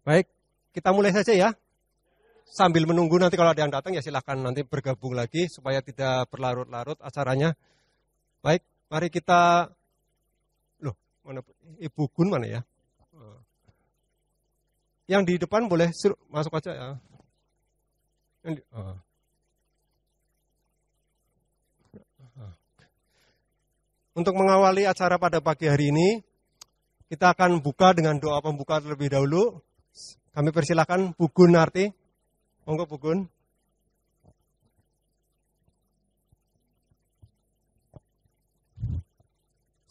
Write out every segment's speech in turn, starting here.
Baik, kita mulai saja ya. Sambil menunggu nanti kalau ada yang datang ya silahkan nanti bergabung lagi supaya tidak berlarut-larut acaranya. Baik, mari kita... Loh, mana Ibu Gun mana ya? Yang di depan boleh masuk aja ya. Untuk mengawali acara pada pagi hari ini, kita akan buka dengan doa pembuka terlebih dahulu. Kami persilakan Bu Gun Narti. Monggo Bu Gun.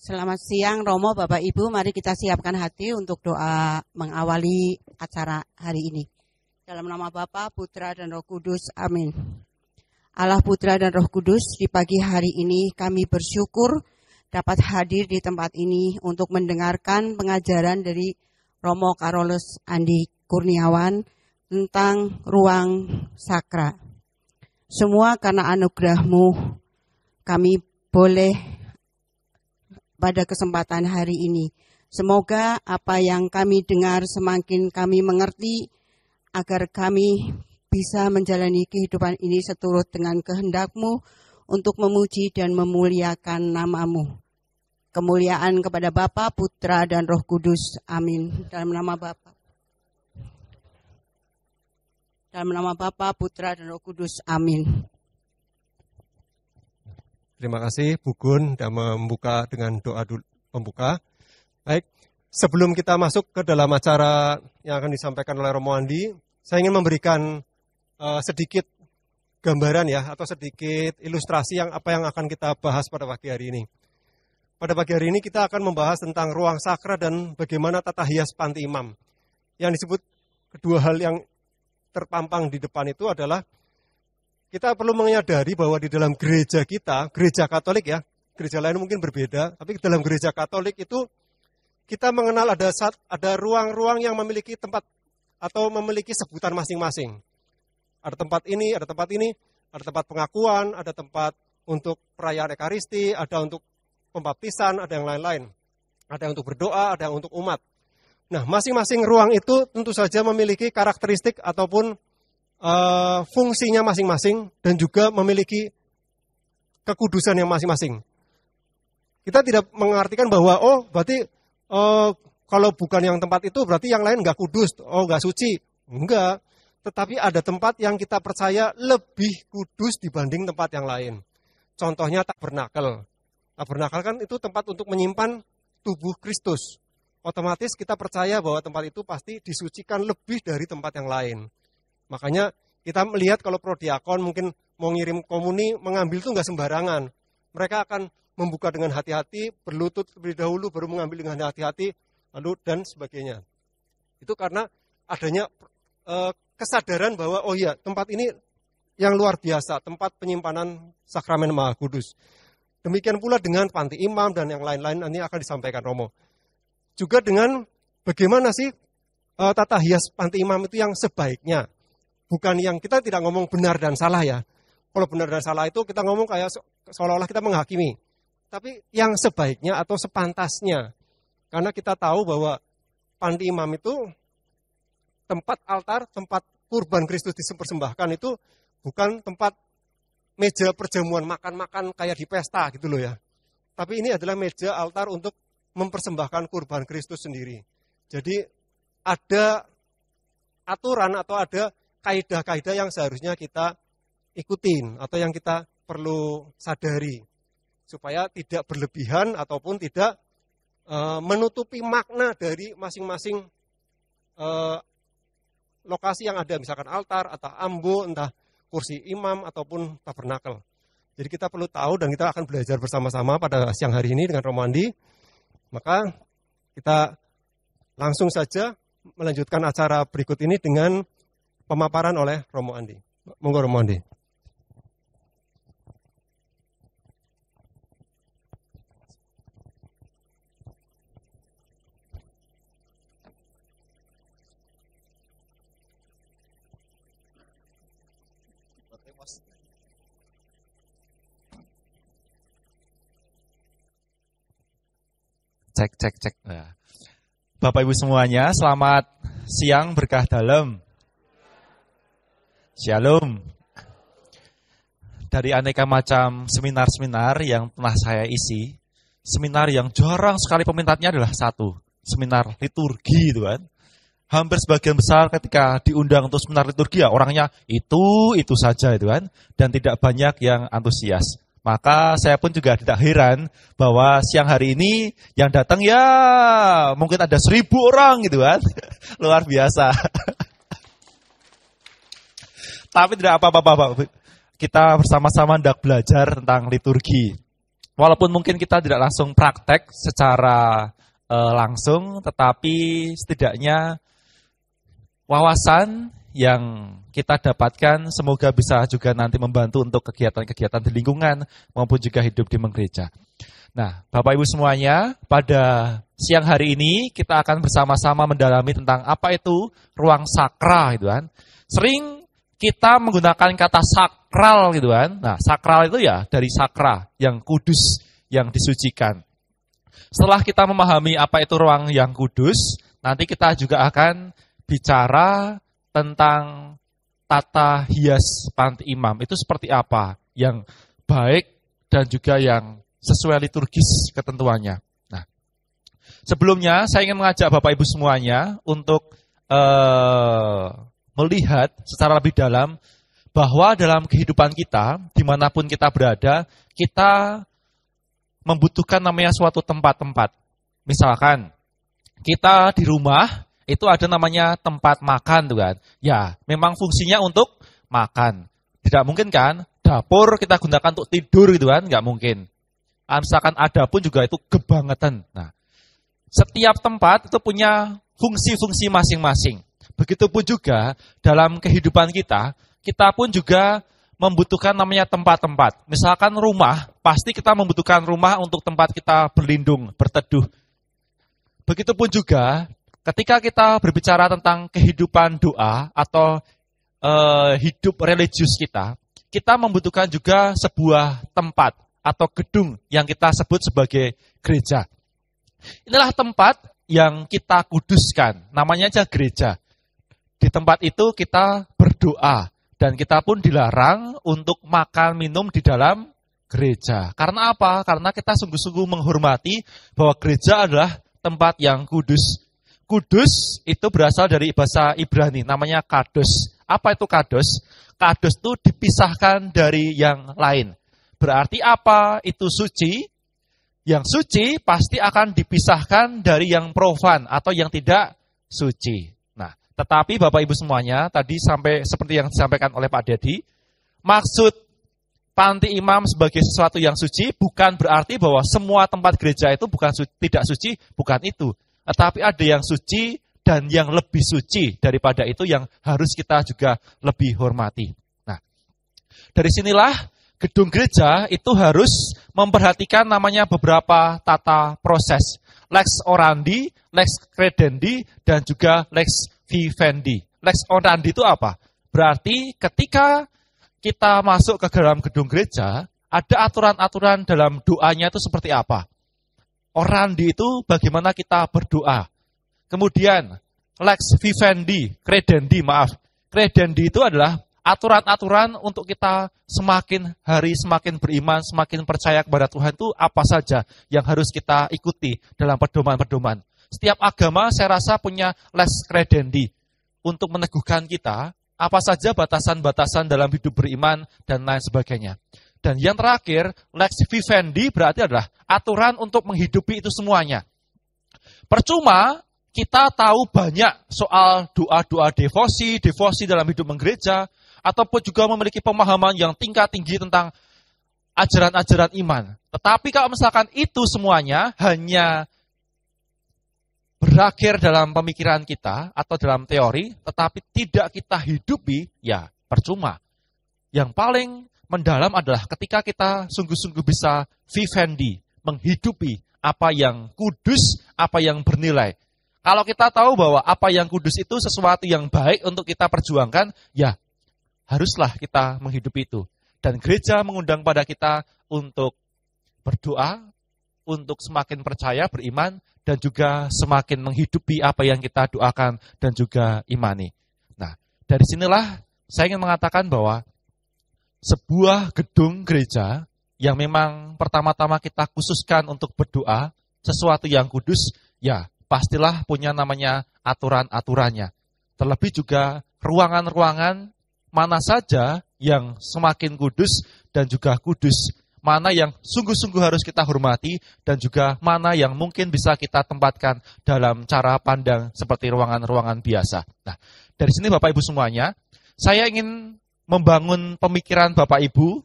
Selamat siang Romo, Bapak Ibu, mari kita siapkan hati untuk doa mengawali acara hari ini. Dalam nama Bapa, Putra dan Roh Kudus, amin. Allah Putra dan Roh Kudus, di pagi hari ini kami bersyukur dapat hadir di tempat ini untuk mendengarkan pengajaran dari Romo Carolus Andi Kurniawan tentang ruang sakra. Semua karena anugerah-Mu kami boleh pada kesempatan hari ini. Semoga apa yang kami dengar semakin kami mengerti agar kami bisa menjalani kehidupan ini seturut dengan kehendak-Mu untuk memuji dan memuliakan nama-Mu. Kemuliaan kepada Bapa, Putra, dan Roh Kudus. Amin. Dalam nama Bapa, Putra, dan Roh Kudus. Amin. Terima kasih Bu Gun sudah membuka dengan doa pembuka. Baik, sebelum kita masuk ke dalam acara yang akan disampaikan oleh Romo Andi, saya ingin memberikan sedikit gambaran ya, atau sedikit ilustrasi apa yang akan kita bahas pada pagi hari ini. Pada pagi hari ini kita akan membahas tentang ruang sakra dan bagaimana tata hias panti imam. Yang disebut kedua hal yang terpampang di depan itu adalah kita perlu menyadari bahwa di dalam gereja kita, gereja Katolik ya, gereja lain mungkin berbeda, tapi dalam gereja Katolik itu kita mengenal ada ruang-ruang yang memiliki tempat atau memiliki sebutan masing-masing. Ada tempat ini, ada tempat ini, ada tempat pengakuan, ada tempat untuk perayaan Ekaristi, ada untuk pembaptisan, ada yang lain-lain. Ada yang untuk berdoa, ada yang untuk umat. Nah, masing-masing ruang itu tentu saja memiliki karakteristik ataupun fungsinya masing-masing dan juga memiliki kekudusan yang masing-masing. Kita tidak mengartikan bahwa, berarti kalau bukan yang tempat itu berarti yang lain nggak kudus, nggak suci. Enggak. Tetapi ada tempat yang kita percaya lebih kudus dibanding tempat yang lain. Contohnya tabernakel. Tabernakel kan itu tempat untuk menyimpan tubuh Kristus. Otomatis kita percaya bahwa tempat itu pasti disucikan lebih dari tempat yang lain. Makanya kita melihat kalau prodiakon mungkin mau ngirim komuni, mengambil itu nggak sembarangan. Mereka akan membuka dengan hati-hati, berlutut terlebih dahulu, baru mengambil dengan hati-hati, lalu dan sebagainya. Itu karena adanya kesadaran bahwa tempat ini yang luar biasa, tempat penyimpanan sakramen Maha Kudus. Demikian pula dengan panti imam dan yang lain-lain nanti akan disampaikan Romo. Juga dengan bagaimana sih tata hias panti imam itu yang sebaiknya. Bukan yang kita tidak ngomong benar dan salah ya. Kalau benar dan salah itu kita ngomong kayak seolah-olah kita menghakimi. Tapi yang sebaiknya atau sepantasnya. Karena kita tahu bahwa panti imam itu tempat altar, tempat kurban Kristus dipersembahkan itu bukan tempat meja perjamuan makan-makan kayak di pesta gitu loh ya. Tapi ini adalah meja altar untuk mempersembahkan kurban Kristus sendiri. Jadi ada aturan atau ada kaidah-kaidah yang seharusnya kita ikutin atau yang kita perlu sadari supaya tidak berlebihan ataupun tidak menutupi makna dari masing-masing lokasi yang ada, misalkan altar atau ambo, entah kursi imam ataupun tabernakel. Jadi kita perlu tahu dan kita akan belajar bersama-sama pada siang hari ini dengan Romo Andi. Maka kita langsung saja melanjutkan acara berikut ini dengan pemaparan oleh Romo Andi. Monggo Romo Andi. Cek. Bapak Ibu semuanya, selamat siang berkah dalam. Shalom. Dari aneka macam seminar-seminar yang pernah saya isi, seminar yang jarang sekali peminatnya adalah satu, seminar liturgi itu kan. Hampir sebagian besar ketika diundang untuk seminar liturgi ya orangnya itu saja itu kan, dan tidak banyak yang antusias. Maka saya pun juga tidak heran bahwa siang hari ini yang datang ya mungkin ada 1.000 orang gitu kan. Luar biasa. Tapi tidak apa-apa, kita bersama-sama hendak belajar tentang liturgi. Walaupun mungkin kita tidak langsung praktek secara langsung, tetapi setidaknya wawasan yang kita dapatkan semoga bisa juga nanti membantu untuk kegiatan-kegiatan di lingkungan maupun juga hidup di gereja. Nah, Bapak Ibu semuanya, pada siang hari ini kita akan bersama-sama mendalami tentang apa itu ruang sakral gitu kan. Sering kita menggunakan kata sakral gitu kan. Nah, sakral itu ya dari sakra, yang kudus, yang disucikan. Setelah kita memahami apa itu ruang yang kudus, nanti kita juga akan bicara tentang tata hias panti imam. Itu seperti apa? Yang baik dan juga yang sesuai liturgis ketentuannya. Nah, sebelumnya saya ingin mengajak Bapak Ibu semuanya untuk melihat secara lebih dalam bahwa dalam kehidupan kita, dimanapun kita berada, kita membutuhkan namanya suatu tempat-tempat. Misalkan, kita di rumah, itu ada namanya tempat makan tuh kan. Ya, memang fungsinya untuk makan. Tidak mungkin kan, dapur kita gunakan untuk tidur gitu kan, nggak mungkin. Misalkan ada pun juga itu kebangetan. Nah, setiap tempat itu punya fungsi-fungsi masing-masing. Begitupun juga dalam kehidupan kita pun juga membutuhkan namanya tempat-tempat. Misalkan rumah, pasti kita membutuhkan rumah untuk tempat kita berlindung, berteduh. Begitupun juga ketika kita berbicara tentang kehidupan doa atau hidup religius kita membutuhkan juga sebuah tempat atau gedung yang kita sebut sebagai gereja. Inilah tempat yang kita kuduskan, namanya aja gereja. Di tempat itu kita berdoa, dan kita pun dilarang untuk makan minum di dalam gereja. Karena apa? Karena kita sungguh-sungguh menghormati bahwa gereja adalah tempat yang kudus. Kudus itu berasal dari bahasa Ibrani, namanya kados. Apa itu kados? Kados itu dipisahkan dari yang lain. Berarti apa itu suci? Yang suci pasti akan dipisahkan dari yang profan atau yang tidak suci. Nah, tetapi Bapak Ibu semuanya, tadi sampai seperti yang disampaikan oleh Pak Dedi, maksud panti imam sebagai sesuatu yang suci bukan berarti bahwa semua tempat gereja itu tidak suci, bukan itu. Tetapi ada yang suci dan yang lebih suci daripada itu yang harus kita juga lebih hormati. Nah, dari sinilah gedung gereja itu harus memperhatikan namanya beberapa tata proses. Lex orandi, lex credendi, dan juga lex vivendi. Lex orandi itu apa? Berarti ketika kita masuk ke dalam gedung gereja, ada aturan-aturan dalam doanya itu seperti apa? Orandi itu bagaimana kita berdoa. Kemudian, lex vivendi, credendi, credendi itu adalah aturan-aturan untuk kita semakin hari semakin beriman, semakin percaya kepada Tuhan itu apa saja yang harus kita ikuti dalam pedoman-pedoman. Setiap agama saya rasa punya lex credendi untuk meneguhkan kita apa saja batasan-batasan dalam hidup beriman dan lain sebagainya. Dan yang terakhir, lex vivendi berarti adalah aturan untuk menghidupi itu semuanya. Percuma kita tahu banyak soal doa-doa devosi dalam hidup menggereja, ataupun juga memiliki pemahaman yang tingkat tinggi tentang ajaran-ajaran iman. Tetapi kalau misalkan itu semuanya hanya berakhir dalam pemikiran kita atau dalam teori, tetapi tidak kita hidupi, ya percuma. Yang paling mendalam adalah ketika kita sungguh-sungguh bisa vivendi, menghidupi apa yang kudus, apa yang bernilai. Kalau kita tahu bahwa apa yang kudus itu sesuatu yang baik untuk kita perjuangkan, ya haruslah kita menghidupi itu. Dan gereja mengundang pada kita untuk berdoa, untuk semakin percaya, beriman, dan juga semakin menghidupi apa yang kita doakan dan juga imani. Nah, dari sinilah saya ingin mengatakan bahwa sebuah gedung gereja yang memang pertama-tama kita khususkan untuk berdoa, sesuatu yang kudus, ya pastilah punya namanya aturan-aturannya. Terlebih juga ruangan-ruangan mana saja yang semakin kudus dan juga kudus, mana yang sungguh-sungguh harus kita hormati, dan juga mana yang mungkin bisa kita tempatkan dalam cara pandang seperti ruangan-ruangan biasa. Nah, dari sini Bapak Ibu semuanya, saya ingin membangun pemikiran Bapak Ibu,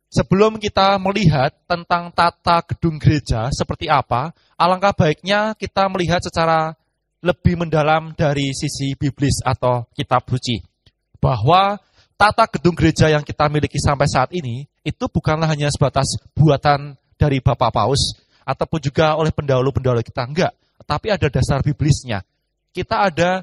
sebelum kita melihat tentang tata gedung gereja seperti apa, alangkah baiknya kita melihat secara lebih mendalam dari sisi biblis atau kitab suci. Bahwa tata gedung gereja yang kita miliki sampai saat ini, itu bukanlah hanya sebatas buatan dari Bapak Paus, ataupun juga oleh pendahulu-pendahulu kita, enggak. Tapi ada dasar biblisnya. Kita ada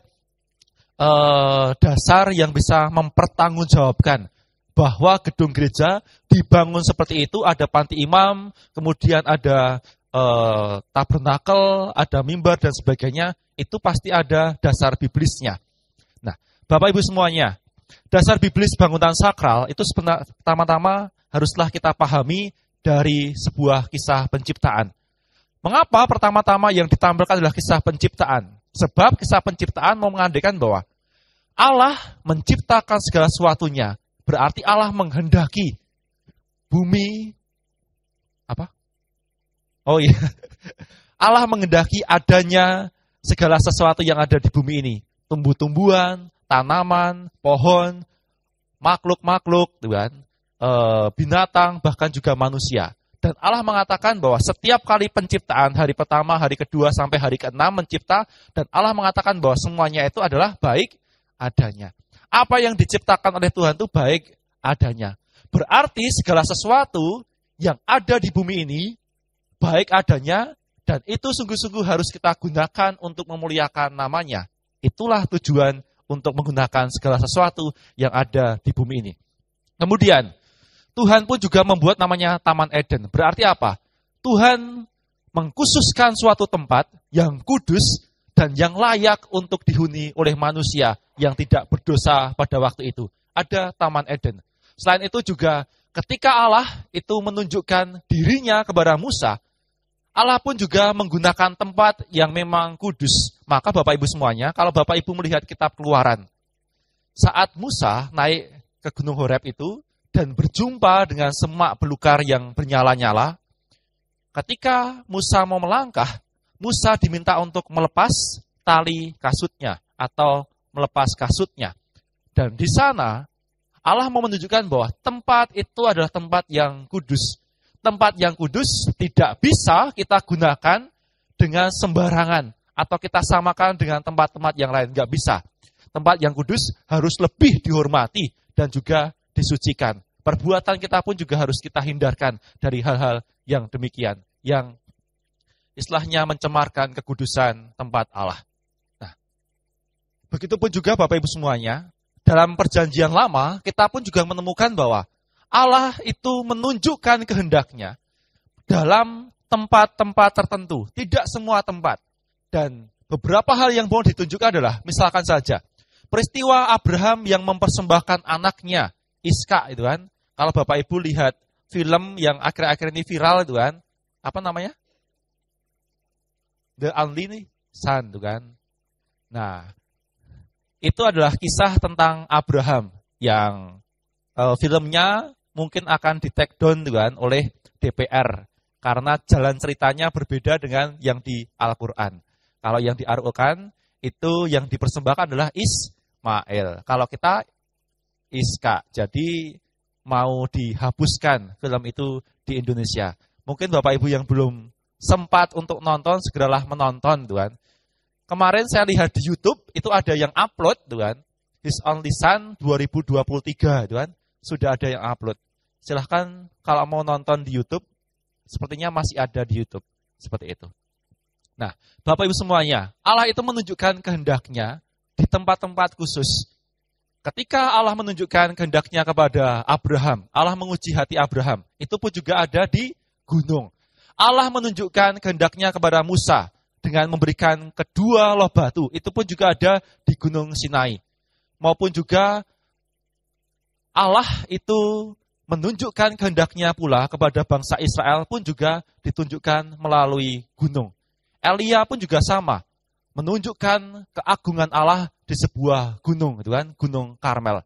dasar yang bisa mempertanggungjawabkan bahwa gedung gereja dibangun seperti itu, ada panti imam, kemudian ada tabernakel, ada mimbar, dan sebagainya, itu pasti ada dasar biblisnya. Nah, Bapak Ibu semuanya, dasar biblis bangunan sakral itu pertama-tama haruslah kita pahami dari sebuah kisah penciptaan. Mengapa pertama-tama yang ditampilkan adalah kisah penciptaan? Sebab kisah penciptaan mau mengandaikan bahwa Allah menciptakan segala sesuatunya. Berarti Allah menghendaki bumi apa? Oh iya. Allah menghendaki adanya segala sesuatu yang ada di bumi ini. Tumbuh-tumbuhan, tanaman, pohon, makhluk-makhluk, binatang, bahkan juga manusia. Dan Allah mengatakan bahwa setiap kali penciptaan, hari pertama, hari kedua, sampai hari ke-6 mencipta, dan Allah mengatakan bahwa semuanya itu adalah baik adanya. Apa yang diciptakan oleh Tuhan itu baik adanya. Berarti segala sesuatu yang ada di bumi ini baik adanya, dan itu sungguh-sungguh harus kita gunakan untuk memuliakan namanya. Itulah tujuan untuk menggunakan segala sesuatu yang ada di bumi ini. Kemudian, Tuhan pun juga membuat namanya Taman Eden. Berarti apa? Tuhan mengkhususkan suatu tempat yang kudus dan yang layak untuk dihuni oleh manusia yang tidak berdosa pada waktu itu. Ada Taman Eden. Selain itu juga ketika Allah itu menunjukkan dirinya kepada Musa, Allah pun juga menggunakan tempat yang memang kudus. Maka Bapak Ibu semuanya, kalau Bapak Ibu melihat kitab Keluaran, saat Musa naik ke Gunung Horeb itu, dan berjumpa dengan semak belukar yang bernyala-nyala, ketika Musa mau melangkah, Musa diminta untuk melepas tali kasutnya atau melepas kasutnya. Dan di sana, Allah mau menunjukkan bahwa tempat itu adalah tempat yang kudus. Tempat yang kudus tidak bisa kita gunakan dengan sembarangan atau kita samakan dengan tempat-tempat yang lain. Nggak bisa. Tempat yang kudus harus lebih dihormati dan juga disucikan. Perbuatan kita pun juga harus kita hindarkan dari hal-hal yang demikian, yang istilahnya mencemarkan kekudusan tempat Allah. Nah, begitupun juga Bapak Ibu semuanya, dalam perjanjian lama kita pun juga menemukan bahwa Allah itu menunjukkan kehendaknya dalam tempat-tempat tertentu, tidak semua tempat. Dan beberapa hal yang mau ditunjukkan adalah, misalkan saja, peristiwa Abraham yang mempersembahkan anaknya, Iska itu kan. Kalau Bapak Ibu lihat film yang akhir-akhir ini viral itu kan, apa namanya? The Only Son itu kan. Nah, itu adalah kisah tentang Abraham yang filmnya mungkin akan di-take down itu kan oleh DPR karena jalan ceritanya berbeda dengan yang di Al-Qur'an. Kalau yang di Al-Qur'an itu yang dipersembahkan adalah Ismail. Kalau kita Iska. Jadi mau dihapuskan film itu di Indonesia. Mungkin Bapak Ibu yang belum sempat untuk nonton, segeralah menonton, Tuhan. Kemarin saya lihat di YouTube, itu ada yang upload, Tuhan. His Only Son 2023, Tuhan. Sudah ada yang upload. Silahkan kalau mau nonton di YouTube, sepertinya masih ada di YouTube. Seperti itu. Nah, Bapak Ibu semuanya, Allah itu menunjukkan kehendaknya di tempat-tempat khusus. Ketika Allah menunjukkan kehendaknya kepada Abraham, Allah menguji hati Abraham. Itu pun juga ada di gunung. Allah menunjukkan kehendaknya kepada Musa dengan memberikan kedua loh batu. Itu pun juga ada di Gunung Sinai. Maupun juga Allah itu menunjukkan kehendaknya pula kepada bangsa Israel pun juga ditunjukkan melalui gunung. Elia pun juga sama, menunjukkan keagungan Allah di sebuah gunung, gitu kan, Gunung Karmel.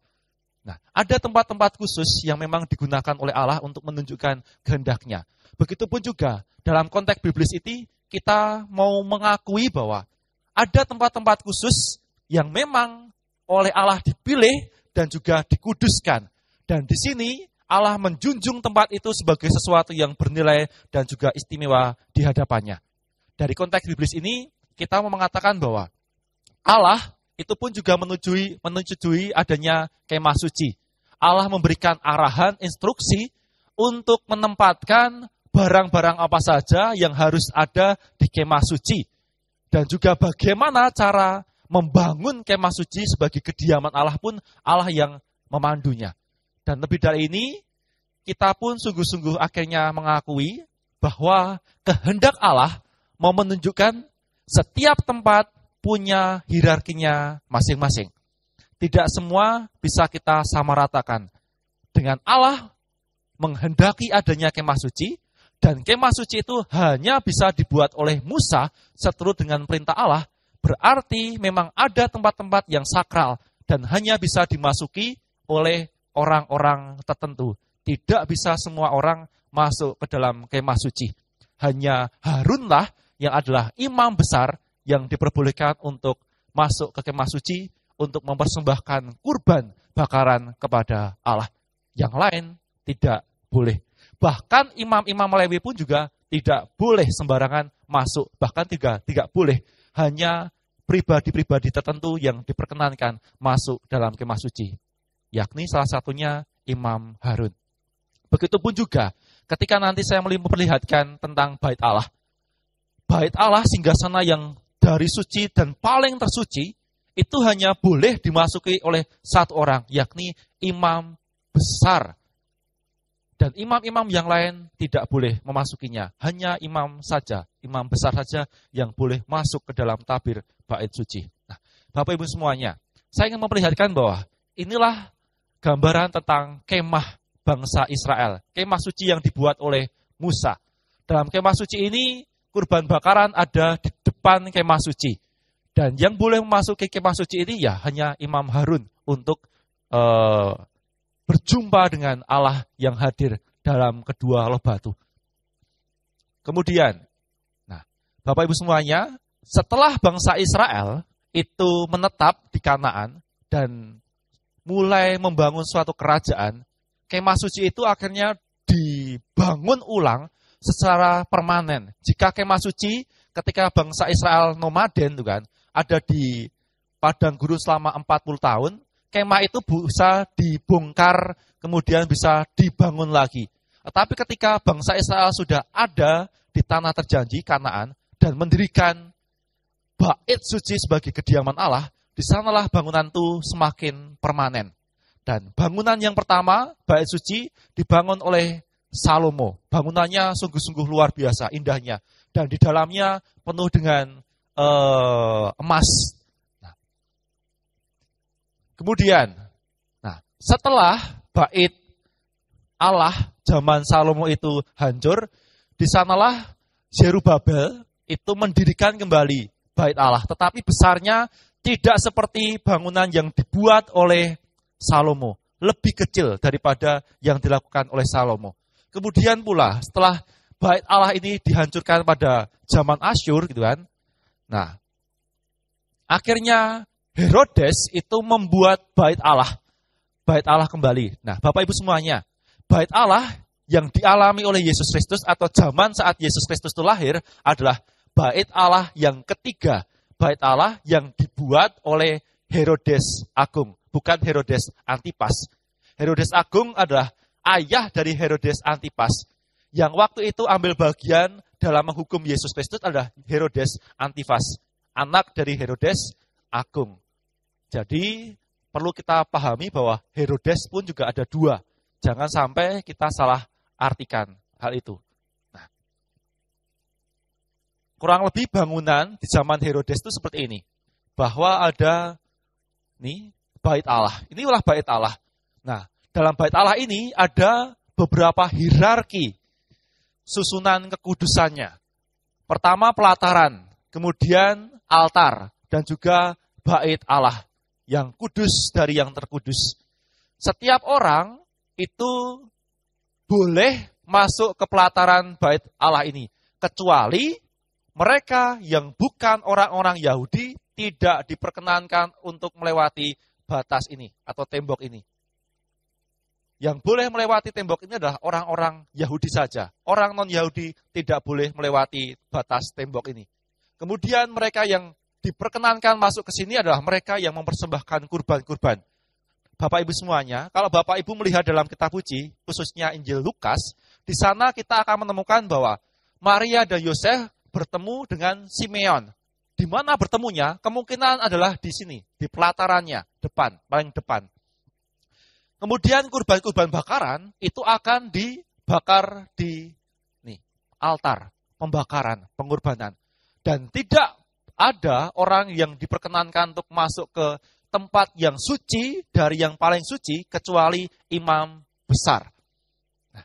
Nah, ada tempat-tempat khusus yang memang digunakan oleh Allah untuk menunjukkan kehendaknya. Begitupun juga dalam konteks biblis ini kita mau mengakui bahwa ada tempat-tempat khusus yang memang oleh Allah dipilih dan juga dikuduskan. Dan di sini Allah menjunjung tempat itu sebagai sesuatu yang bernilai dan juga istimewa di hadapannya. Dari konteks biblis ini kita mau mengatakan bahwa Allah itu pun juga menyetujui adanya kemah suci. Allah memberikan arahan, instruksi untuk menempatkan barang-barang apa saja yang harus ada di kemah suci. Dan juga bagaimana cara membangun kemah suci sebagai kediaman Allah pun Allah yang memandunya. Dan lebih dari ini, kita pun sungguh-sungguh akhirnya mengakui bahwa kehendak Allah mau menunjukkan setiap tempat punya hierarkinya masing-masing. Tidak semua bisa kita samaratakan. Dengan Allah menghendaki adanya kemah suci, dan kemah suci itu hanya bisa dibuat oleh Musa seturut dengan perintah Allah, berarti memang ada tempat-tempat yang sakral dan hanya bisa dimasuki oleh orang-orang tertentu. Tidak bisa semua orang masuk ke dalam kemah suci. Hanya Harunlah yang adalah imam besar yang diperbolehkan untuk masuk ke kemah suci untuk mempersembahkan kurban bakaran kepada Allah. Yang lain tidak boleh. Bahkan imam-imam Lewi pun juga tidak boleh sembarangan masuk. Bahkan tidak boleh. Hanya pribadi-pribadi tertentu yang diperkenankan masuk dalam kemah suci. Yakni salah satunya Imam Harun. Begitupun juga ketika nanti saya memperlihatkan tentang bait Allah. Bait Allah singgasana yang dari suci dan paling tersuci, itu hanya boleh dimasuki oleh satu orang, yakni imam besar. Dan imam-imam yang lain tidak boleh memasukinya. Hanya imam saja, imam besar saja yang boleh masuk ke dalam tabir bait suci. Nah, Bapak Ibu semuanya, saya ingin memperlihatkan bahwa inilah gambaran tentang kemah bangsa Israel. Kemah suci yang dibuat oleh Musa. Dalam kemah suci ini, kurban bakaran ada di depan kemah suci. Dan yang boleh memasuki kemah suci ini ya hanya Imam Harun untuk berjumpa dengan Allah yang hadir dalam kedua loh batu. Kemudian, nah, Bapak Ibu semuanya, setelah bangsa Israel itu menetap di Kanaan dan mulai membangun suatu kerajaan, kemah suci itu akhirnya dibangun ulang secara permanen. Jika kemah suci ketika bangsa Israel nomaden itu kan ada di padang gurun selama 40 tahun, kemah itu bisa dibongkar kemudian bisa dibangun lagi. Tetapi ketika bangsa Israel sudah ada di tanah terjanji Kanaan dan mendirikan bait suci sebagai kediaman Allah, di sanalah bangunan itu semakin permanen. Dan bangunan yang pertama, bait suci, dibangun oleh Salomo. Bangunannya sungguh-sungguh luar biasa, indahnya. Dan di dalamnya penuh dengan emas. Nah, kemudian, setelah bait Allah zaman Salomo itu hancur, di sanalah Zerubabel itu mendirikan kembali bait Allah. Tetapi besarnya tidak seperti bangunan yang dibuat oleh Salomo. Lebih kecil daripada yang dilakukan oleh Salomo. Kemudian pula setelah bait Allah ini dihancurkan pada zaman Asyur gitu kan. Nah, akhirnya Herodes itu membuat bait Allah kembali. Nah, Bapak Ibu semuanya, bait Allah yang dialami oleh Yesus Kristus atau zaman saat Yesus Kristus itu lahir adalah bait Allah yang ketiga. Bait Allah yang dibuat oleh Herodes Agung, bukan Herodes Antipas. Herodes Agung adalah ayah dari Herodes Antipas. Yang waktu itu ambil bagian dalam menghukum Yesus Kristus adalah Herodes Antipas, anak dari Herodes Agung. Jadi perlu kita pahami bahwa Herodes pun juga ada dua. Jangan sampai kita salah artikan hal itu. Nah, kurang lebih bangunan di zaman Herodes itu seperti ini. Bahwa ada nih bait Allah. Inilah bait Allah. Nah, dalam bait Allah ini ada beberapa hierarki susunan kekudusannya. Pertama pelataran, kemudian altar, dan juga bait Allah yang kudus dari yang terkudus. Setiap orang itu boleh masuk ke pelataran bait Allah ini, kecuali mereka yang bukan orang-orang Yahudi tidak diperkenankan untuk melewati batas ini atau tembok ini. Yang boleh melewati tembok ini adalah orang-orang Yahudi saja. Orang non-Yahudi tidak boleh melewati batas tembok ini. Kemudian mereka yang diperkenankan masuk ke sini adalah mereka yang mempersembahkan kurban-kurban. Bapak Ibu semuanya, kalau Bapak Ibu melihat dalam kitab suci, khususnya Injil Lukas, di sana kita akan menemukan bahwa Maria dan Yosef bertemu dengan Simeon. Di mana bertemunya? Kemungkinan adalah di sini, di pelatarannya, depan, paling depan. Kemudian kurban-kurban bakaran itu akan dibakar di altar, pembakaran, pengorbanan. Dan tidak ada orang yang diperkenankan untuk masuk ke tempat yang suci dari yang paling suci kecuali imam besar. Nah,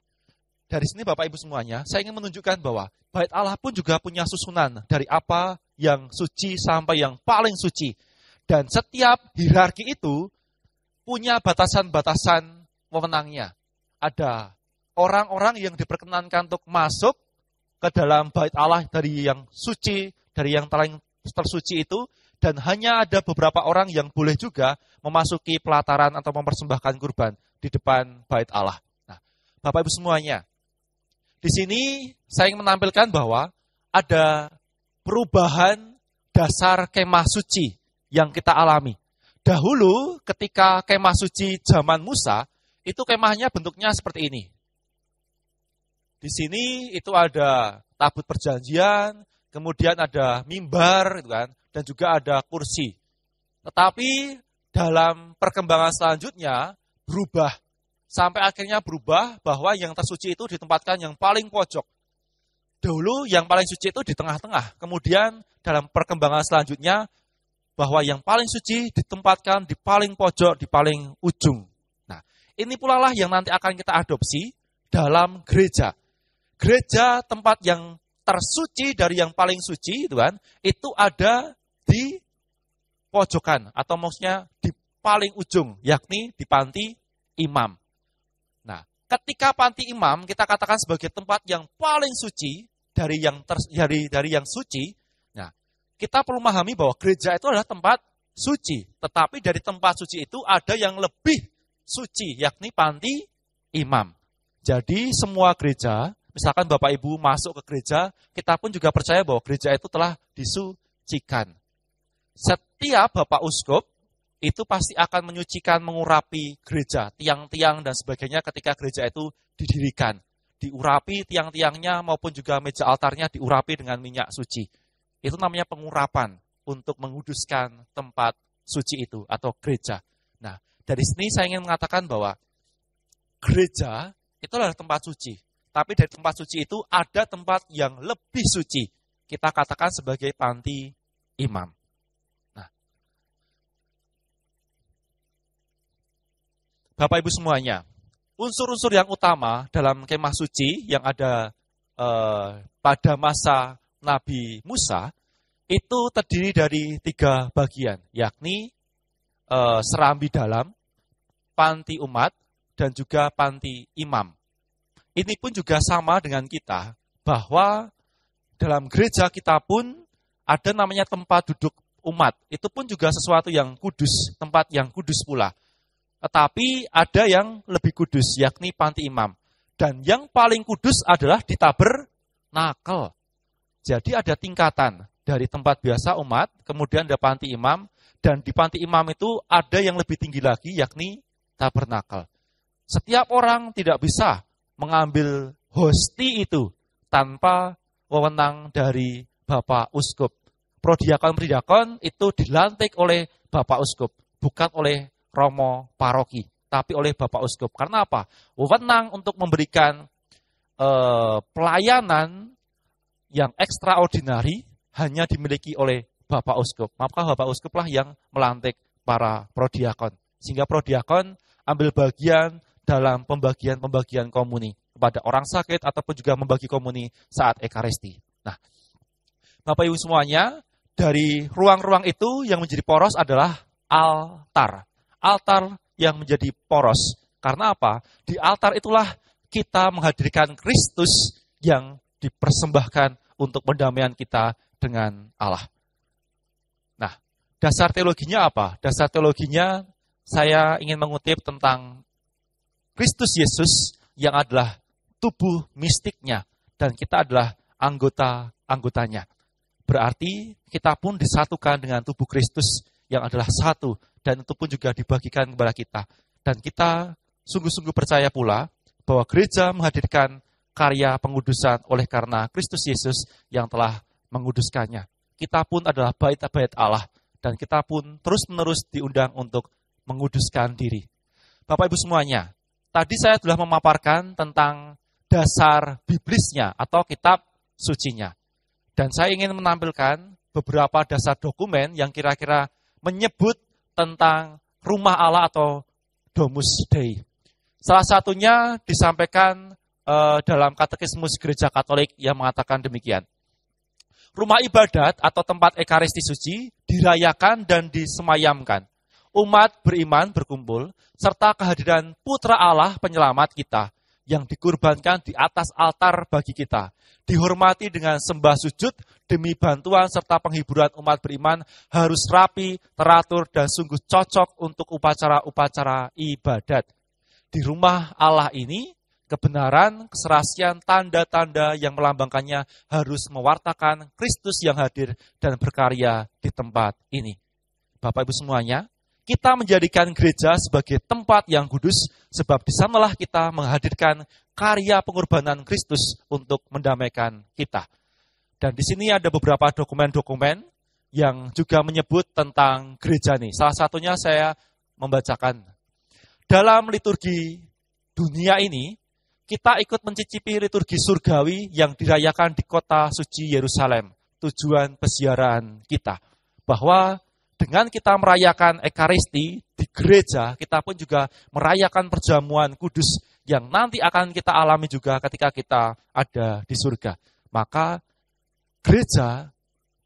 dari sini Bapak Ibu semuanya, saya ingin menunjukkan bahwa bait Allah pun juga punya susunan dari apa yang suci sampai yang paling suci. Dan setiap hierarki itu punya batasan-batasan wewenangnya. Ada orang-orang yang diperkenankan untuk masuk ke dalam bait Allah dari yang suci, dari yang paling tersuci itu, dan hanya ada beberapa orang yang boleh juga memasuki pelataran atau mempersembahkan kurban di depan bait Allah. Nah, Bapak Ibu semuanya, di sini saya ingin menampilkan bahwa ada perubahan dasar kemah suci yang kita alami. Dahulu ketika kemah suci zaman Musa, itu kemahnya bentuknya seperti ini. Di sini itu ada tabut perjanjian, kemudian ada mimbar, gitu kan, dan juga ada kursi. Tetapi dalam perkembangan selanjutnya berubah. Sampai akhirnya berubah bahwa yang tersuci itu ditempatkan yang paling pojok. Dahulu yang paling suci itu di tengah-tengah. Kemudian dalam perkembangan selanjutnya bahwa yang paling suci ditempatkan di paling pojok, di paling ujung. Nah, ini pula lah yang nanti akan kita adopsi dalam gereja. Gereja tempat yang tersuci dari yang paling suci, itu ada di pojokan, atau maksudnya di paling ujung, yakni di panti imam. Nah, ketika panti imam kita katakan sebagai tempat yang paling suci dari yang suci. Nah, kita perlu memahami bahwa gereja itu adalah tempat suci, tetapi dari tempat suci itu ada yang lebih suci, yakni panti imam. Jadi semua gereja, misalkan Bapak Ibu masuk ke gereja, kita pun juga percaya bahwa gereja itu telah disucikan. Setiap Bapak Uskup itu pasti akan menyucikan, mengurapi gereja, tiang-tiang dan sebagainya ketika gereja itu didirikan. Diurapi tiang-tiangnya maupun juga meja altarnya diurapi dengan minyak suci. Itu namanya pengurapan untuk menguduskan tempat suci itu atau gereja. Nah, dari sini saya ingin mengatakan bahwa gereja itu adalah tempat suci. Tapi dari tempat suci itu ada tempat yang lebih suci. Kita katakan sebagai panti imam. Nah, Bapak Ibu semuanya, unsur-unsur yang utama dalam kemah suci yang ada pada masa Nabi Musa itu terdiri dari 3 bagian, yakni serambi dalam, panti umat, dan juga panti imam. Ini pun juga sama dengan kita, bahwa dalam gereja kita pun ada namanya tempat duduk umat. Itu pun juga sesuatu yang kudus, tempat yang kudus pula. Tetapi ada yang lebih kudus, yakni panti imam. Dan yang paling kudus adalah di tabernakel. Jadi ada tingkatan dari tempat biasa umat, kemudian ada panti imam, dan di panti imam itu ada yang lebih tinggi lagi, yakni tabernakel. Setiap orang tidak bisa mengambil hosti itu tanpa wewenang dari Bapak Uskup. Prodiakon-prodiakon itu dilantik oleh Bapak Uskup, bukan oleh Romo Paroki, tapi oleh Bapak Uskup. Karena apa? Wewenang untuk memberikan pelayanan yang ekstraordinari hanya dimiliki oleh Bapak Uskup. Maka Bapak Uskup lah yang melantik para prodiakon. Sehingga prodiakon ambil bagian dalam pembagian komuni kepada orang sakit ataupun juga membagi komuni saat ekaristi. Nah, Bapak Ibu semuanya, dari ruang-ruang itu yang menjadi poros adalah altar. Altar yang menjadi poros. Karena apa? Di altar itulah kita menghadirkan Kristus yang dipersembahkan untuk pendamaian kita dengan Allah. Nah, dasar teologinya apa? Dasar teologinya saya ingin mengutip tentang Kristus Yesus yang adalah tubuh mistiknya dan kita adalah anggotanya. Berarti kita pun disatukan dengan tubuh Kristus yang adalah satu dan itu pun juga dibagikan kepada kita. Dan kita sungguh-sungguh percaya pula bahwa gereja menghadirkan karya pengudusan oleh karena Kristus Yesus yang telah menguduskannya. Kita pun adalah bait-bait Allah dan kita pun terus-menerus diundang untuk menguduskan diri. Bapak Ibu semuanya, tadi saya telah memaparkan tentang dasar biblisnya atau kitab sucinya. Dan saya ingin menampilkan beberapa dasar dokumen yang kira-kira menyebut tentang rumah Allah atau Domus Dei. Salah satunya disampaikan dalam Katekismus Gereja Katolik yang mengatakan demikian. Rumah ibadat atau tempat ekaristi suci dirayakan dan disemayamkan. Umat beriman berkumpul, serta kehadiran Putra Allah penyelamat kita, yang dikurbankan di atas altar bagi kita. Dihormati dengan sembah sujud demi bantuan serta penghiburan umat beriman harus rapi, teratur, dan sungguh cocok untuk upacara-upacara ibadat. Di rumah Allah ini, kebenaran, keserasian, tanda-tanda yang melambangkannya harus mewartakan Kristus yang hadir dan berkarya di tempat ini. Bapak Ibu semuanya, kita menjadikan gereja sebagai tempat yang kudus, sebab di sanalah kita menghadirkan karya pengorbanan Kristus untuk mendamaikan kita. Dan di sini ada beberapa dokumen-dokumen yang juga menyebut tentang gereja ini. Salah satunya saya membacakan. Dalam liturgi dunia ini, kita ikut mencicipi liturgi surgawi yang dirayakan di kota suci Yerusalem, tujuan peziarahan kita. Bahwa dengan kita merayakan ekaristi di gereja, kita pun juga merayakan perjamuan kudus yang nanti akan kita alami juga ketika kita ada di surga. Maka gereja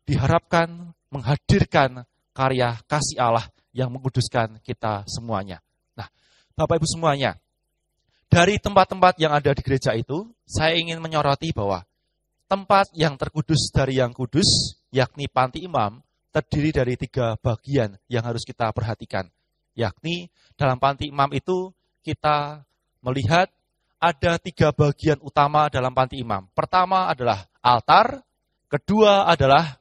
diharapkan menghadirkan karya kasih Allah yang menguduskan kita semuanya. Nah, Bapak Ibu semuanya, dari tempat-tempat yang ada di gereja itu, saya ingin menyoroti bahwa tempat yang terkudus dari yang kudus, yakni panti imam, terdiri dari 3 bagian yang harus kita perhatikan. Yakni dalam panti imam itu kita melihat ada 3 bagian utama dalam panti imam. Pertama adalah altar, kedua adalah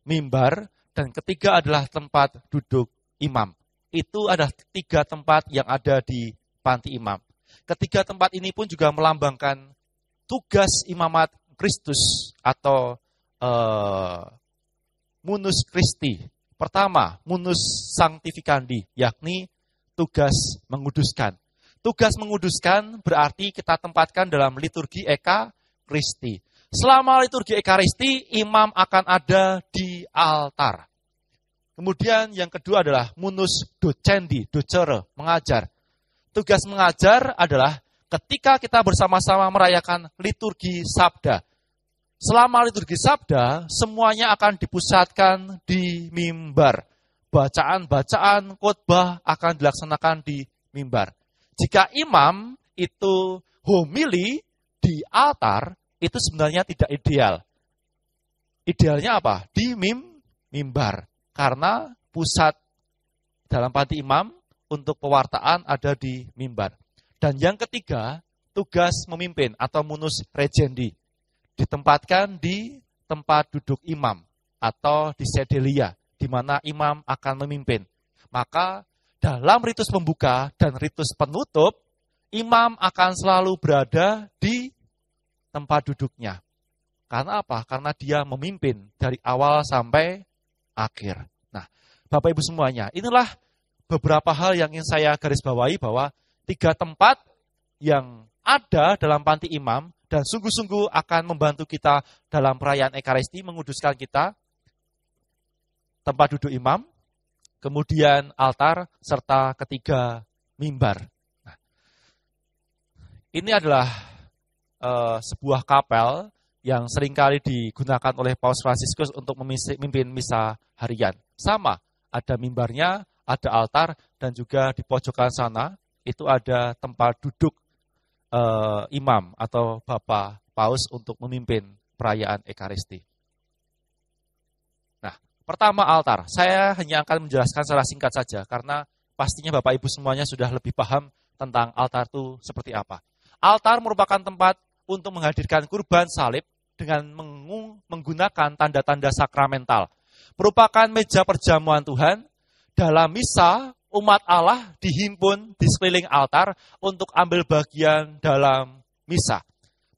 mimbar, dan ketiga adalah tempat duduk imam. Itu adalah 3 tempat yang ada di panti imam. Ketiga tempat ini pun juga melambangkan tugas imamat Kristus atau munus Christi. Pertama, munus sanctificandi, yakni tugas menguduskan. Tugas menguduskan berarti kita tempatkan dalam liturgi Eka Christi. Selama liturgi Ekaristi, imam akan ada di altar. Kemudian yang kedua adalah munus docendi, docere, mengajar. Tugas mengajar adalah ketika kita bersama-sama merayakan liturgi sabda. Selama liturgi sabda, semuanya akan dipusatkan di mimbar. Bacaan-bacaan khotbah akan dilaksanakan di mimbar. Jika imam itu homili di altar, itu sebenarnya tidak ideal. Idealnya apa? Di mimbar. Karena pusat dalam panti imam untuk pewartaan ada di mimbar. Dan yang ketiga, tugas memimpin atau munus regendi. Ditempatkan di tempat duduk imam atau di sedelia, di mana imam akan memimpin. Maka dalam ritus pembuka dan ritus penutup, imam akan selalu berada di tempat duduknya. Karena apa? Karena dia memimpin dari awal sampai akhir. Nah, Bapak Ibu semuanya, inilah beberapa hal yang ingin saya garis bawahi bahwa 3 tempat yang ada dalam panti imam dan sungguh-sungguh akan membantu kita dalam perayaan Ekaristi, menguduskan kita, tempat duduk imam, kemudian altar, serta ketiga mimbar. Nah, ini adalah sebuah kapel yang seringkali digunakan oleh Paus Fransiskus untuk memimpin misa harian. Sama, ada mimbarnya, ada altar, dan juga di pojokan sana itu ada tempat duduk imam atau Bapak Paus untuk memimpin perayaan Ekaristi. Nah, pertama altar. Saya hanya akan menjelaskan secara singkat saja, karena pastinya Bapak Ibu semuanya sudah lebih paham tentang altar itu seperti apa. Altar merupakan tempat untuk menghadirkan kurban salib dengan menggunakan tanda-tanda sakramental. Merupakan meja perjamuan Tuhan. Dalam misa, umat Allah dihimpun di sekeliling altar untuk ambil bagian dalam misa.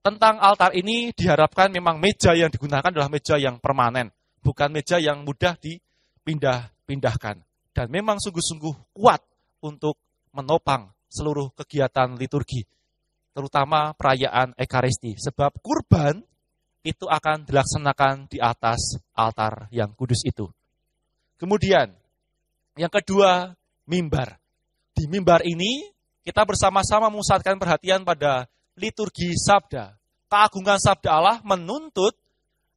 Tentang altar ini diharapkan memang meja yang digunakan adalah meja yang permanen, bukan meja yang mudah dipindah-pindahkan. Dan memang sungguh-sungguh kuat untuk menopang seluruh kegiatan liturgi, terutama perayaan Ekaristi. Sebab kurban itu akan dilaksanakan di atas altar yang kudus itu. Kemudian, yang kedua, mimbar. Di mimbar ini, kita bersama-sama memusatkan perhatian pada liturgi sabda. Keagungan sabda Allah menuntut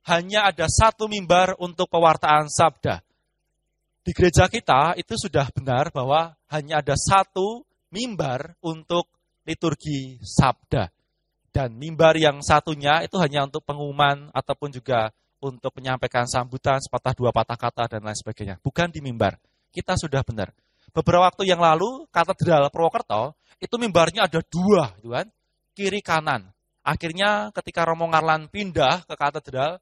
hanya ada satu mimbar untuk pewartaan sabda. Di gereja kita itu sudah benar bahwa hanya ada satu mimbar untuk liturgi sabda. Dan mimbar yang satunya itu hanya untuk pengumuman ataupun juga untuk menyampaikan sambutan sepatah dua patah kata dan lain sebagainya. Bukan di mimbar. Kita sudah benar. Beberapa waktu yang lalu, Katedral Purwokerto, itu mimbarnya ada dua, gitu kan? Kiri kanan. Akhirnya ketika Romo Ngarlan pindah ke katedral,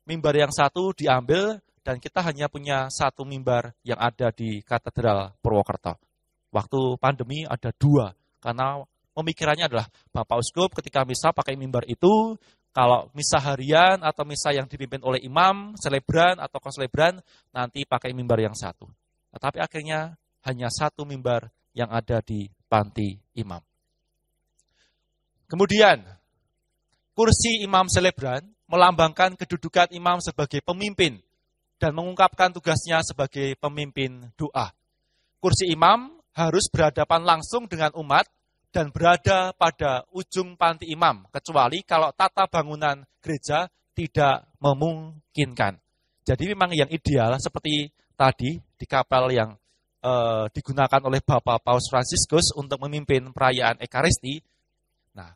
mimbar yang satu diambil dan kita hanya punya satu mimbar yang ada di Katedral Purwokerto. Waktu pandemi ada dua, karena pemikirannya adalah Bapak Uskup ketika misa pakai mimbar itu, kalau misa harian atau misa yang dipimpin oleh imam, selebran atau konselebran, nanti pakai mimbar yang satu. Tetapi akhirnya hanya satu mimbar yang ada di panti imam. Kemudian, kursi imam selebran melambangkan kedudukan imam sebagai pemimpin dan mengungkapkan tugasnya sebagai pemimpin doa. Kursi imam harus berhadapan langsung dengan umat dan berada pada ujung panti imam, kecuali kalau tata bangunan gereja tidak memungkinkan. Jadi memang yang ideal seperti tadi di kapel yang digunakan oleh Bapak Paus Fransiskus untuk memimpin perayaan Ekaristi. Nah,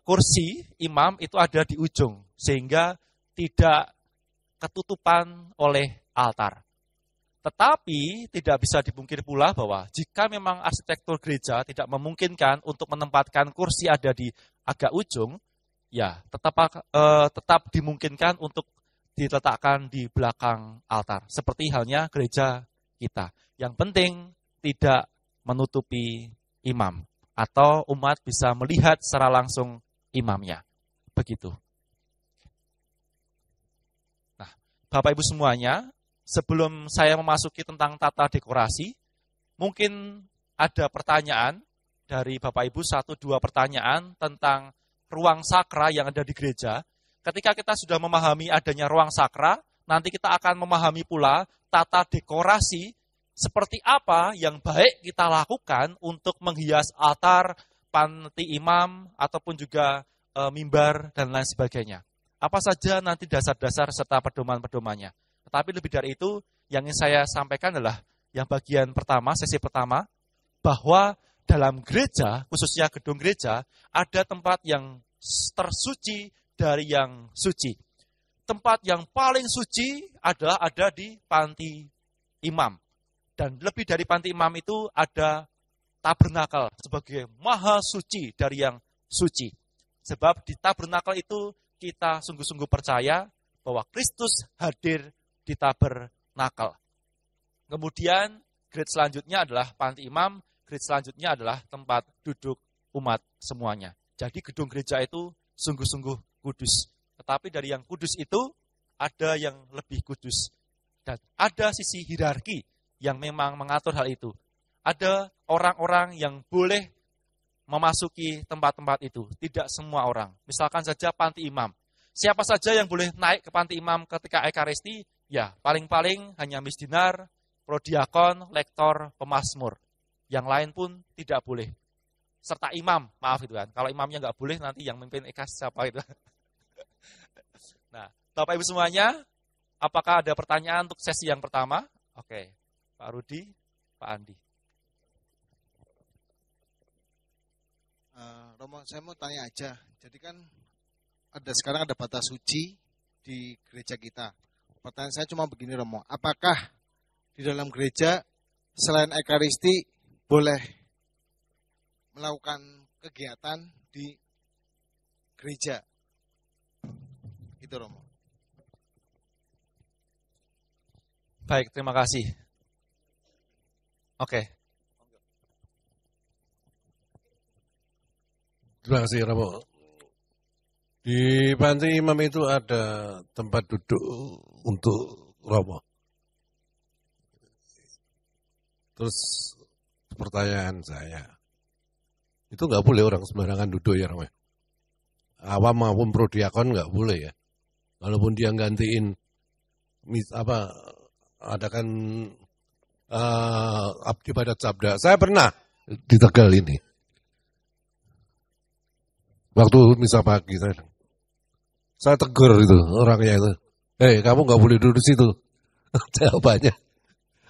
kursi imam itu ada di ujung, sehingga tidak ketutupan oleh altar. Tetapi tidak bisa dipungkir pula bahwa jika memang arsitektur gereja tidak memungkinkan untuk menempatkan kursi ada di agak ujung, ya tetap dimungkinkan untuk diletakkan di belakang altar. Seperti halnya gereja kita. Yang penting tidak menutupi imam atau umat bisa melihat secara langsung imamnya. Begitu. Nah, Bapak Ibu semuanya, sebelum saya memasuki tentang tata dekorasi, mungkin ada pertanyaan dari Bapak Ibu, 1-2 pertanyaan tentang ruang sakra yang ada di gereja. Ketika kita sudah memahami adanya ruang sakra, nanti kita akan memahami pula tata dekorasi seperti apa yang baik kita lakukan untuk menghias altar, panti imam, ataupun juga mimbar, dan lain sebagainya. Apa saja nanti dasar-dasar serta pedoman-pedomannya. Tetapi lebih dari itu, yang ingin saya sampaikan adalah yang bagian pertama, sesi pertama, bahwa dalam gereja, khususnya gedung gereja, ada tempat yang tersuci dari yang suci. Tempat yang paling suci adalah ada di panti imam. Dan lebih dari panti imam itu ada tabernakel sebagai maha suci dari yang suci. Sebab di tabernakel itu kita sungguh-sungguh percaya bahwa Kristus hadir di tabernakel. Kemudian grade selanjutnya adalah panti imam, grade selanjutnya adalah tempat duduk umat semuanya. Jadi gedung gereja itu sungguh-sungguh kudus. Tetapi dari yang kudus itu ada yang lebih kudus. Dan ada sisi hierarki yang memang mengatur hal itu. Ada orang-orang yang boleh memasuki tempat-tempat itu. Tidak semua orang. Misalkan saja panti imam. Siapa saja yang boleh naik ke panti imam ketika Ekaristi? Ya, paling-paling hanya misdinar, prodiakon, lektor, pemazmur. Yang lain pun tidak boleh. Serta imam, maaf itu kan. Kalau imamnya nggak boleh, nanti yang memimpin Ekaristi siapa itu. Nah, Bapak Ibu semuanya, apakah ada pertanyaan untuk sesi yang pertama? Oke, Pak Rudi, Pak Andi. Romo, saya mau tanya aja. Jadi kan sekarang ada batas suci di gereja kita. Pertanyaan saya cuma begini, Romo. Apakah di dalam gereja selain Ekaristi boleh melakukan kegiatan di gereja? Itu, Romo. Baik, terima kasih. Oke. Terima kasih, Romo. Di panti imam itu ada tempat duduk untuk Romo. Terus pertanyaan saya, itu nggak boleh orang sembarangan duduk ya, Romo? Awam maupun prodiakon nggak boleh ya. Walaupun dia gantiin, adakan ibadat sabda. Saya pernah di Tegal ini. Waktu misa pagi saya tegur itu orangnya itu. Kamu nggak boleh duduk situ. Jawabannya,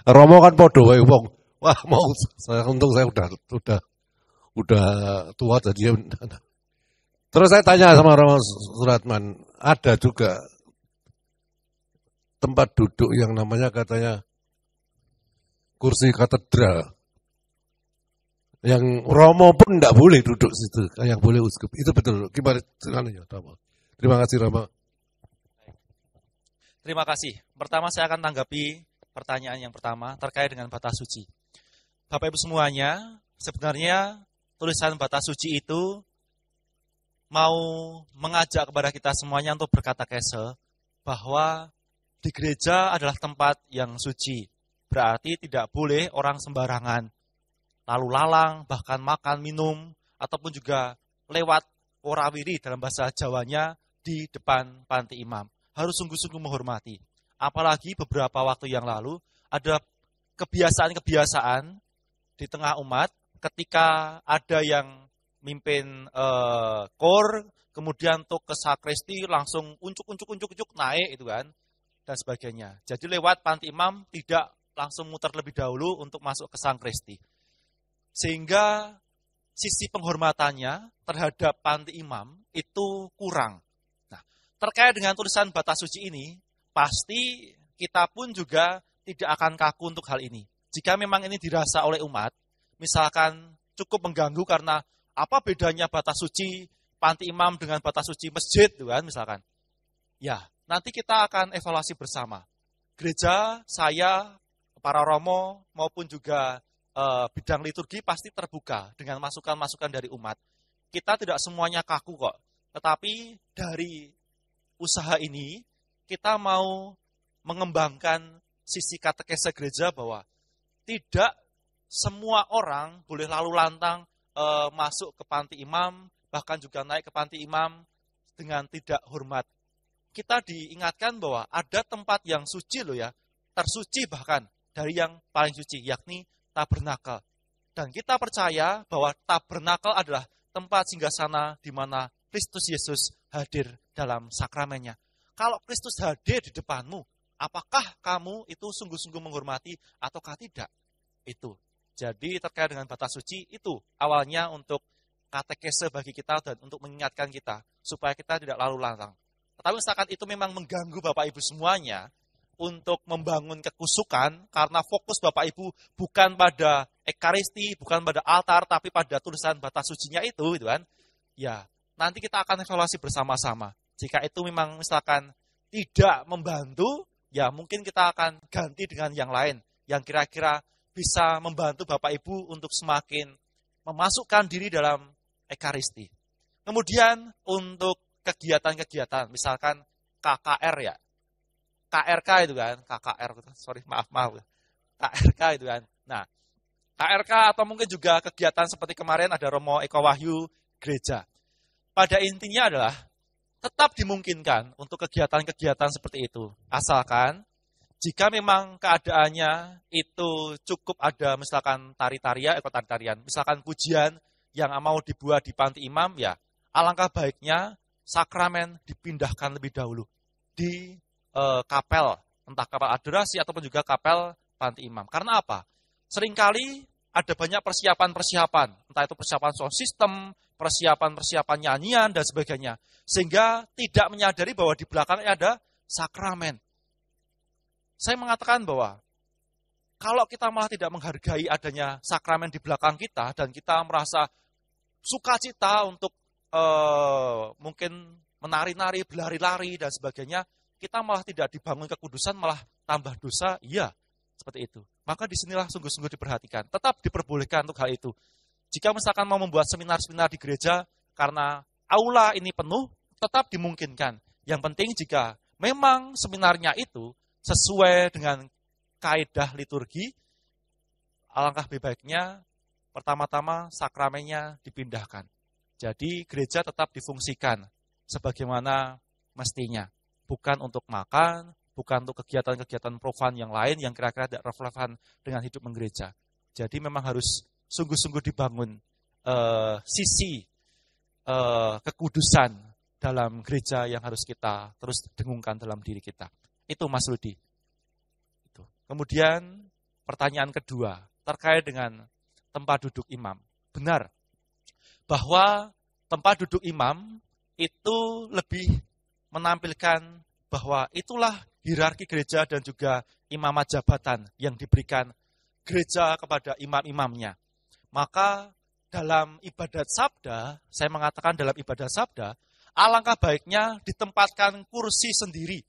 Romo kan podo wae wong. Wah, mau untung saya udah tua tadi. Terus saya tanya sama Romo Suratman, ada juga tempat duduk yang namanya katanya kursi katedral. Yang Romo pun tidak boleh duduk situ, yang boleh uskup. Itu betul. Gimana ya, Romo? Terima kasih, Romo. Terima kasih. Pertama saya akan tanggapi pertanyaan yang pertama terkait dengan batas suci. Bapak Ibu semuanya, sebenarnya tulisan batas suci itu mau mengajak kepada kita semuanya untuk berkata kese bahwa di gereja adalah tempat yang suci. Berarti tidak boleh orang sembarangan lalu lalang, bahkan makan, minum, ataupun juga lewat warawiri dalam bahasa Jawanya di depan panti imam. Harus sungguh-sungguh menghormati. Apalagi beberapa waktu yang lalu ada kebiasaan-kebiasaan di tengah umat ketika ada yang mimpin kor, kemudian untuk ke sakristi langsung uncuk naik itu kan, dan sebagainya. Jadi lewat panti imam tidak langsung muter lebih dahulu untuk masuk ke sakristi. Sehingga sisi penghormatannya terhadap panti imam itu kurang. Nah, terkait dengan tulisan batas suci ini, pasti kita pun juga tidak akan kaku untuk hal ini. Jika memang ini dirasa oleh umat, misalkan cukup mengganggu karena apa bedanya batas suci panti imam dengan batas suci masjid, kan, misalkan. Ya, nanti kita akan evaluasi bersama. Gereja, saya, para romo, maupun juga bidang liturgi pasti terbuka dengan masukan-masukan dari umat. Kita tidak semuanya kaku kok, tetapi dari usaha ini kita mau mengembangkan sisi katekese gereja bahwa tidak semua orang boleh lalu lantang masuk ke panti imam, bahkan juga naik ke panti imam dengan tidak hormat. Kita diingatkan bahwa ada tempat yang suci loh ya, tersuci bahkan dari yang paling suci, yakni tabernakel. Dan kita percaya bahwa tabernakel adalah tempat singgasana di mana Kristus Yesus hadir dalam sakramennya. Kalau Kristus hadir di depanmu, apakah kamu itu sungguh-sungguh menghormati ataukah tidak? Itu. Jadi terkait dengan batas suci itu awalnya untuk katekese bagi kita dan untuk mengingatkan kita supaya kita tidak lalu lantang. Tetapi misalkan itu memang mengganggu Bapak Ibu semuanya, untuk membangun kekusukan, karena fokus Bapak Ibu bukan pada Ekaristi, bukan pada altar, tapi pada tulisan batas sucinya itu, gitu kan? Ya, nanti kita akan evaluasi bersama-sama. Jika itu memang misalkan tidak membantu, ya mungkin kita akan ganti dengan yang lain, yang kira-kira bisa membantu Bapak Ibu untuk semakin memasukkan diri dalam Ekaristi. Kemudian untuk kegiatan-kegiatan, misalkan KKR ya, KRK itu kan, KKR, sorry maaf, KRK itu kan. Nah, KRK atau mungkin juga kegiatan seperti kemarin ada Romo Eko Wahyu gereja. Pada intinya adalah tetap dimungkinkan untuk kegiatan-kegiatan seperti itu. Asalkan jika memang keadaannya itu cukup ada misalkan tari-tarian, tari-tarian, misalkan pujian yang mau dibuat di panti imam, ya alangkah baiknya sakramen dipindahkan lebih dahulu di kapel, entah kapel adorasi ataupun juga kapel panti imam. Karena apa? Seringkali ada banyak persiapan-persiapan, entah itu persiapan sound system, persiapan-persiapan nyanyian, dan sebagainya. Sehingga tidak menyadari bahwa di belakangnya ada sakramen. Saya mengatakan bahwa kalau kita malah tidak menghargai adanya sakramen di belakang kita, dan kita merasa sukacita untuk mungkin menari-nari, berlari-lari, dan sebagainya, kita malah tidak dibangun kekudusan, malah tambah dosa, iya, seperti itu. Maka disinilah sungguh-sungguh diperhatikan. Tetap diperbolehkan untuk hal itu. Jika misalkan mau membuat seminar-seminar di gereja, karena aula ini penuh, tetap dimungkinkan. Yang penting jika memang seminarnya itu sesuai dengan kaidah liturgi, alangkah lebih baiknya pertama-tama sakramennya dipindahkan. Jadi gereja tetap difungsikan sebagaimana mestinya. Bukan untuk makan, bukan untuk kegiatan-kegiatan profan yang lain yang kira-kira tidak relevan dengan hidup menggereja. Jadi memang harus sungguh-sungguh dibangun sisi kekudusan dalam gereja yang harus kita terus dengungkan dalam diri kita. Itu Mas Rudi. Itu. Kemudian pertanyaan kedua terkait dengan tempat duduk imam. Benar bahwa tempat duduk imam itu lebih menampilkan bahwa itulah hierarki gereja dan juga imamat jabatan yang diberikan gereja kepada imam-imamnya. Maka dalam ibadat sabda, saya mengatakan dalam ibadat sabda, alangkah baiknya ditempatkan kursi sendiri.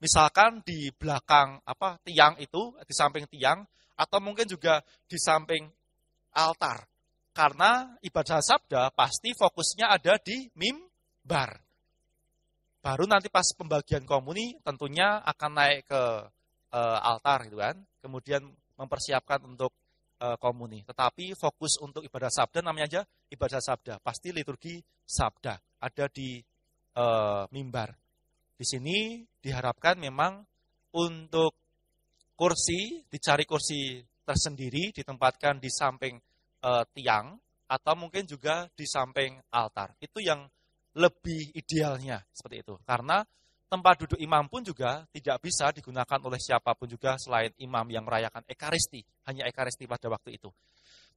Misalkan di belakang tiang itu, di samping tiang, atau mungkin juga di samping altar. Karena ibadat sabda pasti fokusnya ada di mimbar. Baru nanti pas pembagian komuni tentunya akan naik ke altar gitu kan. Kemudian mempersiapkan untuk komuni. Tetapi fokus untuk ibadah sabda namanya aja ibadah sabda. Pasti liturgi sabda ada di mimbar. Di sini diharapkan memang untuk kursi, dicari kursi tersendiri, ditempatkan di samping tiang atau mungkin juga di samping altar. Itu yang lebih idealnya seperti itu. Karena tempat duduk imam pun juga tidak bisa digunakan oleh siapapun juga selain imam yang merayakan ekaristi. Hanya ekaristi pada waktu itu.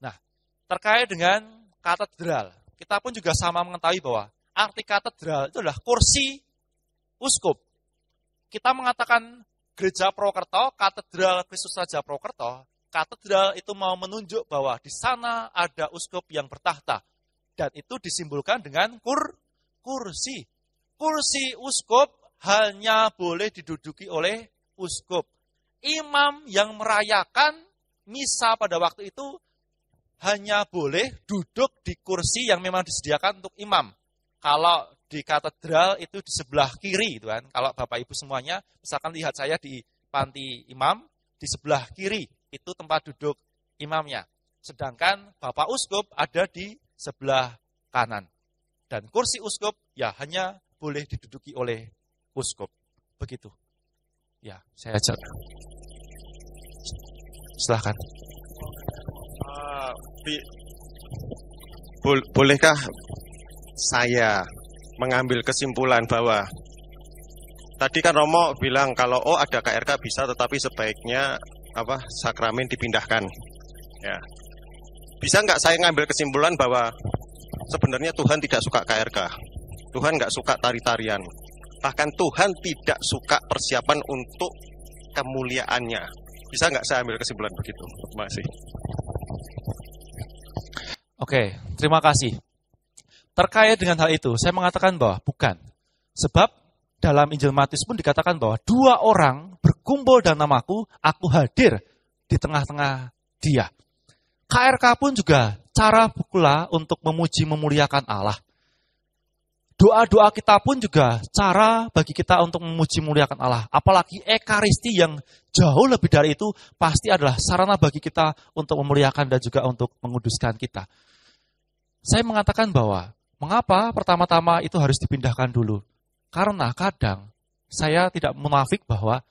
Nah, terkait dengan katedral, kita pun juga sama mengetahui bahwa arti katedral itu adalah kursi uskup. Kita mengatakan gereja Prokerto, katedral Kristus Raja Prokerto, katedral itu mau menunjuk bahwa di sana ada uskup yang bertahta. Dan itu disimbolkan dengan kursi. Kursi uskup hanya boleh diduduki oleh uskup. Imam yang merayakan misa pada waktu itu hanya boleh duduk di kursi yang memang disediakan untuk imam. Kalau di katedral itu di sebelah kiri, gitu kan. Kalau Bapak Ibu semuanya, misalkan lihat saya di panti imam, di sebelah kiri itu tempat duduk imamnya. Sedangkan Bapak Uskup ada di sebelah kanan. Dan kursi uskup ya hanya boleh diduduki oleh uskup. Begitu. Ya, saya ajak. Silahkan. Bolehkah saya mengambil kesimpulan bahwa tadi kan Romo bilang kalau ada KRK bisa, tetapi sebaiknya sakramen dipindahkan. Ya. Bisa nggak saya ngambil kesimpulan bahwa sebenarnya Tuhan tidak suka KRK. Tuhan nggak suka tari-tarian. Bahkan Tuhan tidak suka persiapan untuk kemuliaannya. Bisa nggak saya ambil kesimpulan begitu? Terima kasih. Oke, terima kasih. Terkait dengan hal itu, saya mengatakan bahwa bukan. Sebab dalam Injil Matius pun dikatakan bahwa 2 orang berkumpul dalam namaku, aku hadir di tengah-tengah dia. KRK pun juga cara pula untuk memuji memuliakan Allah. Doa-doa kita pun juga cara bagi kita untuk memuji muliakan Allah. Apalagi ekaristi yang jauh lebih dari itu pasti adalah sarana bagi kita untuk memuliakan dan juga untuk menguduskan kita. Saya mengatakan bahwa mengapa pertama-tama itu harus dipindahkan dulu? Karena kadang saya tidak munafik bahwa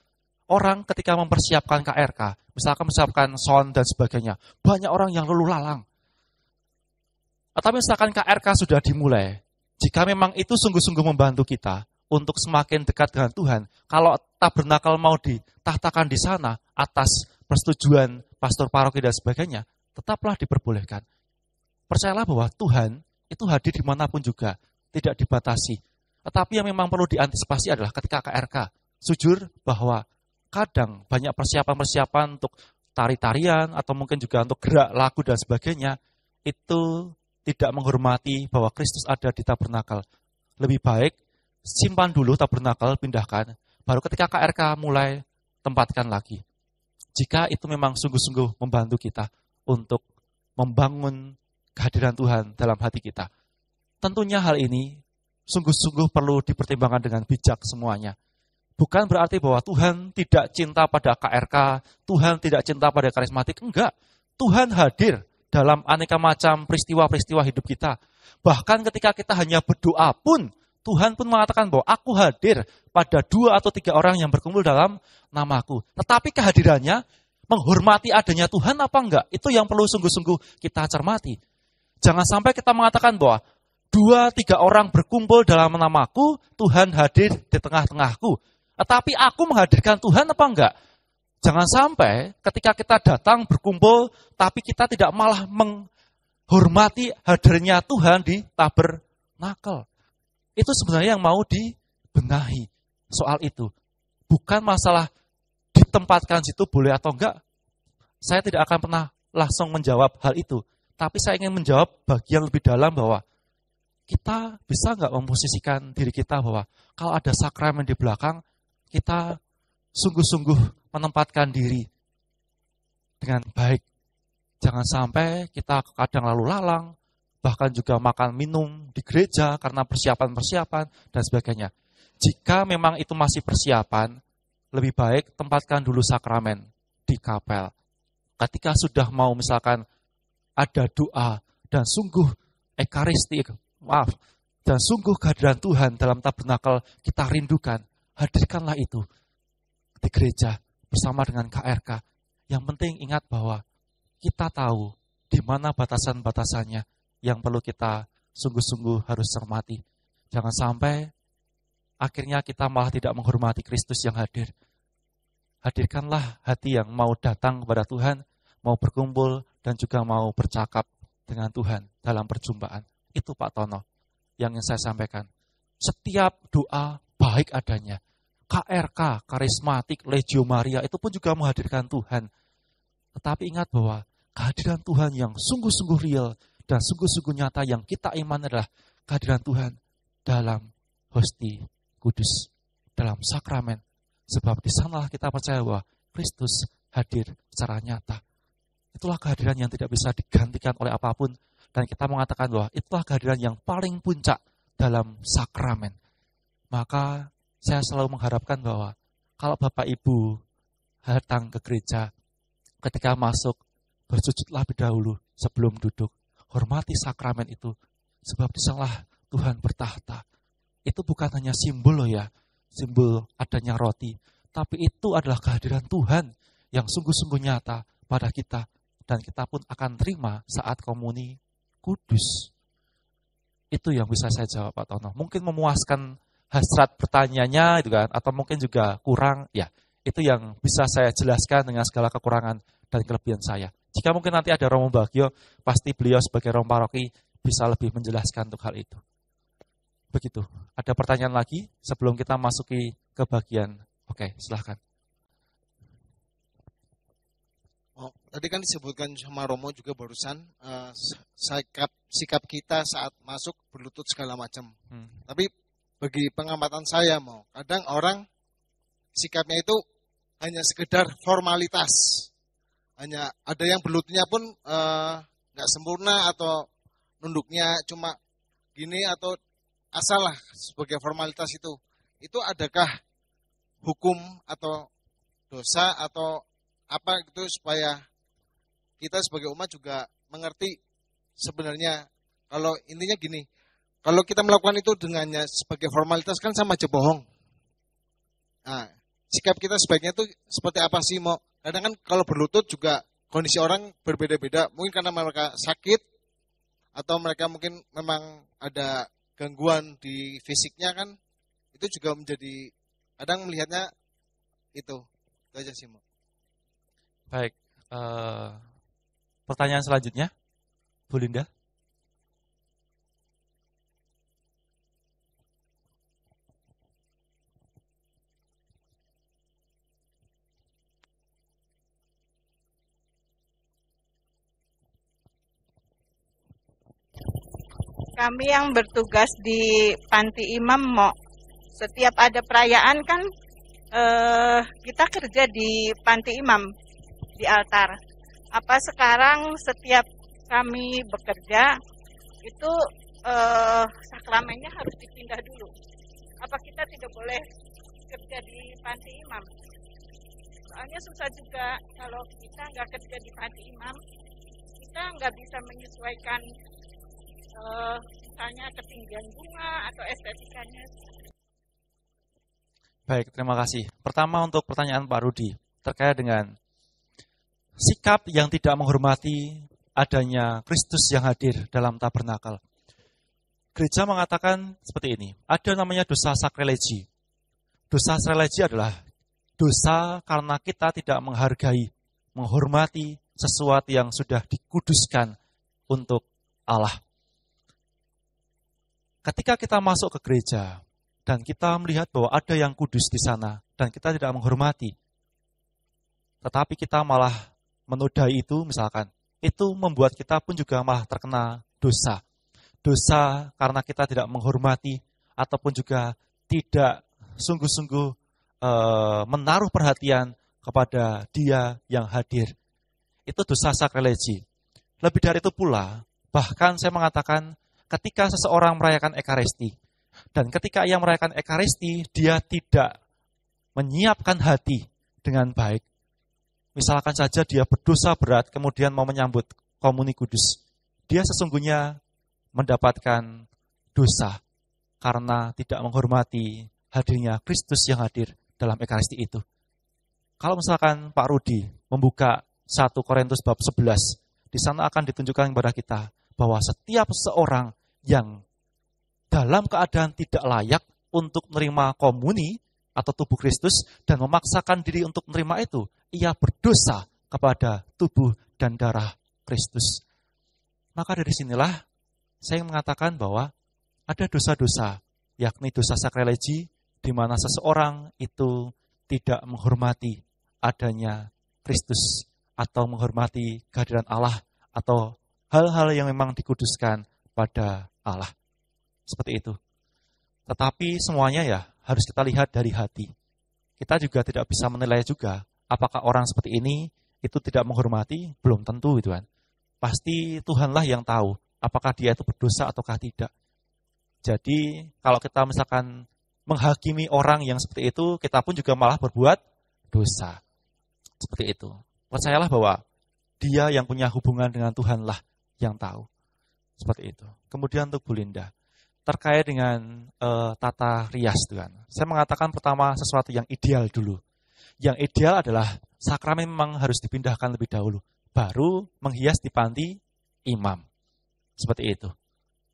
orang ketika mempersiapkan KRK, misalkan mempersiapkan sound dan sebagainya, banyak orang yang luluh lalang. Atau misalkan KRK sudah dimulai, jika memang itu sungguh-sungguh membantu kita untuk semakin dekat dengan Tuhan, kalau tabernakel mau ditahtakan di sana atas persetujuan pastor paroki dan sebagainya, tetaplah diperbolehkan. Percayalah bahwa Tuhan itu hadir dimanapun juga, tidak dibatasi. Tetapi yang memang perlu diantisipasi adalah ketika KRK, jujur bahwa kadang banyak persiapan-persiapan untuk tari-tarian atau mungkin juga untuk gerak lagu dan sebagainya, itu tidak menghormati bahwa Kristus ada di tabernakel. Lebih baik simpan dulu tabernakel, pindahkan, baru ketika KRK mulai tempatkan lagi. Jika itu memang sungguh-sungguh membantu kita untuk membangun kehadiran Tuhan dalam hati kita. Tentunya hal ini sungguh-sungguh perlu dipertimbangkan dengan bijak semuanya. Bukan berarti bahwa Tuhan tidak cinta pada KRK, Tuhan tidak cinta pada karismatik, enggak. Tuhan hadir dalam aneka macam peristiwa-peristiwa hidup kita. Bahkan ketika kita hanya berdoa pun, Tuhan pun mengatakan bahwa aku hadir pada 2 atau 3 orang yang berkumpul dalam namaku. Tetapi kehadirannya menghormati adanya Tuhan apa enggak? Itu yang perlu sungguh-sungguh kita cermati. Jangan sampai kita mengatakan bahwa 2-3 orang berkumpul dalam namaku, Tuhan hadir di tengah-tengahku. Tetapi aku menghadirkan Tuhan apa enggak? Jangan sampai ketika kita datang berkumpul, tapi kita tidak malah menghormati hadirnya Tuhan di tabernakel. Itu sebenarnya yang mau dibenahi soal itu. Bukan masalah ditempatkan situ boleh atau enggak. Saya tidak akan pernah langsung menjawab hal itu. Tapi saya ingin menjawab bagian lebih dalam bahwa kita bisa enggak memposisikan diri kita bahwa kalau ada sakramen di belakang, kita sungguh-sungguh menempatkan diri dengan baik. Jangan sampai kita kadang lalu lalang, bahkan juga makan minum di gereja karena persiapan-persiapan dan sebagainya. Jika memang itu masih persiapan, lebih baik tempatkan dulu sakramen di kapel. Ketika sudah mau misalkan ada doa dan sungguh ekaristi, dan sungguh kehadiran Tuhan dalam tabernakel kita rindukan, hadirkanlah itu di gereja bersama dengan KRK. Yang penting ingat bahwa kita tahu di mana batasan-batasannya yang perlu kita sungguh-sungguh harus cermati. Jangan sampai akhirnya kita malah tidak menghormati Kristus yang hadir. Hadirkanlah hati yang mau datang kepada Tuhan, mau berkumpul dan juga mau bercakap dengan Tuhan dalam perjumpaan. Itu Pak Tono yang ingin saya sampaikan. Setiap doa baik adanya. KRK, karismatik, Legio Maria, itu pun juga menghadirkan Tuhan. Tetapi ingat bahwa kehadiran Tuhan yang sungguh-sungguh real dan sungguh-sungguh nyata yang kita iman adalah kehadiran Tuhan dalam hosti kudus, dalam sakramen. Sebab di sanalah kita percaya bahwa Kristus hadir secara nyata. Itulah kehadiran yang tidak bisa digantikan oleh apapun. Dan kita mengatakan bahwa itulah kehadiran yang paling puncak dalam sakramen. Maka saya selalu mengharapkan bahwa kalau Bapak Ibu datang ke gereja, ketika masuk, bersujudlah lebih dahulu sebelum duduk. Hormati sakramen itu, sebab di sanalah Tuhan bertahta. Itu bukan hanya simbol loh ya, simbol adanya roti, tapi itu adalah kehadiran Tuhan yang sungguh-sungguh nyata pada kita. Dan kita pun akan terima saat komuni kudus. Itu yang bisa saya jawab Pak Tono. Mungkin memuaskan hasrat pertanyaannya itu kan, atau mungkin juga kurang, ya itu yang bisa saya jelaskan dengan segala kekurangan dan kelebihan saya. Jika mungkin nanti ada Romo Bagio, pasti beliau sebagai Romo Paroki bisa lebih menjelaskan untuk hal itu. Begitu. Ada pertanyaan lagi sebelum kita masuki ke bagian? Oke, silahkan. Oh, tadi kan disebutkan sama Romo juga barusan sikap kita saat masuk berlutut segala macam. Tapi bagi pengamatan saya kadang orang sikapnya itu hanya sekedar formalitas. Hanya ada yang berlututnya pun nggak sempurna atau nunduknya cuma gini atau asal lah sebagai formalitas itu adakah hukum atau dosa atau apa gitu supaya kita sebagai umat juga mengerti sebenarnya kalau intinya gini, kalau kita melakukan itu dengannya sebagai formalitas kan sama aja bohong. Nah, sikap kita sebaiknya itu seperti apa sih? Mau kadang kan kalau berlutut juga kondisi orang berbeda-beda, mungkin karena mereka sakit atau mereka mungkin memang ada gangguan di fisiknya kan, itu juga menjadi kadang melihatnya itu aja sih Mo. Baik, pertanyaan selanjutnya, Bu Linda. Kami yang bertugas di Panti Imam, Mo, setiap ada perayaan kan kita kerja di Panti Imam, di altar. Apa sekarang setiap kami bekerja itu sakramennya harus dipindah dulu? Apa kita tidak boleh kerja di Panti Imam? Soalnya susah juga kalau kita nggak kerja di Panti Imam, kita nggak bisa menyesuaikan misalnya ketinggian bunga atau estetikanya. Baik, terima kasih. Pertama untuk pertanyaan Pak Rudi terkait dengan sikap yang tidak menghormati adanya Kristus yang hadir dalam tabernakel. Gereja mengatakan seperti ini, ada namanya dosa sakralegi. Dosa sakralegi adalah dosa karena kita tidak menghargai, menghormati sesuatu yang sudah dikuduskan untuk Allah. Ketika kita masuk ke gereja dan kita melihat bahwa ada yang kudus di sana dan kita tidak menghormati, tetapi kita malah menodai itu misalkan, itu membuat kita pun juga malah terkena dosa. Dosa karena kita tidak menghormati ataupun juga tidak sungguh-sungguh menaruh perhatian kepada Dia yang hadir. Itu dosa sakralegi. Lebih dari itu pula, bahkan saya mengatakan ketika seseorang merayakan Ekaristi, dan ketika ia merayakan Ekaristi, dia tidak menyiapkan hati dengan baik. Misalkan saja dia berdosa berat, kemudian mau menyambut komuni kudus. Dia sesungguhnya mendapatkan dosa, karena tidak menghormati hadirnya Kristus yang hadir dalam Ekaristi itu. Kalau misalkan Pak Rudi membuka 1 Korintus bab 11, di sana akan ditunjukkan kepada kita, bahwa setiap seorang yang dalam keadaan tidak layak untuk menerima komuni atau tubuh Kristus dan memaksakan diri untuk menerima itu, ia berdosa kepada tubuh dan darah Kristus. Maka dari sinilah saya mengatakan bahwa ada dosa-dosa, yakni dosa sakralegi, di mana seseorang itu tidak menghormati adanya Kristus atau menghormati kehadiran Allah atau hal-hal yang memang dikuduskan pada Allah. Seperti itu. Tetapi semuanya ya harus kita lihat dari hati. Kita juga tidak bisa menilai juga apakah orang seperti ini itu tidak menghormati, belum tentu gitu kan. Pasti Tuhanlah yang tahu apakah dia itu berdosa ataukah tidak. Jadi kalau kita misalkan menghakimi orang yang seperti itu, kita pun juga malah berbuat dosa. Seperti itu. Percayalah bahwa dia yang punya hubungan dengan Tuhanlah yang tahu. Seperti itu. Kemudian untuk Bu Linda, terkait dengan tata rias Tuhan. Saya mengatakan pertama sesuatu yang ideal dulu. Yang ideal adalah sakramen memang harus dipindahkan lebih dahulu. Baru menghias di panti imam. Seperti itu.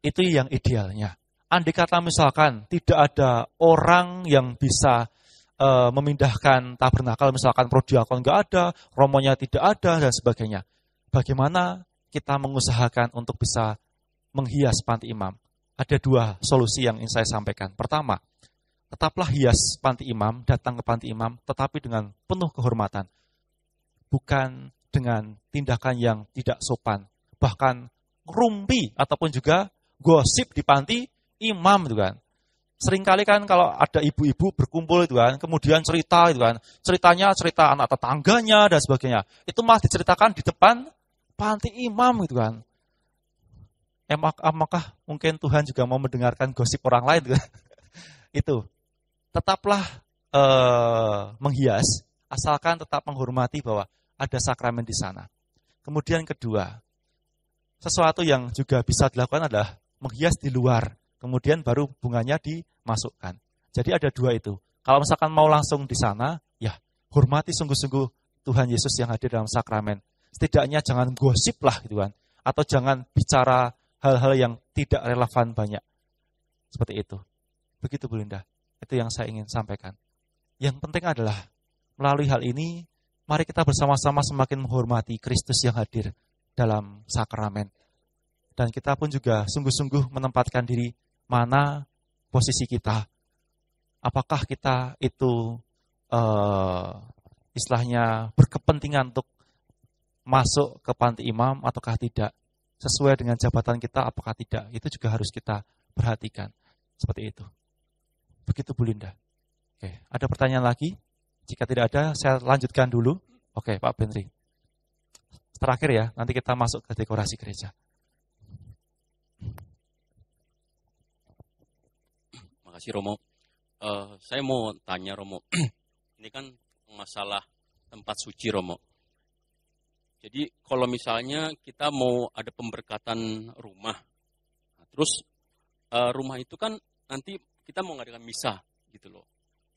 Itu yang idealnya. Andai kata misalkan tidak ada orang yang bisa memindahkan tabernakel, misalkan prodiakon nggak ada, romonya tidak ada, dan sebagainya. Bagaimana kita mengusahakan untuk bisa menghias panti imam? Ada dua solusi yang ingin saya sampaikan. Pertama, tetaplah hias panti imam, datang ke panti imam, tetapi dengan penuh kehormatan. Bukan dengan tindakan yang tidak sopan. Bahkan rumpi ataupun juga gosip di panti imam itu kan. Seringkali kan kalau ada ibu-ibu berkumpul itu kan, kemudian cerita itu kan, ceritanya cerita anak tetangganya dan sebagainya. Itu malah diceritakan di depan panti imam gitu kan. apakah mungkin Tuhan juga mau mendengarkan gosip orang lain? Itu. Tetaplah menghias, asalkan tetap menghormati bahwa ada sakramen di sana. Kemudian kedua, sesuatu yang juga bisa dilakukan adalah menghias di luar, kemudian baru bunganya dimasukkan. Jadi ada dua itu. Kalau misalkan mau langsung di sana, ya hormati sungguh-sungguh Tuhan Yesus yang hadir dalam sakramen. Setidaknya jangan gosip lah gitu kan, atau jangan bicara hal-hal yang tidak relevan banyak. Seperti itu. Begitu Bu Linda. Itu yang saya ingin sampaikan. Yang penting adalah melalui hal ini, mari kita bersama-sama semakin menghormati Kristus yang hadir dalam sakramen. Dan kita pun juga sungguh-sungguh menempatkan diri mana posisi kita. Apakah kita itu istilahnya berkepentingan untuk masuk ke panti imam ataukah tidak. Sesuai dengan jabatan kita apakah tidak. Itu juga harus kita perhatikan. Seperti itu. Begitu Bu Linda. Oke, ada pertanyaan lagi? Jika tidak ada, saya lanjutkan dulu. Oke, Pak Benri. Terakhir ya, nanti kita masuk ke dekorasi gereja. Makasih Romo. Saya mau tanya Romo. Ini kan masalah tempat suci Romo. Jadi kalau misalnya kita mau ada pemberkatan rumah, terus rumah itu kan nanti kita mau ngadakan misa gitu loh.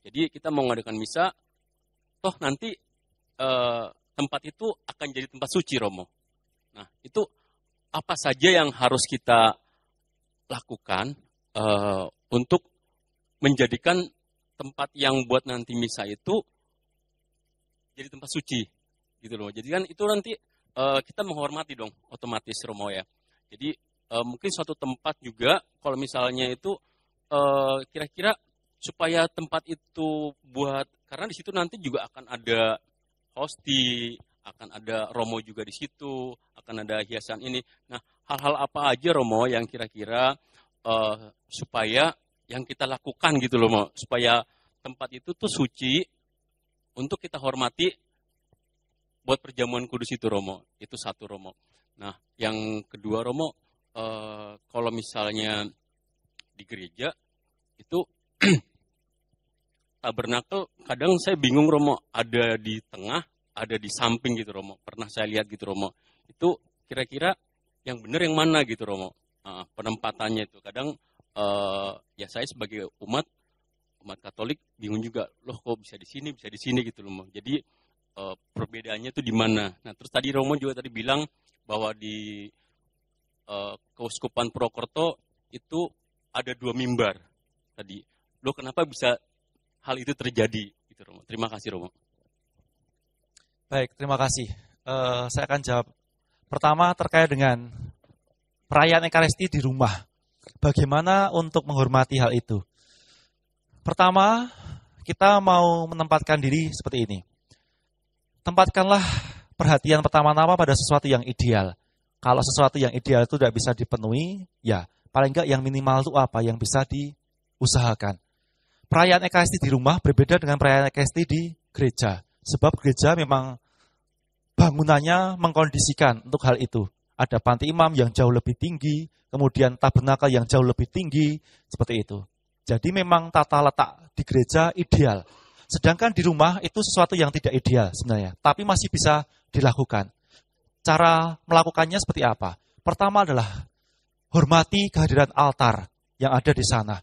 Jadi kita mau ngadakan misa, toh nanti tempat itu akan jadi tempat suci Romo. Nah itu apa saja yang harus kita lakukan untuk menjadikan tempat yang buat nanti misa itu jadi tempat suci gitu loh. Jadi kan itu nanti kita menghormati dong otomatis Romo ya. Jadi mungkin suatu tempat juga kalau misalnya itu kira-kira supaya tempat itu buat, karena di situ nanti juga akan ada hosti, akan ada Romo juga di situ, akan ada hiasan ini. Nah, hal-hal apa aja Romo yang kira-kira supaya yang kita lakukan gitu loh Mo, supaya tempat itu tuh suci untuk kita hormati buat perjamuan kudus itu Romo. Itu satu Romo. Nah, yang kedua Romo, kalau misalnya di gereja itu tabernakel kadang saya bingung Romo, ada di tengah, ada di samping gitu Romo. Pernah saya lihat gitu Romo. Itu kira-kira yang benar yang mana gitu Romo. Penempatannya itu kadang ya saya sebagai umat Katolik bingung juga, loh kok bisa di sini gitu Romo. Jadi perbedaannya itu di mana. Nah, terus tadi Romo juga tadi bilang bahwa di Keuskupan Purwokerto itu ada 2 mimbar tadi. Loh kenapa bisa hal itu terjadi gitu Romo. Terima kasih Romo. Baik, terima kasih. Saya akan jawab. Pertama terkait dengan perayaan Ekaristi di rumah. Bagaimana untuk menghormati hal itu? Pertama, kita mau menempatkan diri seperti ini. Tempatkanlah perhatian pertama-tama pada sesuatu yang ideal. Kalau sesuatu yang ideal itu tidak bisa dipenuhi, ya paling enggak yang minimal itu apa yang bisa diusahakan. Perayaan Ekaristi di rumah berbeda dengan perayaan Ekaristi di gereja. Sebab gereja memang bangunannya mengkondisikan untuk hal itu. Ada panti imam yang jauh lebih tinggi, kemudian tabernakel yang jauh lebih tinggi, seperti itu. Jadi memang tata letak di gereja ideal. Sedangkan di rumah itu sesuatu yang tidak ideal sebenarnya, tapi masih bisa dilakukan. Cara melakukannya seperti apa? Pertama adalah hormati kehadiran altar yang ada di sana.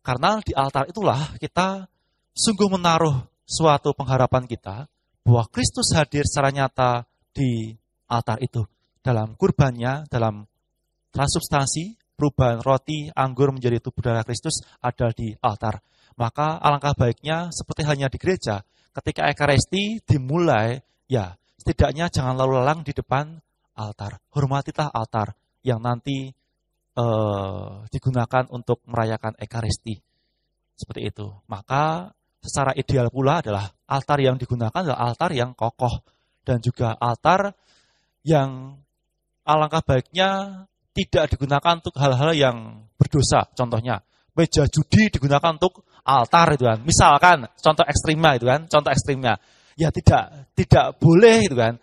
Karena di altar itulah kita sungguh menaruh suatu pengharapan kita bahwa Kristus hadir secara nyata di altar itu. Dalam kurbannya, dalam transubstansi, perubahan roti, anggur menjadi tubuh darah Kristus ada di altar. Maka alangkah baiknya seperti halnya di gereja, ketika Ekaristi dimulai, ya setidaknya jangan lalu lalang di depan altar. Hormatilah altar yang nanti digunakan untuk merayakan Ekaristi. Seperti itu. Maka secara ideal pula adalah altar yang digunakan adalah altar yang kokoh. Dan juga altar yang alangkah baiknya tidak digunakan untuk hal-hal yang berdosa. Contohnya, meja judi digunakan untuk altar itu kan. Misalkan contoh ekstrimnya itu kan, contoh ekstrimnya. Ya tidak boleh itu kan.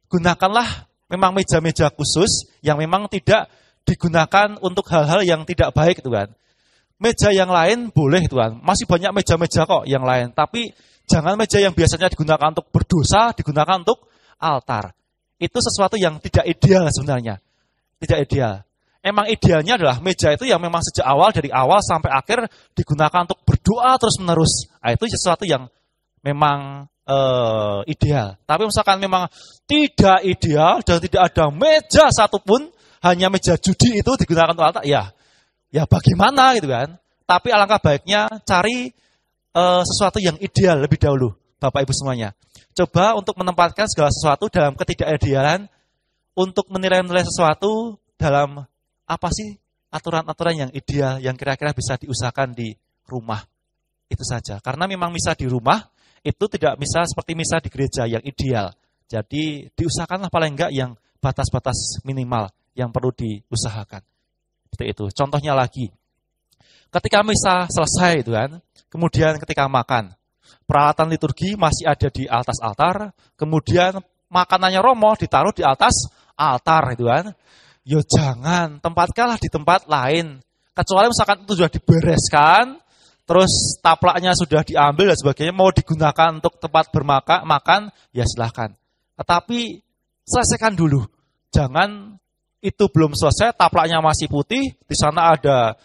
Gunakanlah memang meja-meja khusus yang memang tidak digunakan untuk hal-hal yang tidak baik gitu kan. Meja yang lain boleh Tuhan, masih banyak meja-meja kok yang lain. Tapi jangan meja yang biasanya digunakan untuk berdosa, digunakan untuk altar. Itu sesuatu yang tidak ideal sebenarnya. Tidak ideal. Emang idealnya adalah meja itu yang memang sejak awal, dari awal sampai akhir digunakan untuk berdoa terus-menerus. Nah, itu sesuatu yang memang ideal. Tapi misalkan memang tidak ideal dan tidak ada meja satupun, hanya meja judi itu digunakan untuk altar, ya bagaimana gitu kan. Tapi alangkah baiknya cari sesuatu yang ideal lebih dahulu, Bapak Ibu semuanya. Coba untuk menempatkan segala sesuatu dalam ketidakidealan, untuk menilai-nilai sesuatu dalam apa sih aturan-aturan yang ideal, yang kira-kira bisa diusahakan di rumah. Itu saja. Karena memang misa di rumah, itu tidak bisa seperti misa di gereja yang ideal. Jadi diusahakanlah paling enggak yang batas-batas minimal yang perlu diusahakan. Seperti itu. Contohnya lagi, ketika misa selesai itu kan, kemudian ketika makan, peralatan liturgi masih ada di atas altar, kemudian makanannya romo ditaruh di atas altar itu kan. Yo jangan, tempatkanlah di tempat lain. Kecuali misalkan itu sudah dibereskan, terus taplaknya sudah diambil dan sebagainya, mau digunakan untuk tempat makan, ya silahkan. Tetapi selesaikan dulu. Jangan itu belum selesai, taplaknya masih putih, di sana ada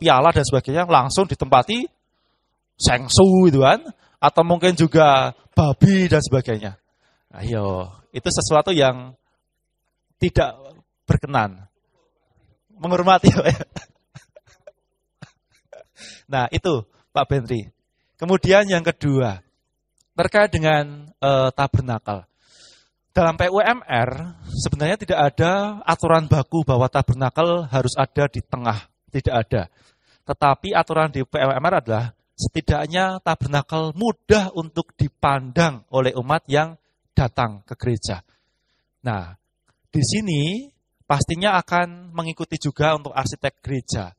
piala dan sebagainya, langsung ditempati sengsu gitu kan, atau mungkin juga babi dan sebagainya. Ayo, itu sesuatu yang tidak berkenan. Menghormati. Nah, itu Pak Bentri. Kemudian yang kedua, terkait dengan tabernakel. Dalam PUMR sebenarnya tidak ada aturan baku bahwa tabernakel harus ada di tengah. Tidak ada. Tetapi aturan di PUMR adalah setidaknya tabernakel mudah untuk dipandang oleh umat yang datang ke gereja. Nah, di sini pastinya akan mengikuti juga untuk arsitek gereja.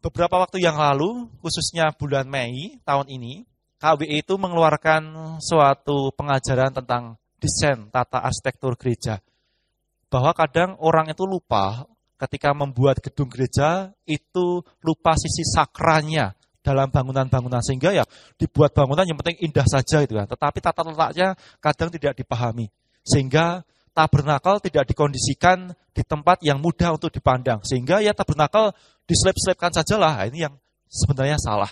Beberapa waktu yang lalu, khususnya bulan Mei tahun ini, KWI itu mengeluarkan suatu pengajaran tentang desain tata arsitektur gereja. Bahwa kadang orang itu lupa ketika membuat gedung gereja, itu lupa sisi sakranya dalam bangunan-bangunan. Sehingga ya dibuat bangunan yang penting indah saja gitu kan. Tetapi tata letaknya kadang tidak dipahami. Sehingga tabernakel tidak dikondisikan di tempat yang mudah untuk dipandang. Sehingga ya tabernakel diselip-selipkan sajalah. Ini yang sebenarnya salah.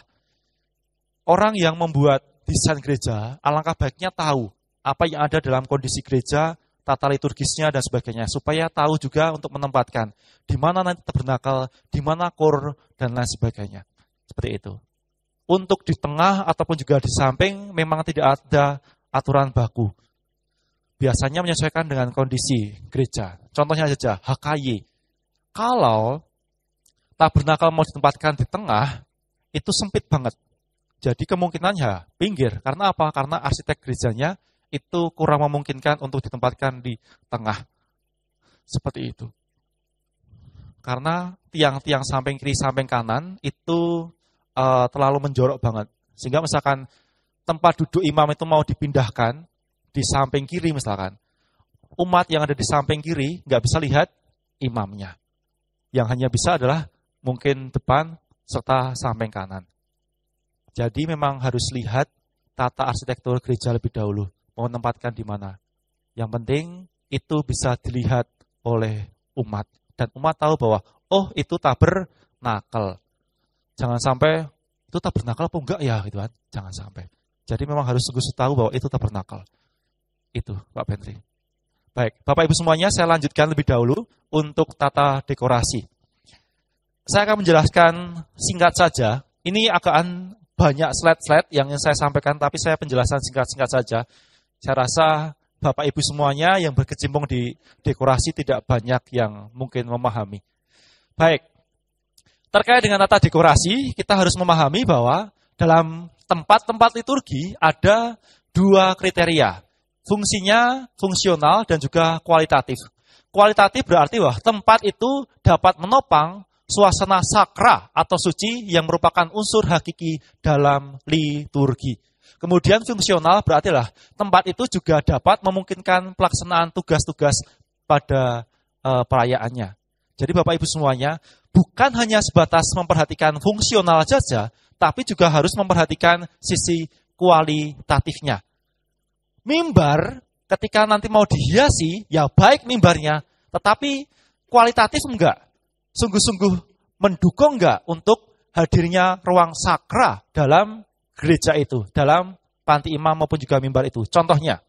Orang yang membuat desain gereja, alangkah baiknya tahu apa yang ada dalam kondisi gereja, tata liturgisnya dan sebagainya. Supaya tahu juga untuk menempatkan di mana nanti tabernakel, di mana kor, dan lain sebagainya. Seperti itu. Untuk di tengah ataupun juga di samping memang tidak ada aturan baku. Biasanya menyesuaikan dengan kondisi gereja. Contohnya saja, HKY. Kalau tabernakel mau ditempatkan di tengah, itu sempit banget. Jadi kemungkinannya pinggir. Karena apa? Karena arsitek gerejanya itu kurang memungkinkan untuk ditempatkan di tengah. Seperti itu. Karena tiang-tiang samping kiri, samping kanan itu terlalu menjorok banget. Sehingga misalkan tempat duduk imam itu mau dipindahkan, di samping kiri misalkan, umat yang ada di samping kiri nggak bisa lihat imamnya. Yang hanya bisa adalah mungkin depan serta samping kanan. Jadi memang harus lihat tata arsitektur gereja lebih dahulu, mau menempatkan di mana. Yang penting itu bisa dilihat oleh umat. Dan umat tahu bahwa, oh itu tabernakel. Jangan sampai, itu tabernakel apa enggak ya gitu kan. Jangan sampai. Jadi memang harus sungguh tahu bahwa itu tabernakel. Itu Pak Bentri. Baik, Bapak Ibu semuanya, saya lanjutkan lebih dahulu untuk tata dekorasi. Saya akan menjelaskan singkat saja. Ini akan banyak slide-slide yang ingin saya sampaikan, tapi saya penjelasan singkat-singkat saja. Saya rasa Bapak Ibu semuanya yang berkecimpung di dekorasi tidak banyak yang mungkin memahami. Baik, terkait dengan tata dekorasi, kita harus memahami bahwa dalam tempat-tempat liturgi ada dua kriteria. Fungsinya fungsional dan juga kualitatif. Kualitatif berarti bahwa tempat itu dapat menopang suasana sakra atau suci yang merupakan unsur hakiki dalam liturgi. Kemudian fungsional berarti lah tempat itu juga dapat memungkinkan pelaksanaan tugas-tugas pada perayaannya. Jadi Bapak Ibu semuanya, bukan hanya sebatas memperhatikan fungsional saja, tapi juga harus memperhatikan sisi kualitatifnya. Mimbar, ketika nanti mau dihiasi, ya baik mimbarnya, tetapi kualitatif enggak. Sungguh-sungguh mendukung enggak untuk hadirnya ruang sakra dalam gereja itu, dalam panti imam maupun juga mimbar itu. Contohnya,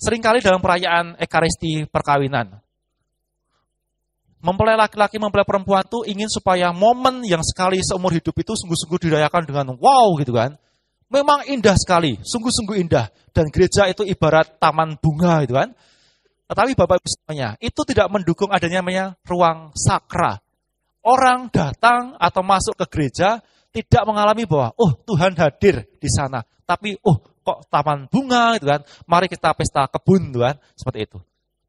seringkali dalam perayaan Ekaristi perkawinan, mempelai laki-laki, mempelai perempuan itu ingin supaya momen yang sekali seumur hidup itu sungguh-sungguh dirayakan dengan wow gitu kan. Memang indah sekali, sungguh-sungguh indah. Dan gereja itu ibarat taman bunga gitu kan. Tetapi Bapak Ibu semuanya, itu tidak mendukung adanya namanya ruang sakra. Orang datang atau masuk ke gereja tidak mengalami bahwa, oh Tuhan hadir di sana. Tapi, oh kok taman bunga gitu kan. Mari kita pesta kebun gitu kan. Seperti itu.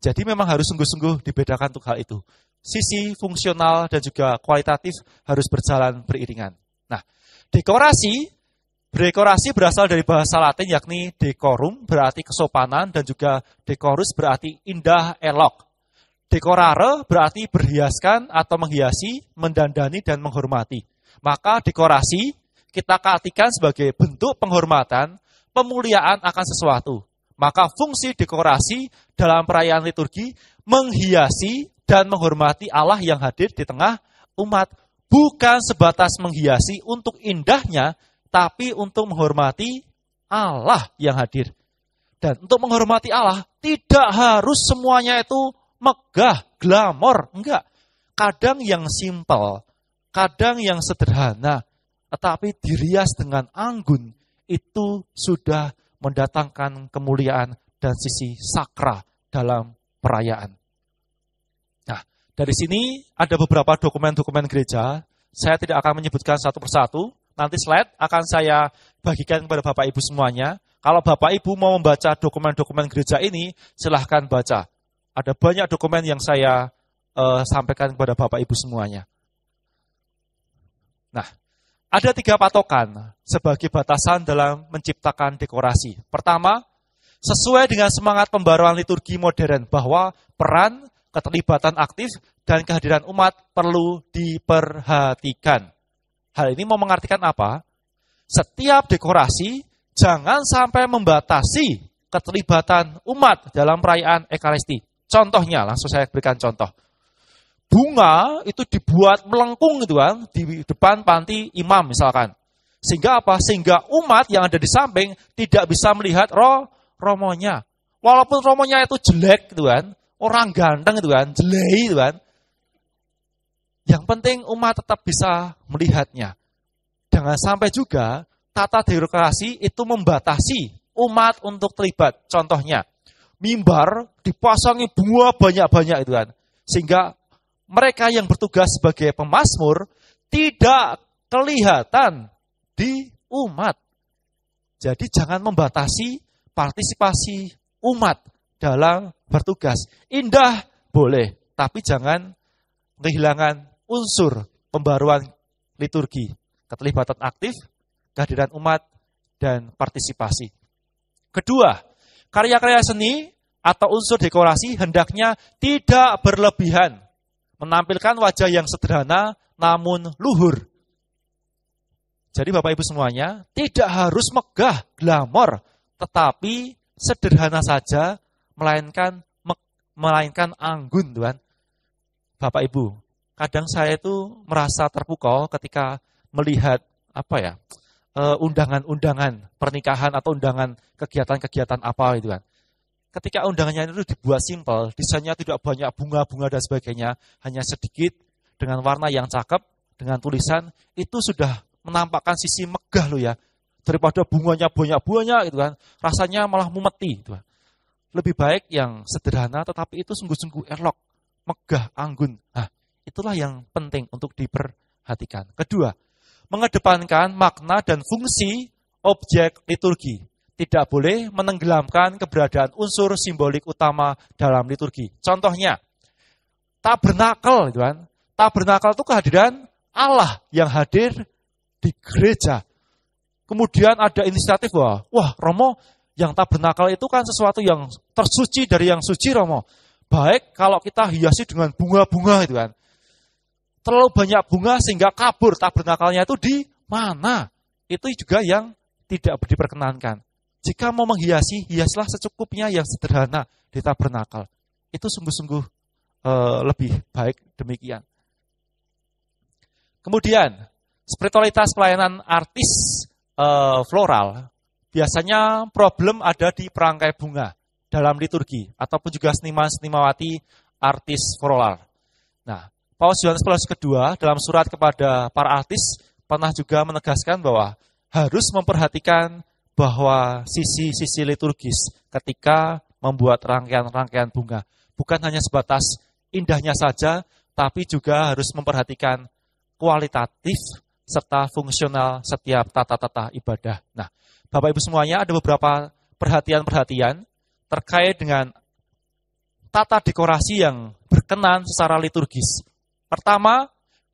Jadi memang harus sungguh-sungguh dibedakan untuk hal itu. Sisi fungsional dan juga kualitatif harus berjalan beriringan. Nah, dekorasi berasal dari bahasa Latin yakni decorum, berarti kesopanan, dan juga decorus berarti indah, elok. Decorare berarti berhiaskan atau menghiasi, mendandani, dan menghormati. Maka dekorasi kita artikan sebagai bentuk penghormatan, pemuliaan akan sesuatu. Maka fungsi dekorasi dalam perayaan liturgi menghiasi dan menghormati Allah yang hadir di tengah umat. Bukan sebatas menghiasi untuk indahnya, tapi untuk menghormati Allah yang hadir. Dan untuk menghormati Allah, tidak harus semuanya itu megah, glamor. Enggak. Kadang yang simpel, kadang yang sederhana, tetapi dirias dengan anggun, itu sudah mendatangkan kemuliaan dan sisi sakra dalam perayaan. Nah, dari sini ada beberapa dokumen-dokumen gereja. Saya tidak akan menyebutkan satu persatu. Nanti slide akan saya bagikan kepada Bapak Ibu semuanya. Kalau Bapak Ibu mau membaca dokumen-dokumen gereja ini, silahkan baca. Ada banyak dokumen yang saya sampaikan kepada Bapak Ibu semuanya. Nah, ada 3 patokan sebagai batasan dalam menciptakan dekorasi. Pertama, sesuai dengan semangat pembaruan liturgi modern bahwa peran, keterlibatan aktif, dan kehadiran umat perlu diperhatikan. Hal ini mau mengartikan apa? Setiap dekorasi jangan sampai membatasi keterlibatan umat dalam perayaan Ekaristi. Contohnya, langsung saya berikan contoh. Bunga itu dibuat melengkung gitu kan, di depan panti imam misalkan. Sehingga apa? Sehingga umat yang ada di samping tidak bisa melihat romonya. Walaupun romonya itu jelek gitu kan, orang ganteng gitu kan, jelek gitu kan. Yang penting umat tetap bisa melihatnya. Jangan sampai juga tata dekorasi itu membatasi umat untuk terlibat. Contohnya, mimbar dipasangi bunga banyak-banyak itu kan. Sehingga mereka yang bertugas sebagai pemazmur tidak kelihatan di umat. Jadi jangan membatasi partisipasi umat dalam bertugas. Indah boleh, tapi jangan kehilangan unsur pembaruan liturgi, keterlibatan aktif, kehadiran umat, dan partisipasi. Kedua, karya-karya seni atau unsur dekorasi hendaknya tidak berlebihan, menampilkan wajah yang sederhana namun luhur. Jadi Bapak Ibu semuanya, tidak harus megah, glamor, tetapi sederhana saja, melainkan anggun, Tuhan. Bapak Ibu, kadang saya itu merasa terpukau ketika melihat undangan-undangan pernikahan atau undangan kegiatan-kegiatan apa itu kan. Ketika undangannya itu dibuat simpel, desainnya tidak banyak bunga-bunga dan sebagainya, hanya sedikit dengan warna yang cakep, dengan tulisan, itu sudah menampakkan sisi megah loh ya. Daripada bunganya banyak-banyak gitu kan, rasanya malah mumeti gitu kan. Lebih baik yang sederhana tetapi itu sungguh-sungguh elok, megah, anggun. Nah, itulah yang penting untuk diperhatikan. Kedua, mengedepankan makna dan fungsi objek liturgi. Tidak boleh menenggelamkan keberadaan unsur simbolik utama dalam liturgi. Contohnya, tabernakel, gitu kan? Tabernakel itu kehadiran Allah yang hadir di gereja. Kemudian ada inisiatif bahwa, wah Romo, yang tabernakel itu kan sesuatu yang tersuci dari yang suci Romo. baik kalau kita hiasi dengan bunga-bunga gitu kan. Terlalu banyak bunga sehingga kabur tabernakelnya itu di mana? Itu juga yang tidak diperkenankan. Jika mau menghiasi, hiaslah secukupnya yang sederhana di tabernakel. Itu sungguh-sungguh lebih baik demikian. Kemudian, spiritualitas pelayanan artis floral, biasanya problem ada di perangkai bunga dalam liturgi, ataupun juga seniman-senimawati artis floral. Nah, Paus Yohanes Paulus II dalam surat kepada para artis pernah juga menegaskan bahwa harus memperhatikan bahwa sisi-sisi liturgis ketika membuat rangkaian-rangkaian bunga. Bukan hanya sebatas indahnya saja, tapi juga harus memperhatikan kualitatif serta fungsional setiap tata-tata ibadah. Nah, Bapak Ibu semuanya, ada beberapa perhatian-perhatian terkait dengan tata dekorasi yang berkenan secara liturgis. Pertama,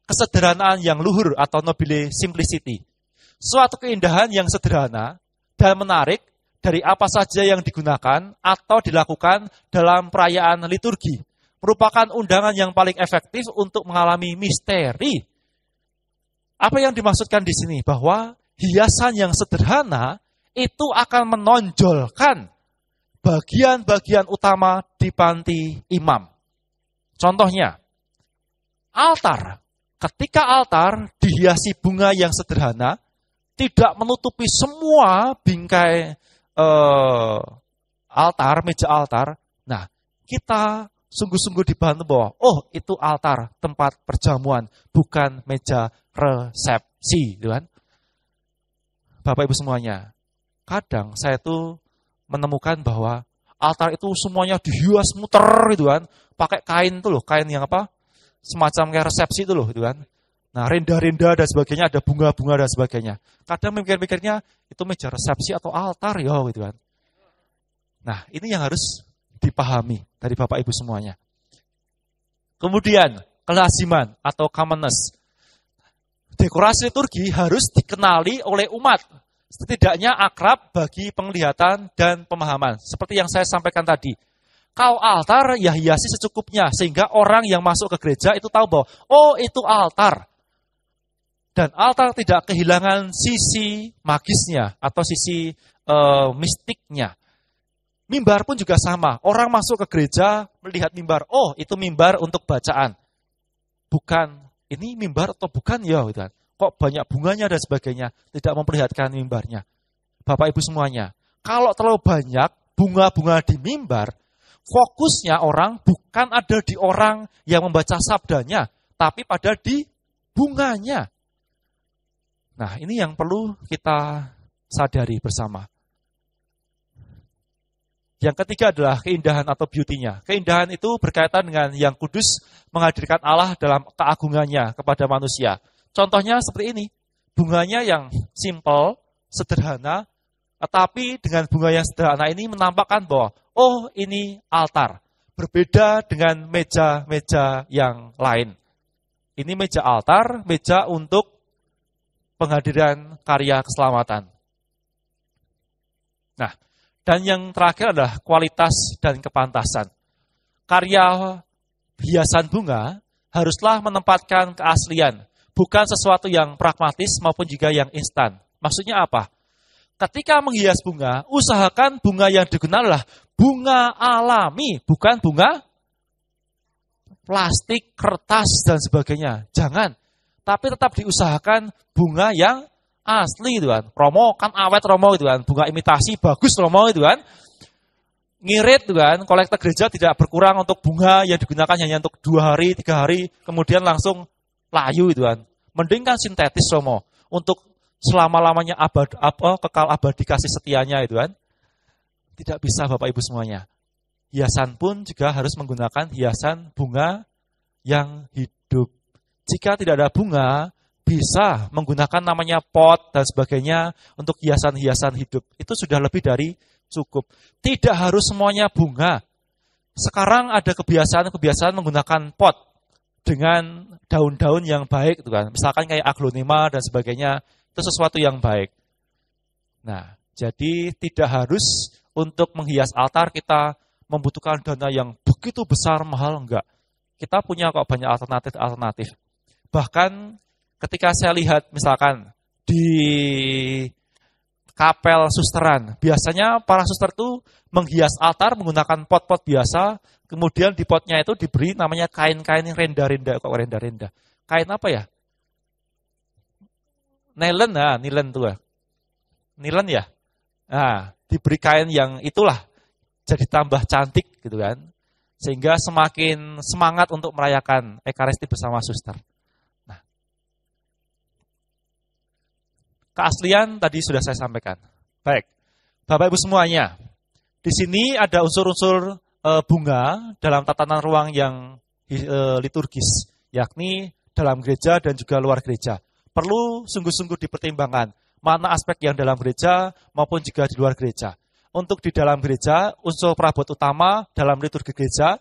kesederhanaan yang luhur atau nobile simplicity. Suatu keindahan yang sederhana dan menarik dari apa saja yang digunakan atau dilakukan dalam perayaan liturgi merupakan undangan yang paling efektif untuk mengalami misteri. Apa yang dimaksudkan di sini? Bahwa hiasan yang sederhana itu akan menonjolkan bagian-bagian utama di panti imam. Contohnya, altar. Ketika altar dihiasi bunga yang sederhana, tidak menutupi semua bingkai altar, meja altar. Nah, kita sungguh-sungguh dibantu bahwa, oh itu altar, tempat perjamuan, bukan meja resepsi. Gitu kan? Bapak Ibu semuanya, kadang saya tuh menemukan bahwa altar itu semuanya dihias muter gitu kan, pakai kain tuh loh, kain yang apa? Semacam kayak resepsi itu loh gitu kan. Nah, renda-renda dan sebagainya, ada bunga-bunga dan sebagainya. Kadang mikir-mikirnya itu meja resepsi atau altar ya gitu kan. Nah, ini yang harus dipahami dari Bapak Ibu semuanya. Kemudian, kelaziman atau commonness. Dekorasi liturgi harus dikenali oleh umat. Setidaknya akrab bagi penglihatan dan pemahaman. Seperti yang saya sampaikan tadi. Kalau altar, ya hiasi secukupnya. Sehingga orang yang masuk ke gereja itu tahu bahwa, oh itu altar. Dan altar tidak kehilangan sisi magisnya atau sisi mistiknya. Mimbar pun juga sama. Orang masuk ke gereja melihat mimbar. Oh, itu mimbar untuk bacaan. Bukan, ini mimbar atau bukan ya? Gitu kan. Kok banyak bunganya dan sebagainya. Tidak memperlihatkan mimbarnya. Bapak Ibu semuanya, kalau terlalu banyak bunga-bunga di mimbar, fokusnya orang bukan ada di orang yang membaca sabdanya, tapi pada di bunganya. Nah, ini yang perlu kita sadari bersama. Yang ketiga adalah keindahan atau beauty-nya. Keindahan itu berkaitan dengan yang kudus menghadirkan Allah dalam keagungannya kepada manusia. Contohnya seperti ini. Bunganya yang simple, sederhana, tetapi dengan bunga yang sederhana ini menampakkan bahwa, oh ini altar. Berbeda dengan meja-meja yang lain. Ini meja altar, meja untuk penghadiran karya keselamatan. Nah, dan yang terakhir adalah kualitas dan kepantasan. Karya hiasan bunga haruslah menempatkan keaslian, bukan sesuatu yang pragmatis maupun juga yang instan. Maksudnya apa? Ketika menghias bunga, usahakan bunga yang digunakan adalah bunga alami, bukan bunga plastik, kertas, dan sebagainya. Jangan. Tapi tetap diusahakan bunga yang asli, gitu kan. Romo kan awet Romo, gitu kan. Bunga imitasi bagus Romo, gitu kan. Ngirit, gitu kan. Kolektor gereja tidak berkurang untuk bunga yang digunakan hanya untuk 2 hari, 3 hari, kemudian langsung layu, gitu kan. Mending kan sintetis Romo untuk selama-lamanya kekal abadi kasih setianya, itu kan. Tidak bisa Bapak Ibu semuanya. Hiasan pun juga harus menggunakan hiasan bunga yang hidup. Jika tidak ada bunga, bisa menggunakan namanya pot dan sebagainya untuk hiasan-hiasan hidup. Itu sudah lebih dari cukup. Tidak harus semuanya bunga. Sekarang ada kebiasaan menggunakan pot dengan daun-daun yang baik, gitu kan. Misalkan kayak aglonema dan sebagainya, itu sesuatu yang baik. Nah, jadi tidak harus untuk menghias altar kita membutuhkan dana yang begitu besar, mahal, enggak. Kita punya kok banyak alternatif. Bahkan ketika saya lihat misalkan di kapel susteran, biasanya para suster itu menghias altar menggunakan pot-pot biasa, kemudian di potnya itu diberi namanya kain-kain yang renda-renda. Kok renda-renda? Kain apa ya? Nilon, nilon tuh ya. Nilon ya? Nah, diberi kain yang itulah, jadi tambah cantik gitu kan. Sehingga semakin semangat untuk merayakan Ekaristi bersama suster. Nah, keaslian tadi sudah saya sampaikan. Baik, Bapak Ibu semuanya, di sini ada unsur-unsur bunga dalam tatanan ruang yang liturgis, yakni dalam gereja dan juga luar gereja. Perlu sungguh-sungguh dipertimbangkan mana aspek yang dalam gereja maupun juga di luar gereja. Untuk di dalam gereja, unsur perabot utama dalam liturgi gereja,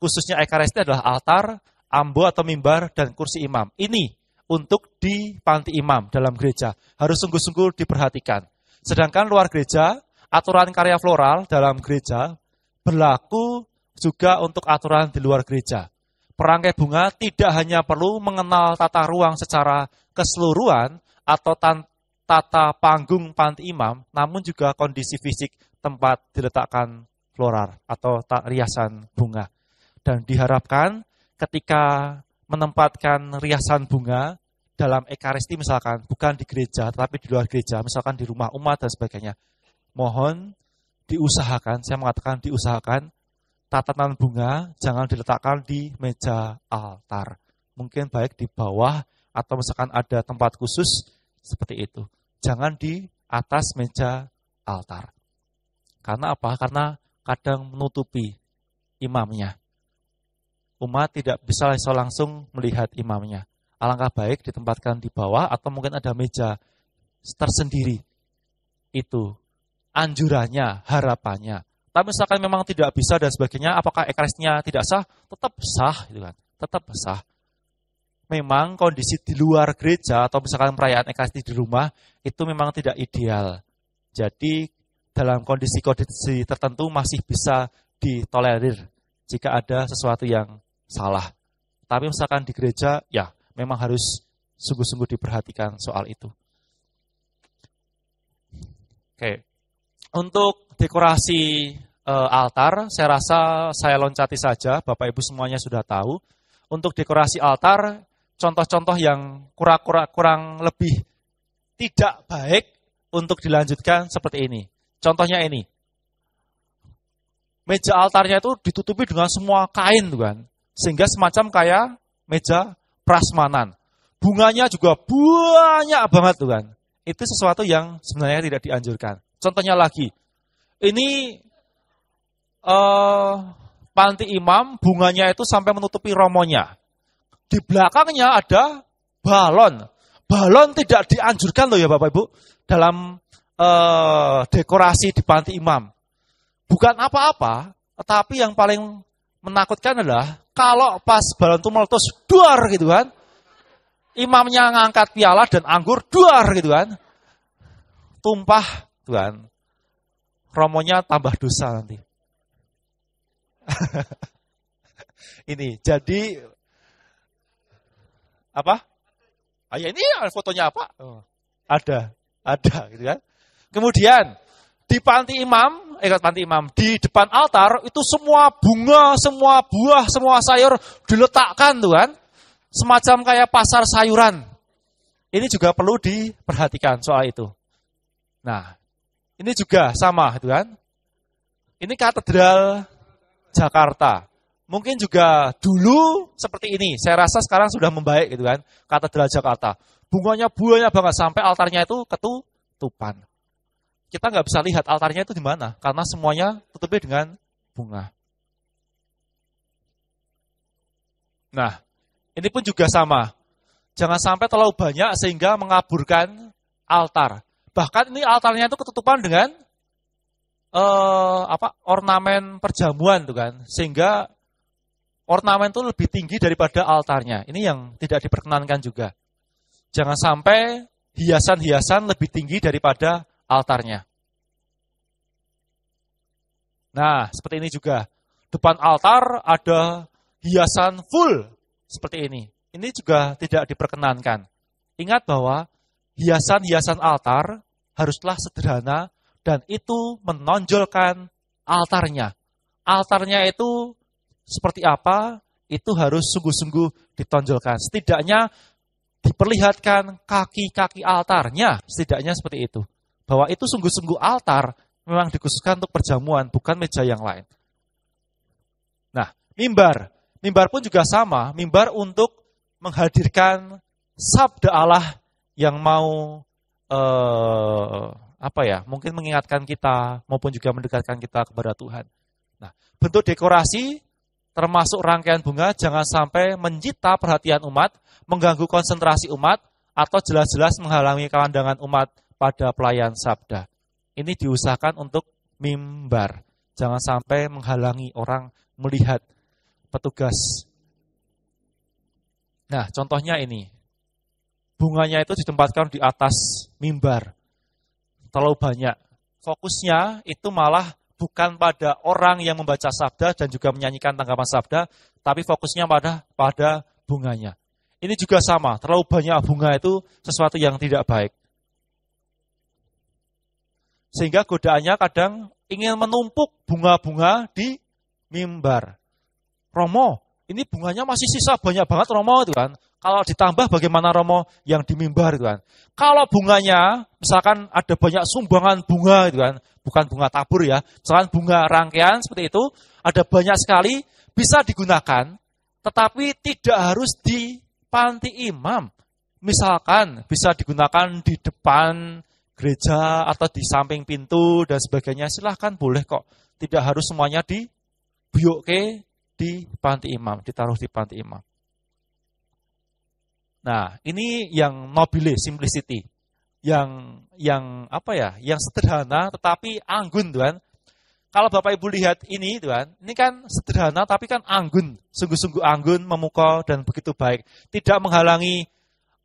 khususnya Ekaristi adalah altar, ambo atau mimbar, dan kursi imam. Ini untuk di panti imam dalam gereja. Harus sungguh-sungguh diperhatikan. Sedangkan luar gereja, aturan karya floral dalam gereja berlaku juga untuk aturan di luar gereja. Perangkai bunga tidak hanya perlu mengenal tata ruang secara keseluruhan atau tata panggung panti imam, namun juga kondisi fisik tempat diletakkan floral atau riasan bunga. Dan diharapkan ketika menempatkan riasan bunga dalam Ekaristi misalkan, bukan di gereja, tetapi di luar gereja, misalkan di rumah umat dan sebagainya, mohon diusahakan, saya mengatakan diusahakan, tatanan bunga jangan diletakkan di meja altar. Mungkin baik di bawah atau misalkan ada tempat khusus seperti itu. Jangan di atas meja altar. Karena apa? Karena kadang menutupi imamnya. Umat tidak bisa langsung melihat imamnya. Alangkah baik ditempatkan di bawah atau mungkin ada meja tersendiri. Itu anjurannya, harapannya. Tapi misalkan memang tidak bisa dan sebagainya, apakah Ekaristinya tidak sah? Tetap sah, gitu kan? Tetap sah. Memang kondisi di luar gereja atau misalkan perayaan Ekaristi di rumah itu memang tidak ideal. Jadi dalam kondisi-kondisi tertentu masih bisa ditolerir jika ada sesuatu yang salah. Tapi misalkan di gereja, ya memang harus sungguh-sungguh diperhatikan soal itu. Oke, untuk dekorasi altar, saya rasa saya loncati saja, Bapak Ibu semuanya sudah tahu. Untuk dekorasi altar, contoh-contoh yang kurang lebih tidak baik untuk dilanjutkan seperti ini. Contohnya ini, meja altarnya itu ditutupi dengan semua kain, kan, sehingga semacam kayak meja prasmanan. Bunganya juga banyak banget, kan. Itu sesuatu yang sebenarnya tidak dianjurkan. Contohnya lagi, ini panti imam, bunganya itu sampai menutupi romonya. Di belakangnya ada balon. Balon tidak dianjurkan loh ya Bapak Ibu dalam dekorasi di panti imam. Bukan apa-apa, tetapi yang paling menakutkan adalah kalau pas balon itu meletus, duar gitu kan. Imamnya ngangkat piala dan anggur, duar gitu kan. Tumpah, gitu kan. Romonya tambah dosa nanti. Ini jadi apa? Ya ini fotonya apa? Oh, ada gitu kan. Kemudian di panti imam, di depan altar itu semua bunga, semua buah, semua sayur diletakkan tuh kan. Semacam kayak pasar sayuran. Ini juga perlu diperhatikan soal itu. Nah, ini juga sama gitu kan. Ini katedral Jakarta. Mungkin juga dulu seperti ini. Saya rasa sekarang sudah membaik gitu kan. Katedral Jakarta. Bunganya banyak banget sampai altarnya itu ketutupan. Kita nggak bisa lihat altarnya itu di mana karena semuanya tutupi dengan bunga. Nah, ini pun juga sama. Jangan sampai terlalu banyak sehingga mengaburkan altar. Bahkan ini altarnya itu ketutupan dengan ornamen perjamuan tuh kan, sehingga ornamen itu lebih tinggi daripada altarnya. Ini yang tidak diperkenankan juga. Jangan sampai hiasan-hiasan lebih tinggi daripada altarnya. Nah, seperti ini juga. depan altar ada hiasan full seperti ini. Ini juga tidak diperkenankan. Ingat bahwa hiasan-hiasan altar haruslah sederhana dan itu menonjolkan altarnya. Altarnya itu seperti apa? Itu harus sungguh-sungguh ditonjolkan. Setidaknya diperlihatkan kaki-kaki altarnya, setidaknya seperti itu. Bahwa itu sungguh-sungguh altar memang dikhususkan untuk perjamuan, bukan meja yang lain. Nah, mimbar. Mimbar pun juga sama, mimbar untuk menghadirkan sabda Allah yang mau mungkin mengingatkan kita maupun juga mendekatkan kita kepada Tuhan. Nah, bentuk dekorasi termasuk rangkaian bunga jangan sampai menyita perhatian umat, mengganggu konsentrasi umat, atau jelas-jelas menghalangi kepandangan umat pada pelayan sabda. Ini diusahakan untuk mimbar. Jangan sampai menghalangi orang melihat petugas. Nah, contohnya ini. Bunganya itu ditempatkan di atas mimbar. Terlalu banyak. Fokusnya itu malah bukan pada orang yang membaca sabda dan juga menyanyikan tanggapan sabda, tapi fokusnya pada bunganya. Ini juga sama, terlalu banyak bunga itu sesuatu yang tidak baik. Sehingga godaannya kadang ingin menumpuk bunga-bunga di mimbar. Romo, ini bunganya masih sisa banyak banget Romo itu kan. Kalau ditambah bagaimana Romo yang di mimbar itu kan. Kalau bunganya, misalkan ada banyak sumbangan bunga itu kan, bukan bunga tabur ya, misalkan bunga rangkaian seperti itu, ada banyak sekali, bisa digunakan, tetapi tidak harus di panti imam. Misalkan bisa digunakan di depan gereja atau di samping pintu dan sebagainya, silahkan boleh kok. Tidak harus semuanya dibuyuke di panti imam, ditaruh di panti imam. Nah, ini yang nobile, simplicity. Yang sederhana tetapi anggun, Tuhan. Kalau Bapak Ibu lihat ini, Tuhan, ini kan sederhana tapi kan anggun, sungguh-sungguh anggun, memukau dan begitu baik. Tidak menghalangi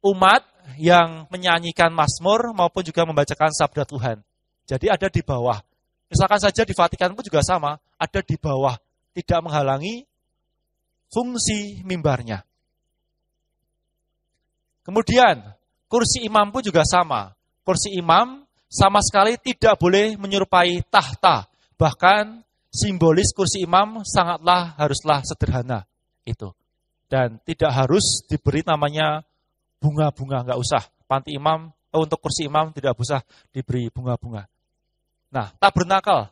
umat yang menyanyikan mazmur maupun juga membacakan sabda Tuhan. Jadi ada di bawah. Misalkan saja di Vatikan pun juga sama, ada di bawah. Tidak menghalangi fungsi mimbarnya. Kemudian, kursi imam pun juga sama. Kursi imam sama sekali tidak boleh menyerupai tahta. Bahkan simbolis kursi imam haruslah sederhana. Itu. Dan tidak harus diberi namanya bunga-bunga, nggak usah. Panti imam, untuk kursi imam tidak usah diberi bunga-bunga. Nah, tabernakel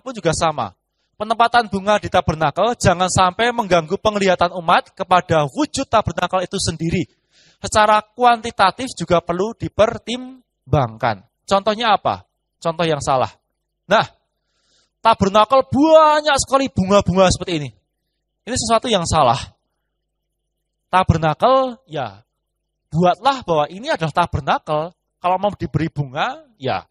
pun juga sama. Penempatan bunga di tabernakel jangan sampai mengganggu penglihatan umat kepada wujud tabernakel itu sendiri. Secara kuantitatif juga perlu dipertimbangkan. Contohnya apa? Contoh yang salah. Nah, tabernakel banyak sekali bunga-bunga seperti ini. Ini sesuatu yang salah. Tabernakel, ya, buatlah bahwa ini adalah tabernakel. Kalau mau diberi bunga, ya,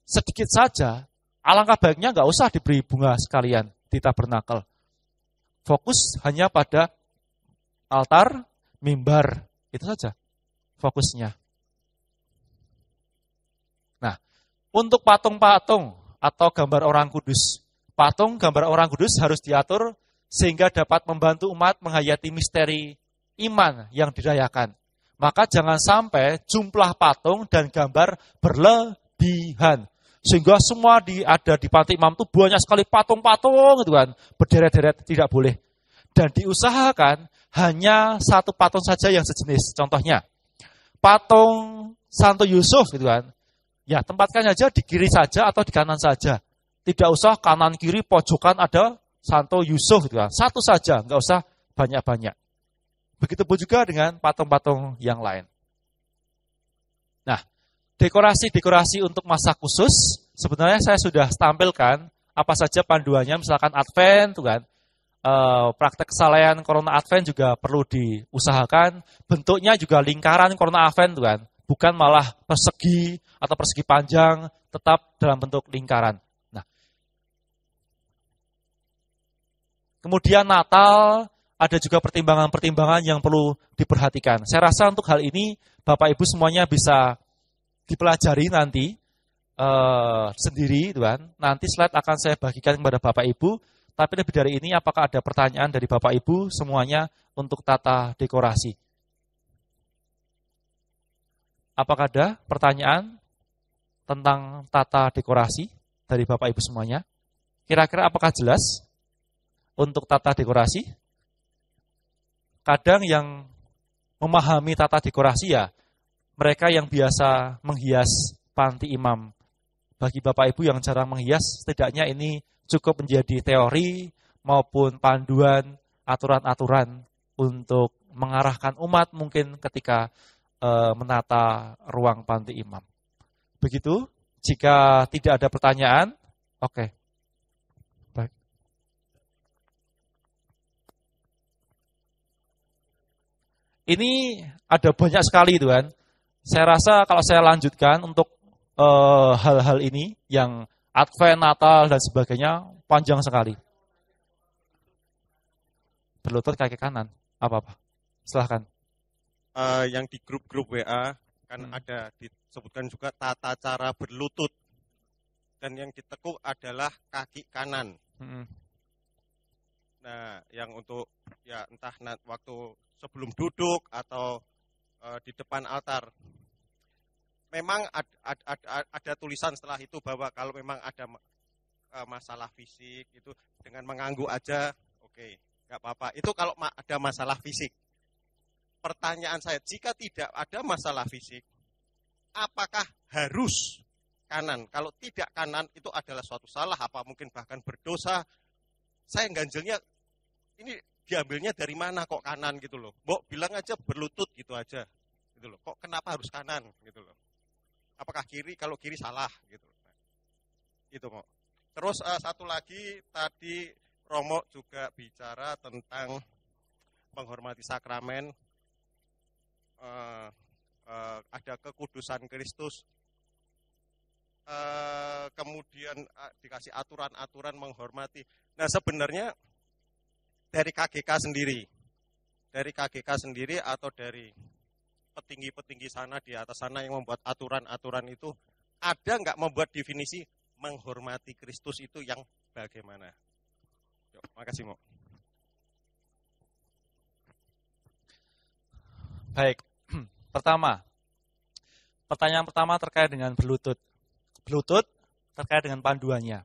sedikit saja. Alangkah baiknya nggak usah diberi bunga sekalian di tabernakel. Fokus hanya pada altar, mimbar. Itu saja fokusnya. Nah, untuk patung-patung atau gambar orang kudus. Patung gambar orang kudus harus diatur sehingga dapat membantu umat menghayati misteri iman yang dirayakan. Maka jangan sampai jumlah patung dan gambar berlebihan. Sehingga semua ada di panti imam itu banyak sekali patung-patung gitu kan. Berderet-deret, tidak boleh. Dan diusahakan hanya satu patung saja yang sejenis. Contohnya, patung Santo Yusuf gitu kan. Ya, tempatkan saja di kiri saja atau di kanan saja. Tidak usah kanan kiri pojokan ada Santo Yusuf gitu kan. Satu saja, nggak usah banyak-banyak. Begitupun juga dengan patung-patung yang lain. Nah, dekorasi-dekorasi untuk masa khusus, sebenarnya saya sudah tampilkan apa saja panduannya, misalkan Advent, tuh kan. Praktek kesalahan Corona Advent juga perlu diusahakan. Bentuknya juga lingkaran Corona Advent, tuh kan. Bukan malah persegi atau persegi panjang, tetap dalam bentuk lingkaran. Nah, kemudian Natal, ada juga pertimbangan-pertimbangan yang perlu diperhatikan. Saya rasa untuk hal ini Bapak Ibu semuanya bisa dipelajari nanti sendiri, Tuhan. Nanti slide akan saya bagikan kepada Bapak Ibu. Tapi lebih dari ini, apakah ada pertanyaan dari Bapak Ibu semuanya untuk tata dekorasi? Apakah ada pertanyaan tentang tata dekorasi dari Bapak Ibu semuanya? Kira-kira apakah jelas untuk tata dekorasi? Kadang yang memahami tata dekorasi ya, mereka yang biasa menghias panti imam. Bagi Bapak Ibu yang jarang menghias, setidaknya ini cukup menjadi teori maupun panduan aturan-aturan untuk mengarahkan umat mungkin ketika menata ruang panti imam. Begitu, jika tidak ada pertanyaan, oke. Baik. Ini ada banyak sekali itu kan. Saya rasa kalau saya lanjutkan untuk hal-hal ini yang Advent, Natal, dan sebagainya panjang sekali. Berlutut kaki kanan, apa-apa. Silahkan. Yang di grup-grup WA kan ada disebutkan juga tata cara berlutut. Dan yang ditekuk adalah kaki kanan. Nah, yang untuk ya entah waktu sebelum duduk atau di depan altar. Memang ada tulisan setelah itu bahwa kalau memang ada masalah fisik itu dengan mengangguk aja, oke, nggak apa-apa. Itu kalau ada masalah fisik. Pertanyaan saya, jika tidak ada masalah fisik, apakah harus kanan? Kalau tidak kanan itu adalah suatu salah, apa mungkin bahkan berdosa. Saya ganjelnya ini diambilnya dari mana kok kanan gitu loh. Mbok bilang aja berlutut gitu aja. Gitu loh. Kok kenapa harus kanan gitu loh. Apakah kiri? Kalau kiri salah gitu. Nah, itu kok. Terus satu lagi tadi Romo juga bicara tentang menghormati sakramen. Ada kekudusan Kristus. Kemudian dikasih aturan-aturan menghormati. Nah, sebenarnya dari KGK sendiri atau dari petinggi-petinggi sana di atas sana yang membuat aturan-aturan itu, ada nggak membuat definisi menghormati Kristus itu yang bagaimana? Yuk, makasih Mo. Baik, pertanyaan pertama terkait dengan berlutut. Berlutut terkait dengan panduannya.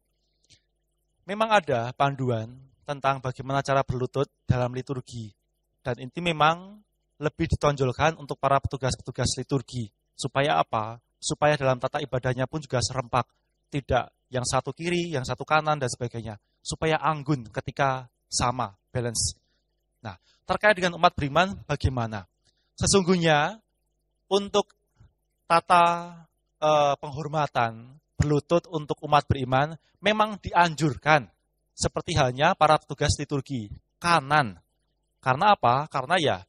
Memang ada panduan tentang bagaimana cara berlutut dalam liturgi. Dan ini memang lebih ditonjolkan untuk para petugas-petugas liturgi. Supaya apa? Supaya dalam tata ibadahnya pun juga serempak. Tidak yang satu kiri, yang satu kanan, dan sebagainya. Supaya anggun ketika sama, balance. Nah, terkait dengan umat beriman, bagaimana? Sesungguhnya, untuk tata penghormatan berlutut untuk umat beriman, memang dianjurkan. Seperti halnya para petugas liturgi, kanan. Karena apa? Karena ya,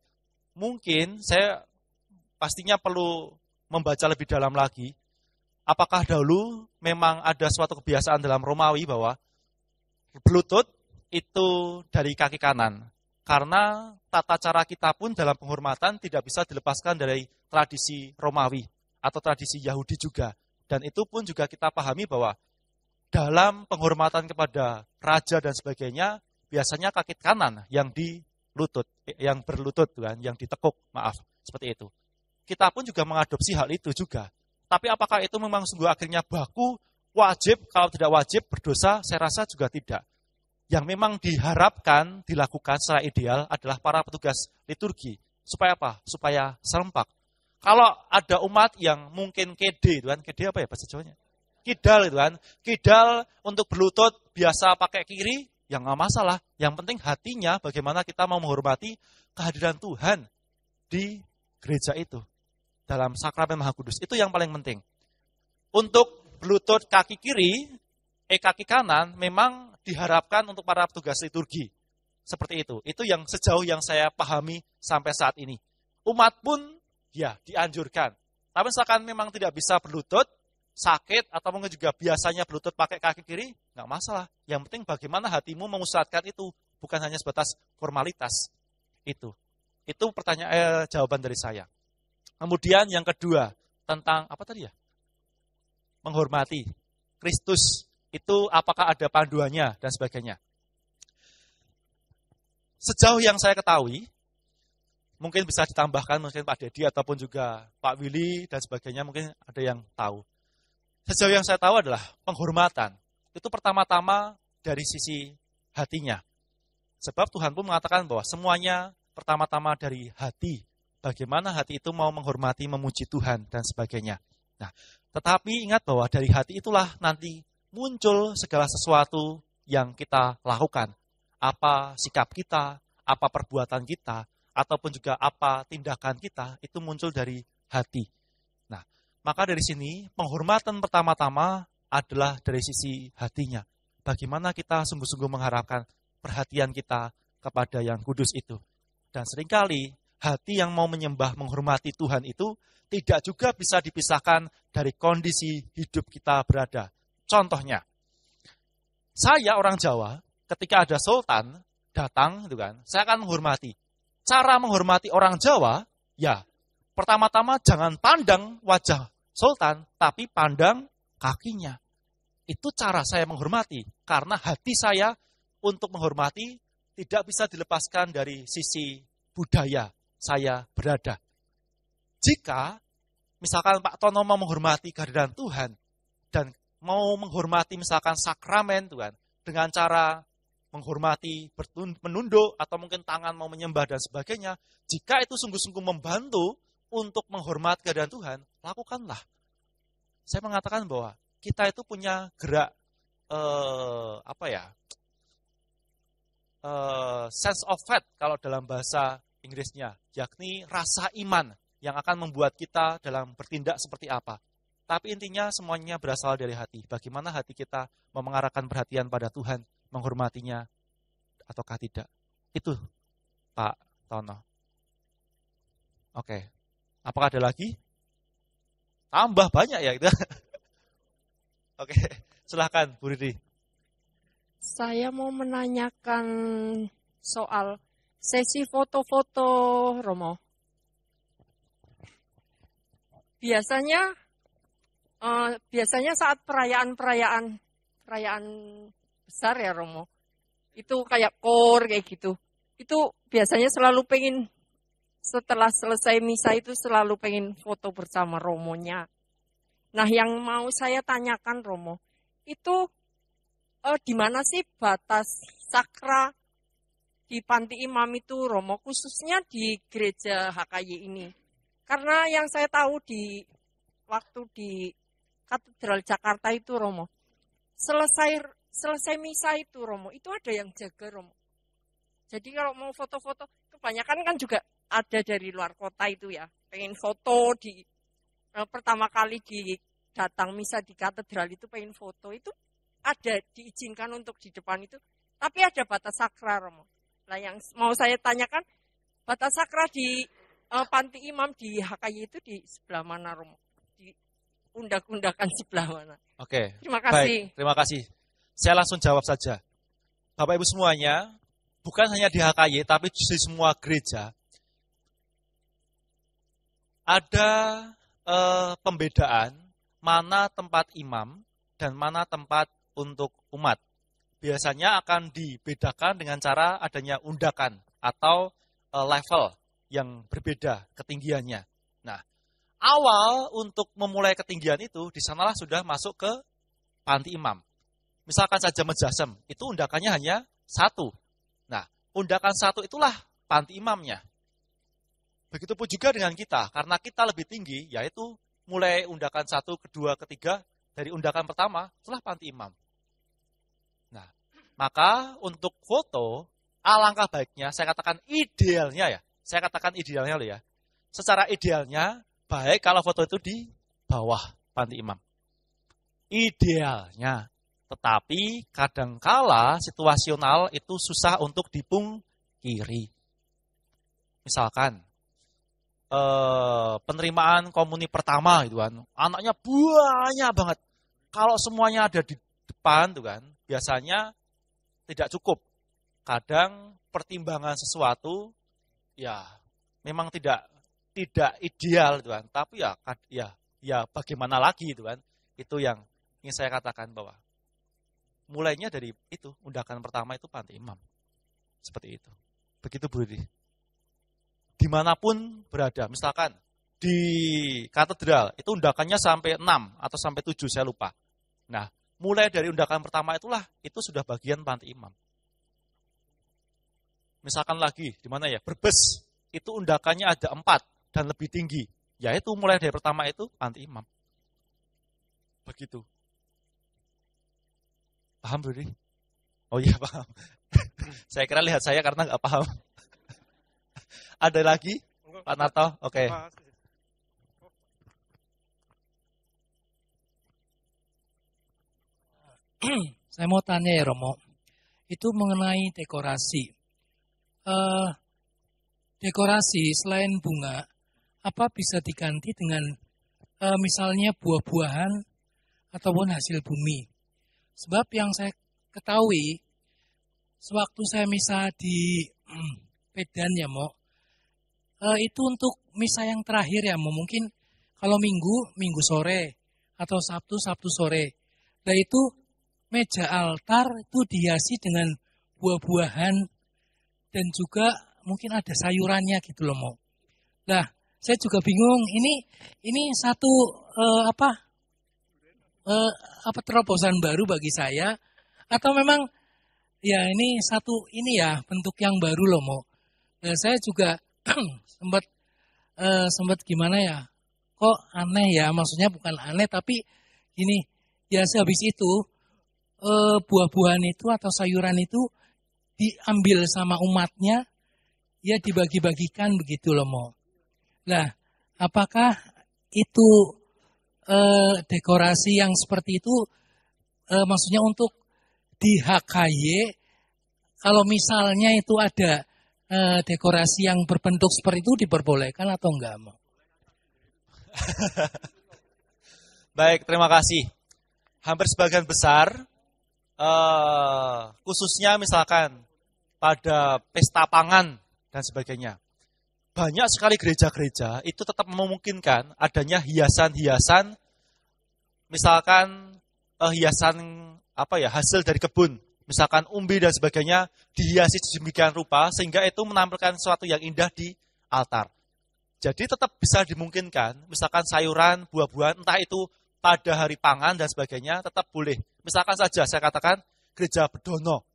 mungkin saya pastinya perlu membaca lebih dalam lagi. Apakah dahulu memang ada suatu kebiasaan dalam Romawi bahwa berlutut itu dari kaki kanan. Karena tata cara kita pun dalam penghormatan tidak bisa dilepaskan dari tradisi Romawi atau tradisi Yahudi juga. Dan itu pun juga kita pahami bahwa dalam penghormatan kepada raja dan sebagainya, biasanya kaki kanan yang yang berlutut, kan, yang ditekuk, maaf, seperti itu. Kita pun juga mengadopsi hal itu juga. Tapi apakah itu memang sungguh akhirnya baku, wajib, kalau tidak wajib, berdosa, saya rasa juga tidak. Yang memang diharapkan, dilakukan secara ideal adalah para petugas liturgi. Supaya apa? Supaya serempak. Kalau ada umat yang mungkin kede, itu kan, kede apa ya bahasa Jawanya? Kidal, itu kan. Kidal untuk berlutut, biasa pakai kiri, yang nggak masalah. Yang penting hatinya bagaimana kita mau menghormati kehadiran Tuhan di gereja itu. Dalam sakramen Maha Kudus. Itu yang paling penting. Untuk berlutut kaki kiri, kaki kanan memang diharapkan untuk para petugas liturgi. Seperti itu. Itu yang sejauh yang saya pahami sampai saat ini. Umat pun ya dianjurkan. Tapi misalkan memang tidak bisa berlutut, sakit, atau mungkin juga biasanya berlutut pakai kaki kiri, nggak masalah. Yang penting bagaimana hatimu memusatkan itu, bukan hanya sebatas formalitas. Itu jawaban dari saya. Kemudian yang kedua, tentang apa tadi ya? Menghormati Kristus, itu apakah ada panduannya dan sebagainya. sejauh yang saya ketahui, mungkin bisa ditambahkan mungkin Pak Dedi ataupun juga Pak Willy dan sebagainya, mungkin ada yang tahu. Sejauh yang saya tahu adalah penghormatan. Itu pertama-tama dari sisi hatinya. Sebab Tuhan pun mengatakan bahwa semuanya pertama-tama dari hati. Bagaimana hati itu mau menghormati, memuji Tuhan, dan sebagainya. Nah, tetapi ingat bahwa dari hati itulah nanti muncul segala sesuatu yang kita lakukan. Apa sikap kita, apa perbuatan kita, ataupun juga apa tindakan kita, itu muncul dari hati. Nah, maka dari sini penghormatan pertama-tama adalah dari sisi hatinya. Bagaimana kita sungguh-sungguh mengharapkan perhatian kita kepada yang kudus itu. Dan seringkali hati yang mau menyembah, menghormati Tuhan itu tidak juga bisa dipisahkan dari kondisi hidup kita berada. Contohnya, saya orang Jawa, ketika ada sultan datang, itu kan, saya akan menghormati. Cara menghormati orang Jawa, ya, pertama-tama jangan pandang wajah sultan, tapi pandang kakinya. Itu cara saya menghormati, karena hati saya untuk menghormati tidak bisa dilepaskan dari sisi budaya saya berada. Jika misalkan Pak Tono mau menghormati kehadiran Tuhan dan mau menghormati misalkan sakramen Tuhan dengan cara menghormati, menunduk atau mungkin tangan mau menyembah dan sebagainya, jika itu sungguh-sungguh membantu untuk menghormati kehadiran Tuhan, lakukanlah. Saya mengatakan bahwa kita itu punya gerak sense of faith kalau dalam bahasa Inggrisnya, yakni rasa iman yang akan membuat kita dalam bertindak seperti apa. Tapi intinya semuanya berasal dari hati. Bagaimana hati kita mau mengarahkan perhatian pada Tuhan, menghormatinya ataukah tidak. Itu Pak Tono. Oke. Apakah ada lagi? Tambah banyak ya itu. Oke, silakan Bu Riri. Saya mau menanyakan soal sesi foto-foto, Romo. Biasanya saat perayaan besar ya, Romo. Itu kayak kayak gitu. Itu biasanya selalu pengen, setelah selesai misa itu selalu pengen foto bersama Romonya. Nah, yang mau saya tanyakan, Romo, itu di mana sih batas sakra di Panti Imam itu, Romo, khususnya di gereja HKY ini? Karena yang saya tahu waktu di Katedral Jakarta itu, Romo, selesai misa itu, Romo, itu ada yang jaga, Romo. Jadi kalau mau foto-foto, kebanyakan kan juga ada dari luar kota itu ya, pengen foto pertama kali datang misa di katedral itu pengen foto, itu ada diizinkan untuk di depan itu, tapi ada batas sakra, Romo. Nah, yang mau saya tanyakan, batas sakra di Panti Imam di HKY itu di sebelah mana, Romo? Di undak-undakan sebelah mana? Oke. Terima kasih. Baik, terima kasih. Saya langsung jawab saja. Bapak Ibu semuanya, bukan hanya di HKY, tapi di semua gereja, ada pembedaan mana tempat imam dan mana tempat untuk umat. Biasanya akan dibedakan dengan cara adanya undakan atau level yang berbeda ketinggiannya. Nah, awal untuk memulai ketinggian itu, di sanalah sudah masuk ke Panti Imam. Misalkan saja Mejasem, itu undakannya hanya 1. Nah, undakan 1 itulah Panti Imamnya. Begitupun juga dengan kita, karena kita lebih tinggi, yaitu mulai undakan 1, kedua, ketiga, dari undakan pertama, itulah Panti Imam. Nah, maka untuk foto, alangkah baiknya, saya katakan idealnya ya, loh ya. Secara idealnya, baik kalau foto itu di bawah Panti Imam. Idealnya. Tetapi kadangkala situasional itu susah untuk dipungkiri. Misalkan, penerimaan komuni pertama gitu kan, anaknya banyak banget. Kalau semuanya ada di depan tuh kan, biasanya tidak cukup. Kadang pertimbangan sesuatu ya memang tidak ideal gitu kan. Tapi ya bagaimana lagi gitu kan. Itu yang ingin saya katakan bahwa mulainya dari itu, undakan pertama itu Panti Imam. Seperti itu. Begitu Bu Rudi. Dimanapun berada, misalkan di katedral, itu undakannya sampai 6 atau sampai 7, saya lupa. Nah, mulai dari undakan pertama itulah, itu sudah bagian panti imam. Misalkan lagi, di mana ya, Brebes, itu undakannya ada 4 dan lebih tinggi. Yaitu mulai dari pertama itu panti imam. Begitu. Paham Budi? Oh iya paham. Saya kira lihat saya karena nggak paham. Ada lagi? Pak Narto? Oke. Saya mau tanya ya Romo, itu mengenai dekorasi. Dekorasi selain bunga, apa bisa diganti dengan misalnya buah-buahan ataupun hasil bumi? Sebab yang saya ketahui, sewaktu saya misa di Medan ya Mo, itu untuk misa yang terakhir ya Mo, mungkin kalau Minggu sore, atau Sabtu sore. Nah itu meja altar itu dihiasi dengan buah-buahan dan juga mungkin ada sayurannya gitu loh Mo. Nah saya juga bingung, ini satu terobosan baru bagi saya, atau memang ya ini satu ya bentuk yang baru loh Mo. Nah, saya juga sempat gimana ya, kok aneh ya, maksudnya bukan aneh tapi gini, ya sehabis itu buah-buahan itu atau sayuran itu diambil sama umatnya, ya dibagi-bagikan begitu loh Mo. Nah, apakah itu dekorasi yang seperti itu maksudnya untuk di HKY, kalau misalnya itu ada dekorasi yang berbentuk seperti itu diperbolehkan atau enggak? Baik, terima kasih. Hampir sebagian besar, khususnya misalkan pada pesta pangan dan sebagainya, banyak sekali gereja-gereja itu tetap memungkinkan adanya hiasan-hiasan, misalkan hiasan hasil dari kebun, misalkan umbi dan sebagainya, dihiasi sedemikian rupa sehingga itu menampilkan sesuatu yang indah di altar. Jadi tetap bisa dimungkinkan, misalkan sayuran, buah-buahan, entah itu pada hari pangan dan sebagainya, tetap boleh. Misalkan saja saya katakan gereja Bedono.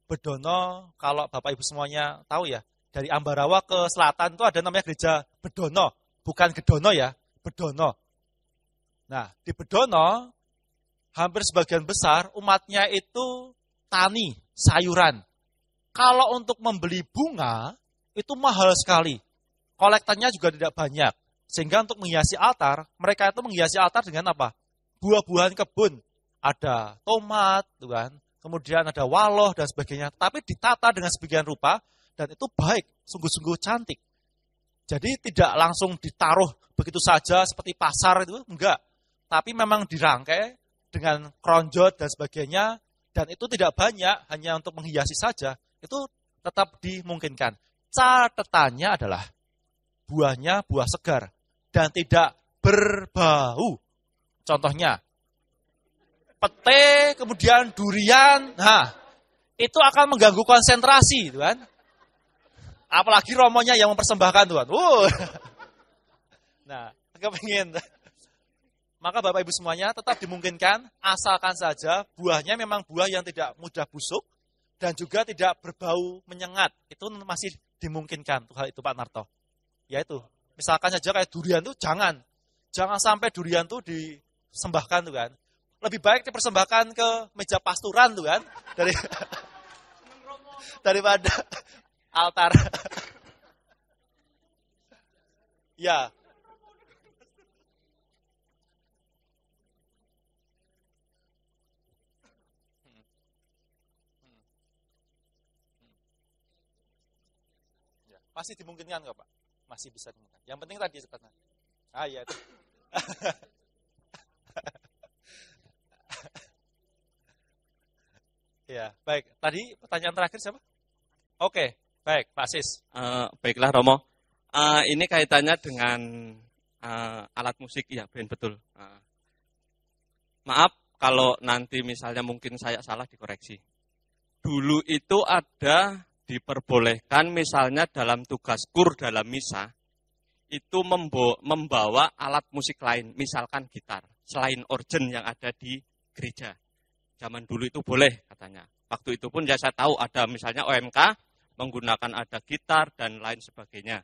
Bedono, kalau Bapak Ibu semuanya tahu ya, dari Ambarawa ke selatan itu ada namanya gereja Bedono, bukan Gedono ya, Bedono. Nah, di Bedono hampir sebagian besar umatnya itu tani, sayuran. Kalau untuk membeli bunga, itu mahal sekali. Kolektannya juga tidak banyak. Sehingga untuk menghiasi altar, mereka itu menghiasi altar dengan apa? Buah-buahan kebun. Ada tomat, kan? Kemudian ada waloh dan sebagainya. Tapi ditata dengan sebagian rupa, dan itu baik, sungguh-sungguh cantik. Jadi tidak langsung ditaruh begitu saja seperti pasar itu, enggak. Tapi memang dirangkai dengan kronjot dan sebagainya, dan itu tidak banyak, hanya untuk menghiasi saja, itu tetap dimungkinkan. Catatannya adalah buahnya buah segar dan tidak berbau. Contohnya, pete, kemudian durian, nah itu akan mengganggu konsentrasi, kan? Apalagi romonya yang mempersembahkan, Tuhan. Nah, kepingin. Maka Bapak Ibu semuanya tetap dimungkinkan, asalkan saja buahnya memang buah yang tidak mudah busuk dan juga tidak berbau menyengat. Itu masih dimungkinkan, hal itu Pak Narto. Yaitu, misalkan saja kayak durian itu jangan sampai durian itu disembahkan tuh kan. Lebih baik dipersembahkan ke meja pasturan tuh kan, daripada altar. Ya. Masih dimungkinkan kok Pak. Masih bisa dimungkinkan. Yang penting tadi sebenarnya. Ya itu. Ya, baik. Tadi pertanyaan terakhir siapa? Oke, baik, Pak Sis. Baiklah Romo. Ini kaitannya dengan alat musik, ya band betul. Maaf kalau nanti misalnya mungkin saya salah dikoreksi. Dulu itu ada diperbolehkan misalnya dalam tugas kur dalam misa, itu membawa alat musik lain, misalkan gitar, selain organ yang ada di gereja. Zaman dulu itu boleh katanya. Waktu itu pun ya saya tahu ada misalnya OMK menggunakan ada gitar dan lain sebagainya.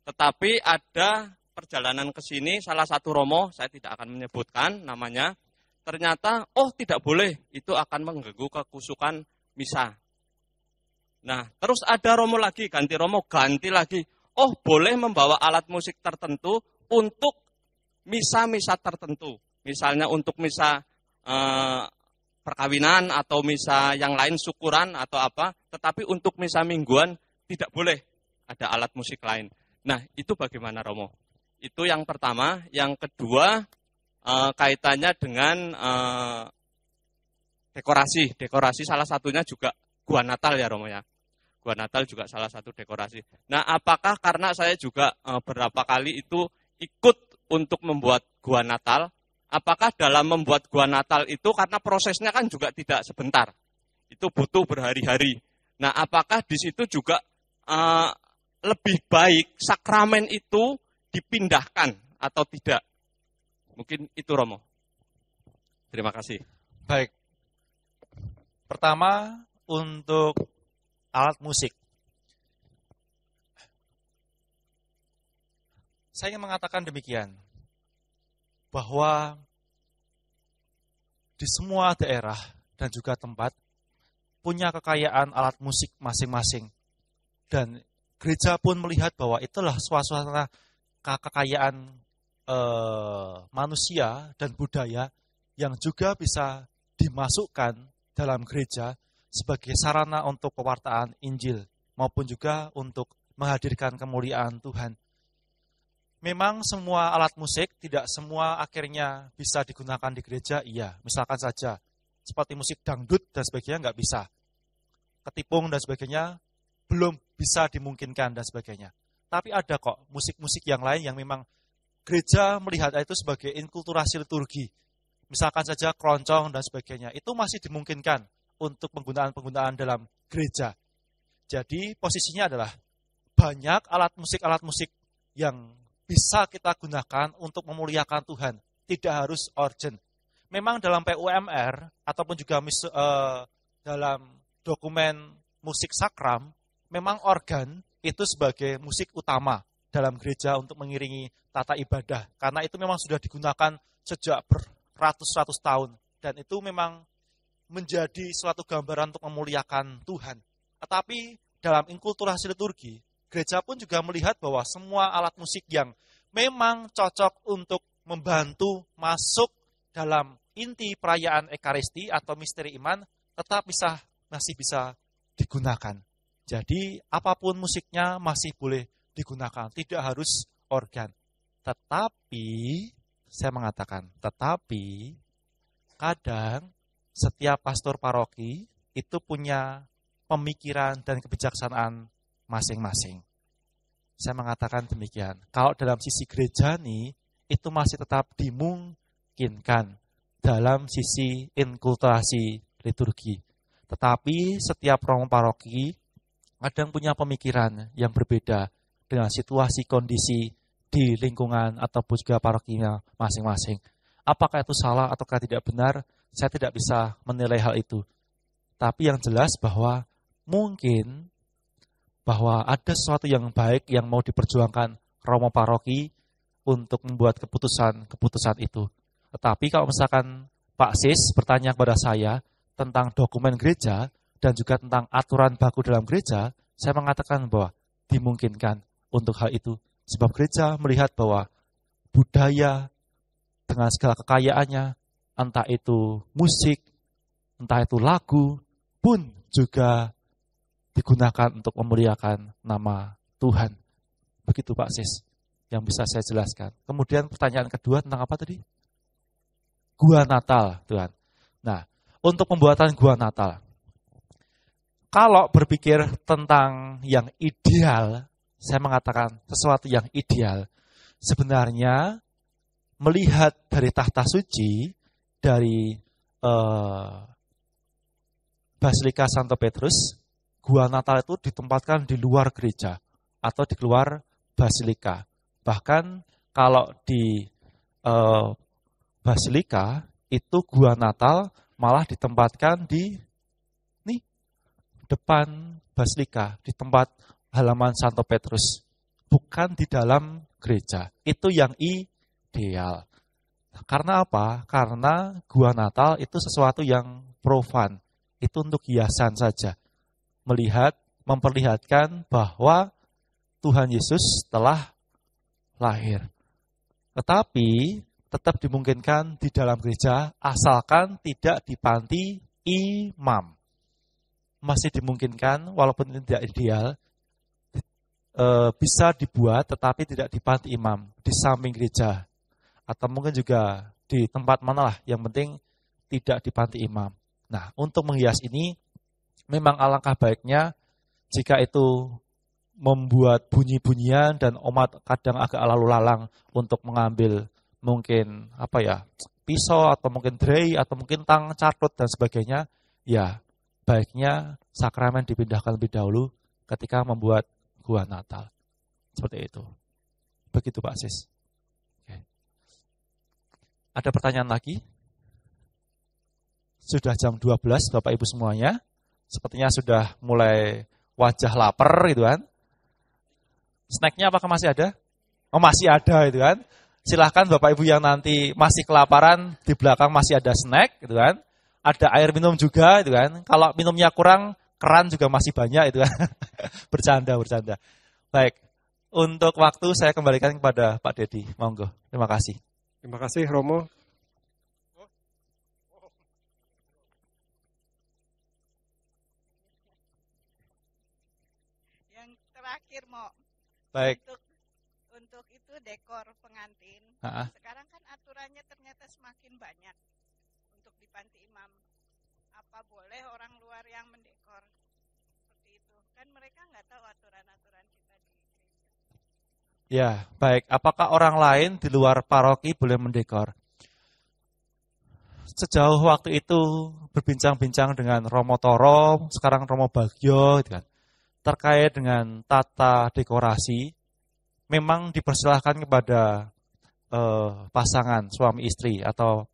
Tetapi ada perjalanan ke sini, salah satu romo, saya tidak akan menyebutkan namanya, ternyata tidak boleh, itu akan mengganggu kekusukan misa. Nah, terus ada romo lagi, ganti romo, ganti lagi. Boleh membawa alat musik tertentu untuk misa-misa tertentu. Misalnya untuk misa perkawinan atau misa yang lain, syukuran atau apa. Tetapi untuk misa mingguan tidak boleh ada alat musik lain. Nah, itu bagaimana Romo? Itu yang pertama. Yang kedua, kaitannya dengan dekorasi. Dekorasi salah satunya juga gua Natal ya Romo ya. Gua Natal juga salah satu dekorasi. Nah, apakah karena saya juga beberapa kali itu ikut untuk membuat gua Natal, apakah dalam membuat gua Natal itu karena prosesnya kan juga tidak sebentar. Itu butuh berhari-hari. Nah, apakah di situ juga lebih baik sakramen itu dipindahkan atau tidak? Mungkin itu Romo. Terima kasih. Baik. Pertama, untuk alat musik. Saya ingin mengatakan demikian, bahwa di semua daerah dan juga tempat punya kekayaan alat musik masing-masing. Dan gereja pun melihat bahwa itulah suasana kekayaan manusia dan budaya yang juga bisa dimasukkan dalam gereja sebagai sarana untuk pewartaan Injil, maupun juga untuk menghadirkan kemuliaan Tuhan. Memang semua alat musik, tidak semua akhirnya bisa digunakan di gereja, iya. Misalkan saja, seperti musik dangdut dan sebagainya nggak bisa. Ketipung dan sebagainya belum bisa dimungkinkan dan sebagainya. Tapi ada kok musik-musik yang lain yang memang gereja melihat itu sebagai inkulturasi liturgi. Misalkan saja keroncong dan sebagainya, itu masih dimungkinkan untuk penggunaan-penggunaan dalam gereja. Jadi posisinya adalah banyak alat musik yang bisa kita gunakan untuk memuliakan Tuhan. Tidak harus organ. Memang dalam PUMR ataupun juga dalam dokumen musik sakram, memang organ itu sebagai musik utama dalam gereja untuk mengiringi tata ibadah. Karena itu memang sudah digunakan sejak beratus-ratus tahun. Dan itu memang menjadi suatu gambaran untuk memuliakan Tuhan. Tetapi dalam inkulturasi liturgi, gereja pun juga melihat bahwa semua alat musik yang memang cocok untuk membantu masuk dalam inti perayaan Ekaristi atau misteri iman tetap masih bisa digunakan. Jadi apapun musiknya masih boleh digunakan, tidak harus organ. Tetapi, saya mengatakan, kadang setiap pastor paroki itu punya pemikiran dan kebijaksanaan masing-masing. Saya mengatakan demikian. Kalau dalam sisi gereja nih, itu masih tetap dimungkinkan dalam sisi inkulturasi liturgi. Tetapi setiap romo paroki kadang punya pemikiran yang berbeda dengan situasi kondisi di lingkungan ataupun juga parokinya masing-masing. Apakah itu salah ataukah tidak benar? Saya tidak bisa menilai hal itu. Tapi yang jelas bahwa mungkin bahwa ada sesuatu yang baik yang mau diperjuangkan romo paroki untuk membuat keputusan itu. Tetapi kalau misalkan Pak Sis bertanya kepada saya tentang dokumen gereja dan juga tentang aturan baku dalam gereja, saya mengatakan bahwa dimungkinkan untuk hal itu. Sebab gereja melihat bahwa budaya dengan segala kekayaannya, entah itu musik, entah itu lagu, pun juga digunakan untuk memuliakan nama Tuhan. Begitu Pak Sis, yang bisa saya jelaskan. Kemudian pertanyaan kedua tentang apa tadi? Gua Natal, Tuhan. Nah, untuk pembuatan gua Natal, kalau berpikir tentang yang ideal, saya mengatakan sesuatu yang ideal, sebenarnya melihat dari tahta suci, dari Basilika Santo Petrus, gua Natal itu ditempatkan di luar gereja atau di luar basilika. Bahkan kalau di basilika itu gua Natal malah ditempatkan di depan basilika, di tempat halaman Santo Petrus, bukan di dalam gereja. Itu yang ideal. Karena apa? Karena gua Natal itu sesuatu yang profan. Itu untuk hiasan saja. Memperlihatkan bahwa Tuhan Yesus telah lahir. Tetapi tetap dimungkinkan di dalam gereja asalkan tidak di panti imam. Masih dimungkinkan walaupun tidak ideal, bisa dibuat tetapi tidak di panti imam, di samping gereja. Atau mungkin juga di tempat mana lah, yang penting tidak di panti imam. Nah, untuk menghias ini memang alangkah baiknya jika itu membuat bunyi-bunyian dan umat kadang agak lalu lalang untuk mengambil mungkin pisau atau mungkin dray atau mungkin tang cartut dan sebagainya, ya baiknya sakramen dipindahkan lebih dahulu ketika membuat gua Natal. Seperti itu. Begitu Pak Sis. Oke. Ada pertanyaan lagi? Sudah jam 12 Bapak Ibu semuanya. Sepertinya sudah mulai wajah lapar gitu kan. Snacknya apakah masih ada? Oh masih ada gitu kan. Silahkan Bapak Ibu yang nanti masih kelaparan, di belakang masih ada snack gitu kan. Ada air minum juga gitu kan. Kalau minumnya kurang, keran juga masih banyak itu kan. Bercanda. Baik, untuk waktu saya kembalikan kepada Pak Dedi. Monggo, terima kasih. Terima kasih Romo. Yang terakhir mau. Baik. Untuk itu dekor pengantin. Sekarang kan aturannya ternyata semakin banyak untuk di panti imam. Apa boleh orang luar yang mendekor? Seperti itu. Kan mereka nggak tahu aturan-aturan kita di gereja. Ya, baik. Apakah orang lain di luar paroki boleh mendekor? Sejauh waktu itu berbincang-bincang dengan Romo Toro, sekarang Romo Bagio, gitu kan, terkait dengan tata dekorasi, memang dipersilahkan kepada pasangan suami istri atau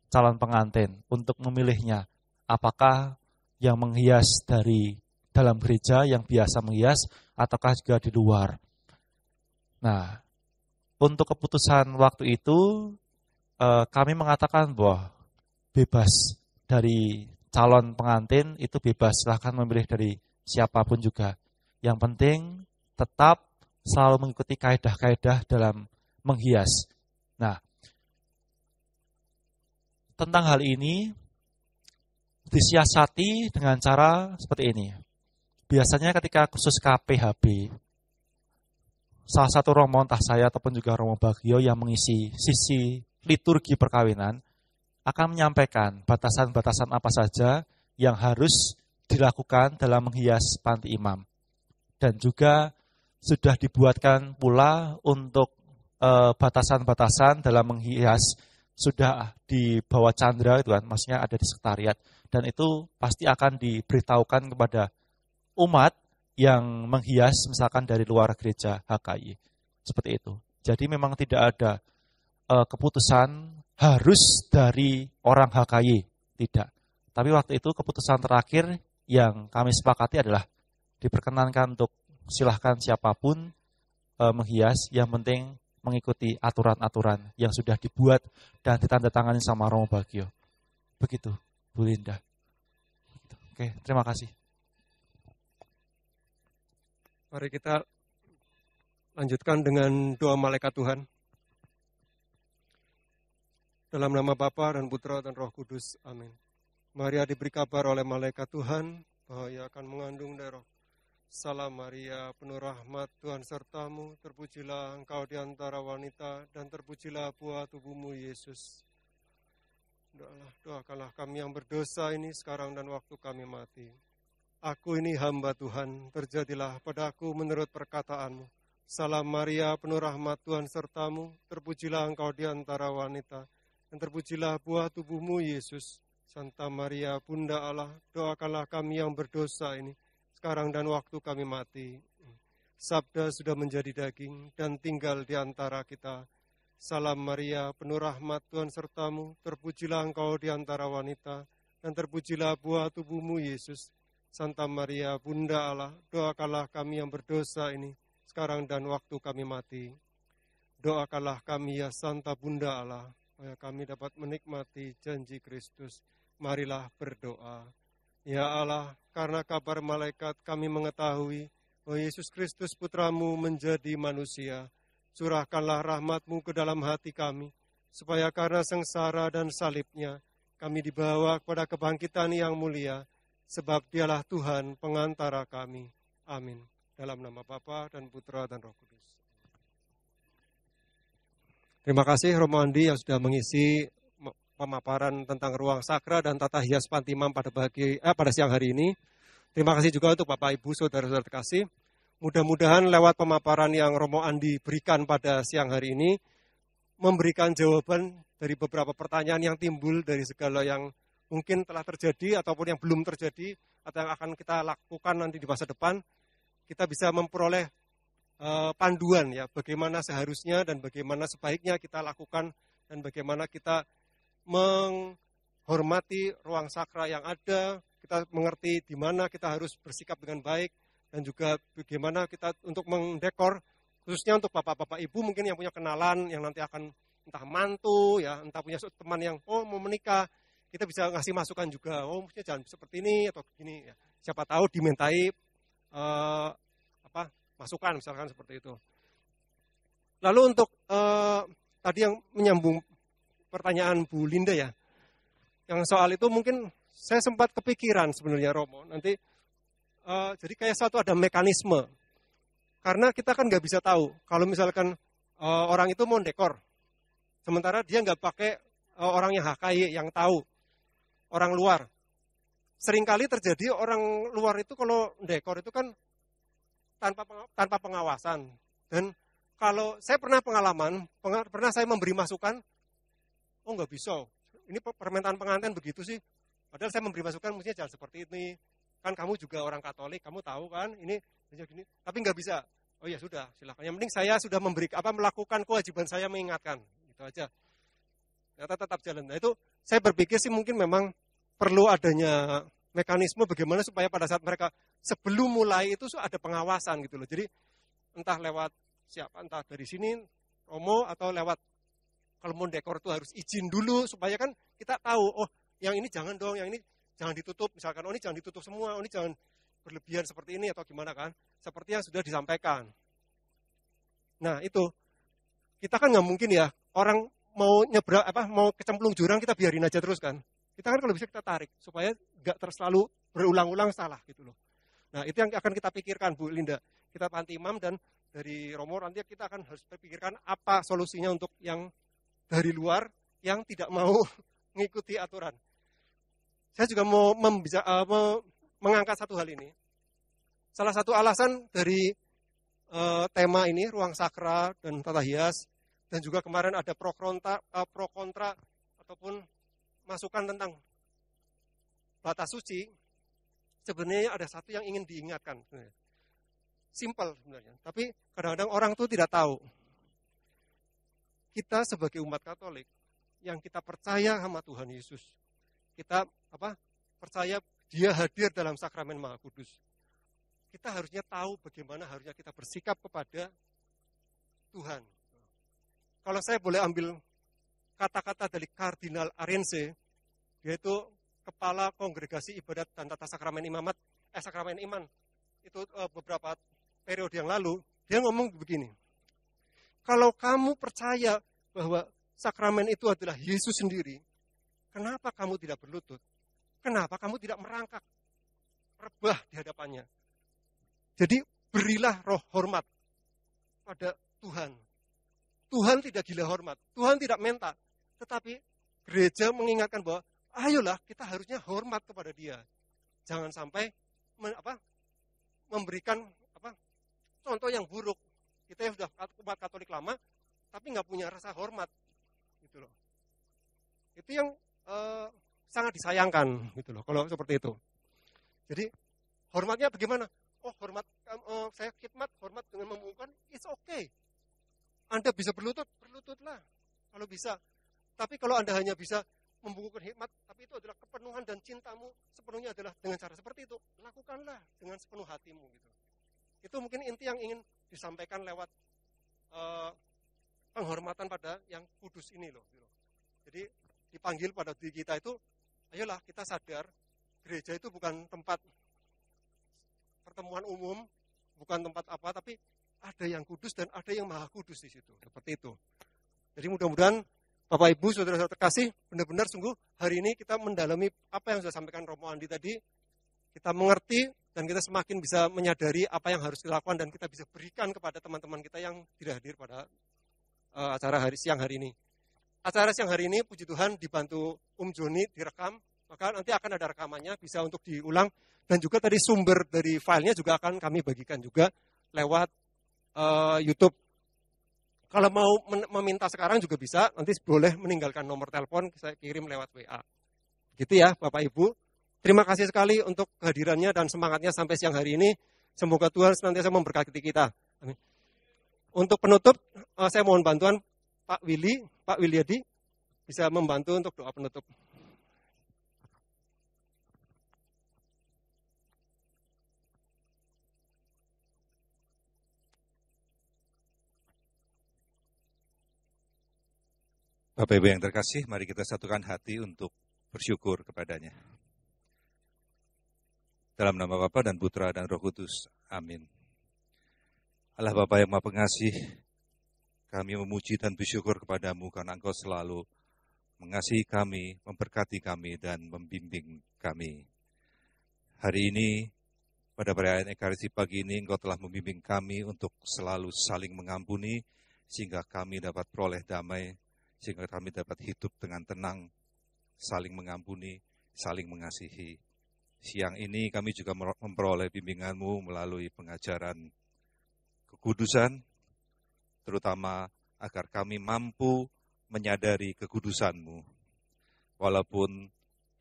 calon pengantin untuk memilihnya. Apakah yang menghias dari dalam gereja yang biasa menghias ataukah juga di luar. Nah, untuk keputusan waktu itu kami mengatakan bahwa bebas dari calon pengantin itu bebas, silahkan memilih dari siapapun juga. Yang penting tetap selalu mengikuti kaedah-kaedah dalam menghias. Nah, tentang hal ini disiasati dengan cara seperti ini. Biasanya ketika khusus KPHB, salah satu romo entah saya ataupun juga Romo Bagio yang mengisi sisi liturgi perkawinan akan menyampaikan batasan-batasan apa saja yang harus dilakukan dalam menghias panti imam. Dan juga sudah dibuatkan pula untuk batasan-batasan dalam menghias sudah di bawah candra itu kan, maksudnya ada di sekretariat, dan itu pasti akan diberitahukan kepada umat yang menghias misalkan dari luar gereja HKI. Seperti itu. Jadi memang tidak ada keputusan harus dari orang HKI, tidak. Tapi waktu itu keputusan terakhir yang kami sepakati adalah diperkenankan untuk silahkan siapapun menghias, yang penting mengikuti aturan-aturan yang sudah dibuat dan ditandatangani sama Romo Bagio. Begitu, Bu Linda. Oke, terima kasih. Mari kita lanjutkan dengan doa malaikat Tuhan. Dalam nama Bapa dan Putra dan Roh Kudus. Amin. Maria diberi kabar oleh malaikat Tuhan bahwa ia akan mengandung dari Roh. Salam Maria, penuh rahmat, Tuhan sertamu, terpujilah engkau di antara wanita, dan terpujilah buah tubuhmu, Yesus. Doakanlah kami yang berdosa ini sekarang dan waktu kami mati. Aku ini hamba Tuhan, terjadilah padaku menurut perkataanmu. Salam Maria, penuh rahmat, Tuhan sertamu, terpujilah engkau di antara wanita, dan terpujilah buah tubuhmu, Yesus. Santa Maria, Bunda Allah, doakanlah kami yang berdosa ini, sekarang dan waktu kami mati. Sabda sudah menjadi daging dan tinggal di antara kita. Salam Maria, penuh rahmat Tuhan sertamu, terpujilah engkau di antara wanita, dan terpujilah buah tubuhmu Yesus. Santa Maria, Bunda Allah, doakanlah kami yang berdosa ini, sekarang dan waktu kami mati. Doakanlah kami ya Santa Bunda Allah, supaya kami dapat menikmati janji Kristus. Marilah berdoa. Ya Allah, karena kabar malaikat kami mengetahui bahwa Yesus Kristus Putramu menjadi manusia. Curahkanlah rahmat-Mu ke dalam hati kami, supaya karena sengsara dan salibnya, kami dibawa kepada kebangkitan yang mulia, sebab Dialah Tuhan pengantara kami. Amin. Dalam nama Bapa dan Putra dan Roh Kudus. Terima kasih Romo Andi yang sudah mengisi pemaparan tentang ruang sakra dan tata hias Panti Imam pada siang hari ini. Terima kasih juga untuk Bapak Ibu, saudara-saudara terkasih. Mudah-mudahan lewat pemaparan yang Romo Andi berikan pada siang hari ini, memberikan jawaban dari beberapa pertanyaan yang timbul dari segala yang mungkin telah terjadi ataupun yang belum terjadi, atau yang akan kita lakukan nanti di masa depan. Kita bisa memperoleh panduan ya, bagaimana seharusnya dan bagaimana sebaiknya kita lakukan, dan bagaimana kita menghormati ruang sakra yang ada, kita mengerti di mana kita harus bersikap dengan baik, dan juga bagaimana kita untuk mendekor, khususnya untuk bapak-bapak ibu mungkin yang punya kenalan, yang nanti akan entah mantu, ya, entah punya teman yang mau menikah, kita bisa ngasih masukan juga, mestinya jangan seperti ini atau begini. Ya. Siapa tahu dimintai masukan, misalkan seperti itu. Lalu untuk tadi yang menyambung pertanyaan Bu Linda ya, yang soal itu mungkin saya sempat kepikiran sebenarnya Romo, nanti jadi kayak satu ada mekanisme, karena kita kan nggak bisa tahu, kalau misalkan orang itu mau dekor, sementara dia nggak pakai orang yang HKY, yang tahu, orang luar. Seringkali terjadi orang luar itu kalau dekor itu kan tanpa pengawasan, dan kalau saya pernah pengalaman, pernah saya memberi masukan, nggak bisa, ini permintaan pengantin begitu sih, padahal saya memberi masukan mestinya jangan seperti ini, kan kamu juga orang Katolik, kamu tahu kan, ini gini, tapi nggak bisa. Oh ya sudah, silakan. Yang penting saya sudah melakukan kewajiban saya mengingatkan, gitu aja. Ternyata tetap jalan. Nah itu saya berpikir sih mungkin memang perlu adanya mekanisme bagaimana supaya pada saat mereka sebelum mulai itu ada pengawasan gitu loh. Jadi entah lewat siapa, entah dari sini Romo atau lewat kalau mau dekor itu harus izin dulu supaya kan kita tahu, yang ini jangan dong, yang ini jangan ditutup, misalkan ini jangan ditutup semua, ini jangan berlebihan seperti ini atau gimana kan, seperti yang sudah disampaikan. Nah itu kita kan nggak mungkin ya orang mau nyebrang mau kecemplung jurang kita biarin aja terus kan. Kita kan kalau bisa kita tarik supaya nggak selalu berulang-ulang salah gitu loh. Nah itu yang akan kita pikirkan Bu Linda. Kita Panti Imam dan dari Romo nanti kita akan harus pikirkan apa solusinya untuk yang dari luar yang tidak mau mengikuti aturan. Saya juga mau mengangkat satu hal ini. Salah satu alasan dari tema ini, ruang sakra dan tata hias, dan juga kemarin ada pro kontra ataupun masukan tentang batas suci, sebenarnya ada satu yang ingin diingatkan. Simple sebenarnya, tapi kadang-kadang orang itu tidak tahu. Kita sebagai umat Katolik, yang kita percaya sama Tuhan Yesus, kita percaya Dia hadir dalam sakramen Maha Kudus. Kita harusnya tahu bagaimana harusnya kita bersikap kepada Tuhan. Kalau saya boleh ambil kata-kata dari Kardinal Arense, yaitu Kepala Kongregasi Ibadat dan Tata Sakramen Sakramen Iman, itu beberapa periode yang lalu, dia ngomong begini, kalau kamu percaya bahwa sakramen itu adalah Yesus sendiri, kenapa kamu tidak berlutut? Kenapa kamu tidak merangkak, rebah di hadapannya? Jadi berilah roh hormat pada Tuhan. Tuhan tidak gila hormat, Tuhan tidak minta, tetapi gereja mengingatkan bahwa ayolah kita harusnya hormat kepada Dia. Jangan sampai memberikan contoh yang buruk. Kita yang sudah umat Katolik lama, tapi nggak punya rasa hormat, gitu loh. Itu yang sangat disayangkan, gitu loh. Kalau seperti itu. Jadi Hormatnya bagaimana? Oh, saya khidmat, hormat dengan membungkukkan, it's okay. Anda bisa berlututlah kalau bisa. Tapi kalau Anda hanya bisa membungkukkan khidmat, tapi itu adalah kepenuhan dan cintamu sepenuhnya adalah dengan cara seperti itu, lakukanlah dengan sepenuh hatimu gitu. Itu mungkin inti yang ingin disampaikan lewat penghormatan pada yang kudus ini loh. Gitu. Jadi dipanggil pada diri kita itu, ayolah kita sadar gereja itu bukan tempat pertemuan umum, bukan tempat apa, tapi ada yang kudus dan ada yang maha kudus di situ. Seperti itu. Jadi mudah-mudahan Bapak Ibu, saudara-saudara terkasih, benar-benar sungguh hari ini kita mendalami apa yang sudah sampaikan Romo Andi tadi. Kita mengerti dan kita semakin bisa menyadari apa yang harus dilakukan dan kita bisa berikan kepada teman-teman kita yang tidak hadir pada acara siang hari ini. Acara siang hari ini, puji Tuhan, dibantu Joni direkam, maka nanti akan ada rekamannya, bisa untuk diulang. Dan juga tadi sumber dari filenya juga akan kami bagikan juga lewat YouTube. Kalau mau meminta sekarang juga bisa, nanti boleh meninggalkan nomor telepon, saya kirim lewat WA. Gitu ya Bapak Ibu. Terima kasih sekali untuk kehadirannya dan semangatnya sampai siang hari ini. Semoga Tuhan senantiasa memberkati kita. Amin. Untuk penutup, saya mohon bantuan Pak Wilyadi, bisa membantu untuk doa penutup. Bapak Ibu yang terkasih, mari kita satukan hati untuk bersyukur kepadanya. Dalam nama Bapa dan Putra dan Roh Kudus. Amin. Allah Bapa yang Maha Pengasih, kami memuji dan bersyukur kepadamu karena Engkau selalu mengasihi kami, memberkati kami, dan membimbing kami. Hari ini, pada perayaan Ekaristi pagi ini, Engkau telah membimbing kami untuk selalu saling mengampuni, sehingga kami dapat peroleh damai, sehingga kami dapat hidup dengan tenang, saling mengampuni, saling mengasihi. Siang ini kami juga memperoleh bimbingan-Mu melalui pengajaran kekudusan, terutama agar kami mampu menyadari kekudusan-Mu. Walaupun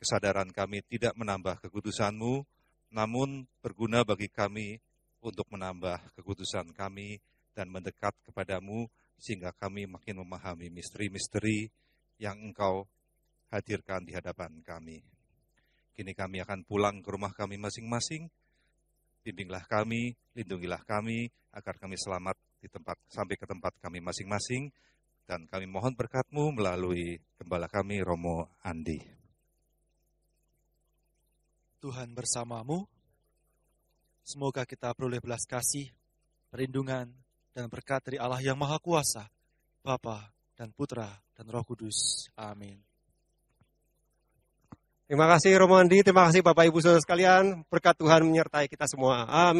kesadaran kami tidak menambah kekudusan-Mu, namun berguna bagi kami untuk menambah kekudusan kami dan mendekat kepadamu, sehingga kami makin memahami misteri-misteri yang Engkau hadirkan di hadapan kami. Kini kami akan pulang ke rumah kami masing-masing. Bimbinglah kami, lindungilah kami, agar kami selamat sampai ke tempat kami masing-masing. Dan kami mohon berkat-Mu melalui gembala kami, Romo Andi. Tuhan bersamamu. Semoga kita peroleh belas kasih, perlindungan, dan berkat dari Allah yang Maha Kuasa, Bapa dan Putra dan Roh Kudus. Amin. Terima kasih Romo Andi, terima kasih Bapak Ibu Saudara sekalian, berkat Tuhan menyertai kita semua. Amin.